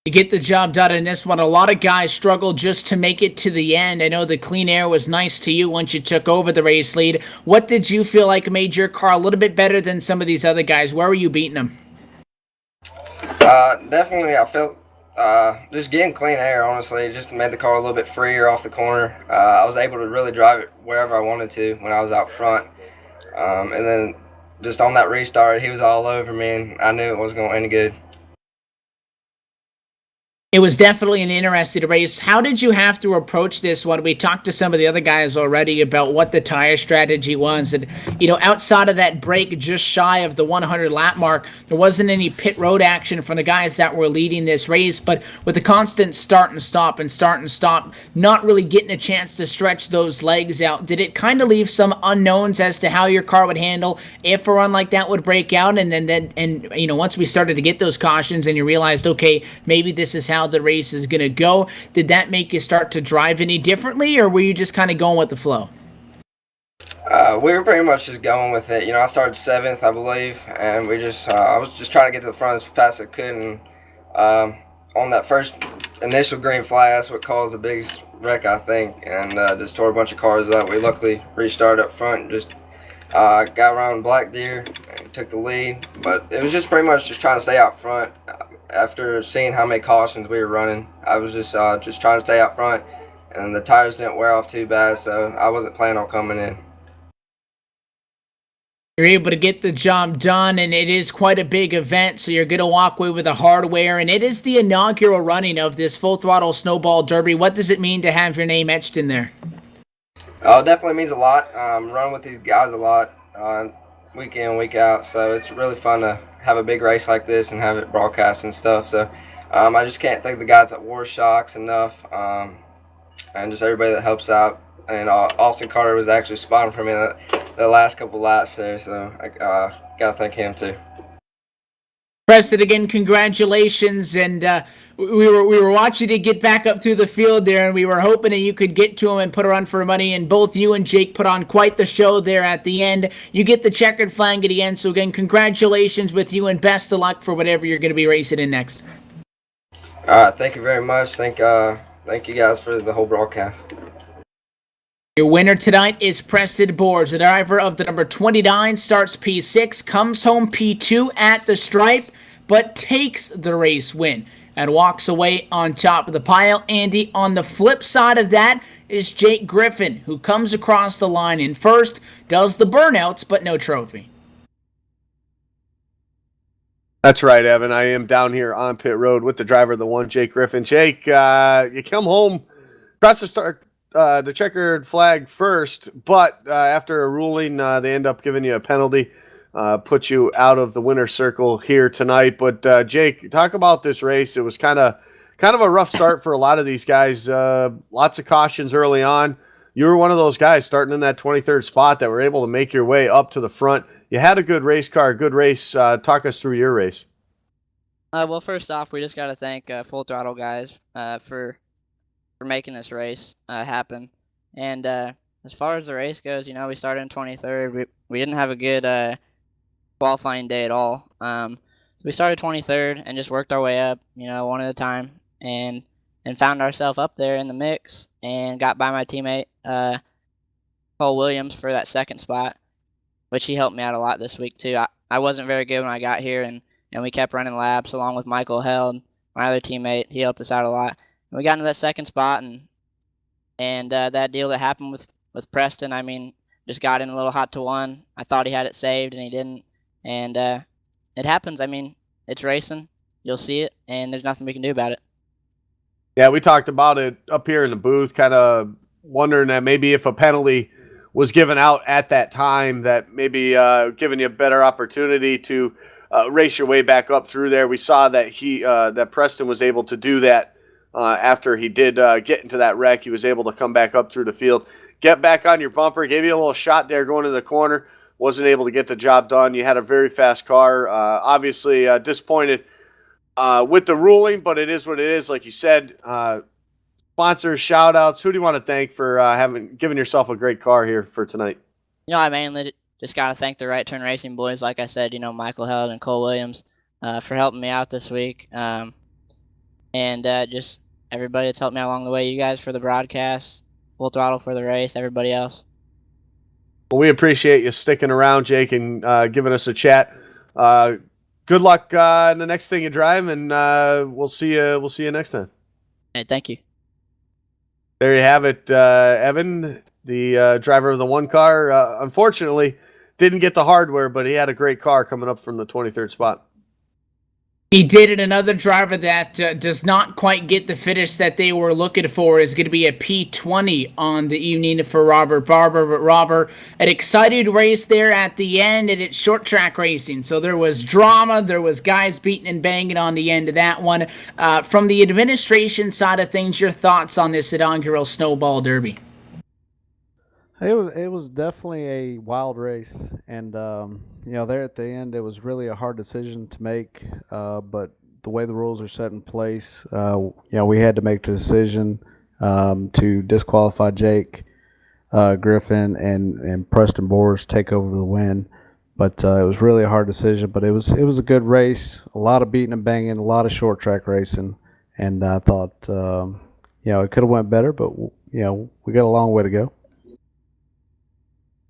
You get the job done in this one. A lot of guys struggle just to make it to the end. I know the clean air was nice to you once you took over the race lead. What did you feel like made your car a little bit better than some of these other guys? Where were you beating them? Definitely, I felt just getting clean air, honestly, just made the car a little bit freer off the corner. I was able to really drive it wherever I wanted to when I was out front. And then just on that restart, he was all over me, and I knew it wasn't going to end good. It was definitely an interesting race. How did you have to approach this one? We talked to some of the other guys already about what the tire strategy was. And, outside of that break just shy of the 100 lap mark, there wasn't any pit road action from the guys that were leading this race. But with the constant start and stop, not really getting a chance to stretch those legs out, did it kind of leave some unknowns as to how your car would handle if a run like that would break out? And once we started to get those cautions and you realized, okay, maybe this is how the race is going to go, did that make you start to drive any differently, or were you just kind of going with the flow? We were pretty much just going with it. I started 7th, I believe, and we just I was just trying to get to the front as fast as I could. And on that first initial green flag, that's what caused the biggest wreck, I think, and just tore a bunch of cars up. We luckily restarted up front and just got around Black Deer and took the lead. But it was just pretty much just trying to stay out front. After seeing how many cautions we were running, I was just trying to stay out front, and the tires didn't wear off too bad, so I wasn't planning on coming in. You're able to get the job done, and it is quite a big event, so you're going to walk away with the hardware, and it is the inaugural running of this Full Throttle Snowball Derby. What does it mean to have your name etched in there? Oh, it definitely means a lot. Run with these guys a lot, week in, week out, so it's really fun to have a big race like this and have it broadcast and stuff. So I just can't thank the guys at War Shocks enough, and just everybody that helps out. And Austin Carter was actually spotting for me the last couple laps there, so I gotta thank him too. Preston, again, congratulations, and we were watching you get back up through the field there, and we were hoping that you could get to him and put a run for money, and both you and Jake put on quite the show there at the end. You get the checkered flag at the end, so again, congratulations with you, and best of luck for whatever you're going to be racing in next. All right, thank you very much. Thank you guys for the whole broadcast. Your winner tonight is Preston Boards. The driver of the number 29 starts P6, comes home P2 at the stripe, but takes the race win and walks away on top of the pile. Andy, on the flip side of that is Jake Griffin, who comes across the line in first, does the burnouts, but no trophy. That's right, Evan. I am down here on pit road with the driver of the one, Jake Griffin. Jake, you come home, across the checkered flag first, but after a ruling, they end up giving you a penalty, put you out of the winner's circle here tonight. But Jake, talk about this race. It was kind of a rough start for a lot of these guys. Lots of cautions early on. You were one of those guys starting in that 23rd spot that were able to make your way up to the front. You had a good race car, a good race. Talk us through your race. Well, first off, we just got to thank Full Throttle guys for making this race happen. And as far as the race goes, we started in 23rd. We didn't have a good qualifying day at all. So we started 23rd and just worked our way up, one at a time, and found ourselves up there in the mix and got by my teammate Paul Williams for that second spot, which he helped me out a lot this week too. I wasn't very good when I got here, and we kept running laps along with Michael Held, my other teammate. He helped us out a lot. And we got into that second spot, and that deal that happened with Preston, just got in a little hot to one. I thought he had it saved, and he didn't. And it happens. It's racing. You'll see it, and there's nothing we can do about it. Yeah, we talked about it up here in the booth, kind of wondering that maybe if a penalty was given out at that time, that maybe giving you a better opportunity to race your way back up through there. We saw that that Preston was able to do that after he did get into that wreck. He was able to come back up through the field, get back on your bumper, gave you a little shot there going to the corner. Wasn't able to get the job done. You had a very fast car. Obviously disappointed with the ruling, but it is what it is. Like you said, sponsors, shout outs. Who do you want to thank for giving yourself a great car here for tonight? I mainly just got to thank the Right Turn Racing boys. Like I said, Michael Held and Cole Williams for helping me out this week. And just everybody that's helped me along the way. You guys for the broadcast, Full Throttle for the race, everybody else. Well, we appreciate you sticking around, Jake, and giving us a chat. Good luck in the next thing you drive, and we'll see you. We'll see you next time. Hey, thank you. There you have it, Evan, the driver of the one car. Unfortunately, didn't get the hardware, but he had a great car coming up from the 23rd spot. He did it. Another driver that does not quite get the finish that they were looking for is going to be a P20 on the evening for Robert Barber. But Robert, an exciting race there at the end, and it's short track racing. So there was drama. There was guys beating and banging on the end of that one. From the administration side of things, your thoughts on this inaugural Snowball Derby? It was definitely a wild race, and there at the end, it was really a hard decision to make. But the way the rules are set in place, we had to make the decision to disqualify Jake Griffin and Preston Boers take over the win. But it was really a hard decision. But it was a good race, a lot of beating and banging, a lot of short track racing, and I thought it could have went better, but we got a long way to go.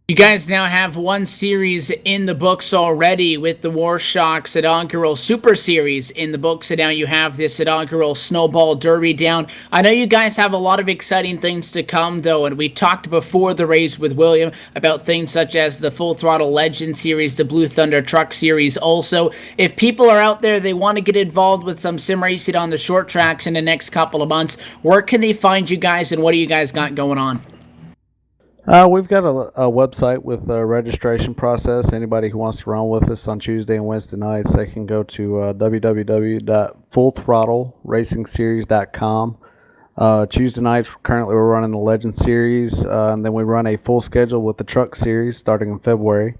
You guys now have one series in the books already with the Warshocks inaugural Super Series in the books, and now you have this inaugural Snowball Derby down. I know you guys have a lot of exciting things to come, though, and we talked before the race with William about things such as the Full Throttle Legend Series, the Blue Thunder Truck Series also. If people are out there, they want to get involved with some sim racing on the short tracks in the next couple of months, where can they find you guys, and what do you guys got going on? We've got a website with a registration process. Anybody who wants to run with us on Tuesday and Wednesday nights, they can go to www.fullthrottleracingseries.com. Tuesday nights, currently we're running the Legend Series, and then we run a full schedule with the Truck Series starting in February.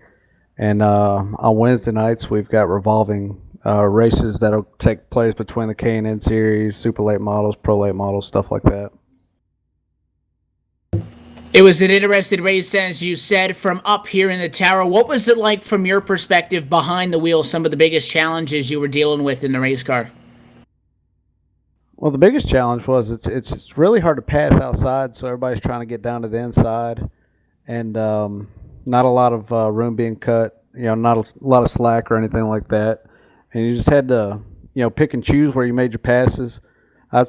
And on Wednesday nights, we've got revolving races that'll take place between the K&N Series, Super Late Models, Pro Late Models, stuff like that. It was an interesting race, as you said, from up here in the tower. What was it like from your perspective behind the wheel, some of the biggest challenges you were dealing with in the race car? Well, the biggest challenge was it's really hard to pass outside, so everybody's trying to get down to the inside, and not a lot of room being cut, not a lot of slack or anything like that. And you just had to, pick and choose where you made your passes. I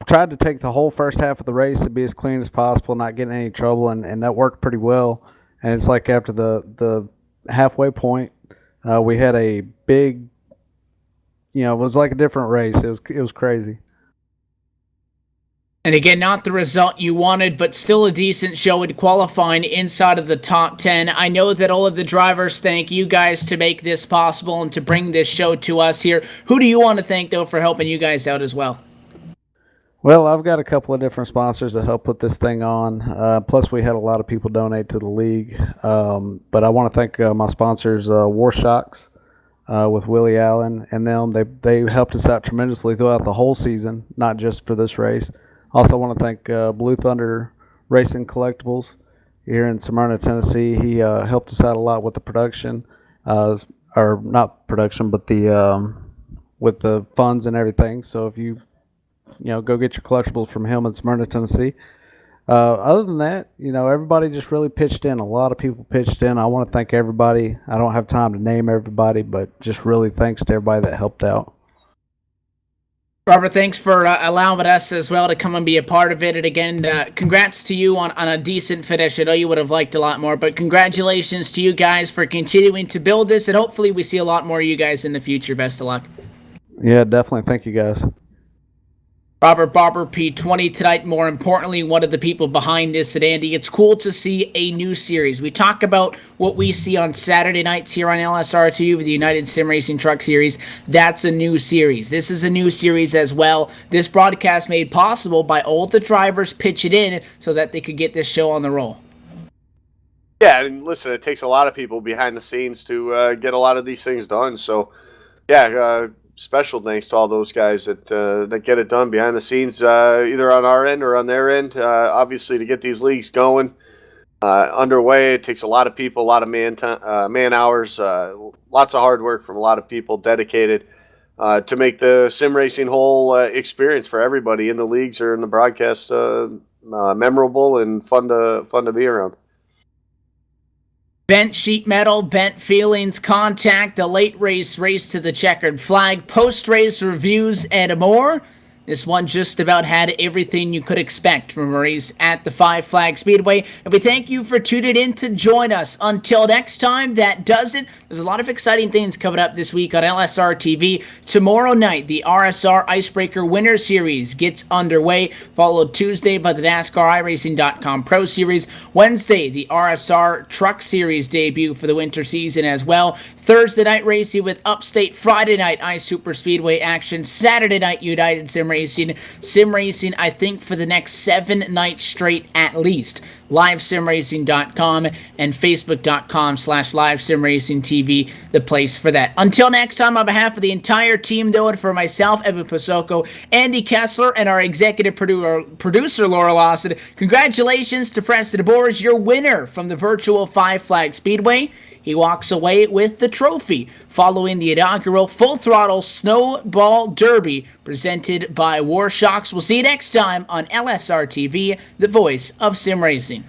tried to take the whole first half of the race to be as clean as possible, not getting any trouble, and that worked pretty well. And it's like after the halfway point, we had a big, it was like a different race. It was crazy. And again, not the result you wanted, but still a decent show in qualifying inside of the top 10. I know that all of the drivers thank you guys to make this possible and to bring this show to us here. Who do you want to thank, though, for helping you guys out as well? Well, I've got a couple of different sponsors that help put this thing on. Plus, we had a lot of people donate to the league. But I want to thank my sponsors, Warshocks, with Willie Allen and them. They helped us out tremendously throughout the whole season, not just for this race. Also, want to thank Blue Thunder Racing Collectibles here in Smyrna, Tennessee. He helped us out a lot with the production, or not production, but the with the funds and everything. So if you go get your collectibles from him in Smyrna, Tennessee. Other than that, everybody just really pitched in. A lot of people pitched in. I want to thank everybody. I don't have time to name everybody, but just really thanks to everybody that helped out. Robert, thanks for allowing us as well to come and be a part of it. And again, congrats to you on a decent finish. I know you would have liked a lot more, but congratulations to you guys for continuing to build this, and hopefully we see a lot more of you guys in the future. Best of luck. Yeah, definitely. Thank you, guys. Robert Barber, P20 tonight. More importantly, one of the people behind this. And Andy, it's cool to see a new series. We talk about what we see on Saturday nights here on LSRTV with the United Sim Racing Truck Series. That's a new series. This is a new series as well. This broadcast made possible by all the drivers pitching in so that they could get this show on the roll. Yeah, and listen, it takes a lot of people behind the scenes to get a lot of these things done. So, yeah, special thanks to all those guys that get it done behind the scenes, either on our end or on their end. Obviously, to get these leagues going underway, it takes a lot of people, a lot of man hours, lots of hard work from a lot of people dedicated to make the sim racing whole experience for everybody in the leagues or in the broadcast memorable and fun to be around. Bent sheet metal, bent feelings, contact, the late race, race to the checkered flag, post-race reviews, and more. This one just about had everything you could expect from a race at the Five Flag Speedway. And we thank you for tuning in to join us. Until next time, that does it. There's a lot of exciting things coming up this week on LSRTV. Tomorrow night, the RSR Icebreaker Winter Series gets underway, followed Tuesday by the NASCAR iRacing.com Pro Series. Wednesday, the RSR Truck Series debut for the winter season as well. Thursday night racing with Upstate. Friday night Ice Super Speedway action. Saturday night United Sim Racing, I think, for the next 7 nights straight at least. LiveSimRacing.com and Facebook.com/LiveSimRacingTV, the place for that. Until next time, on behalf of the entire team, though, and for myself, Evan Pasoko, Andy Kessler, and our executive producer, Laura Lawson, congratulations to Preston Boers, your winner from the virtual Five Flag Speedway. He walks away with the trophy following the inaugural Full Throttle Snowball Derby presented by Warshocks. We'll see you next time on LSRTV, the voice of sim racing.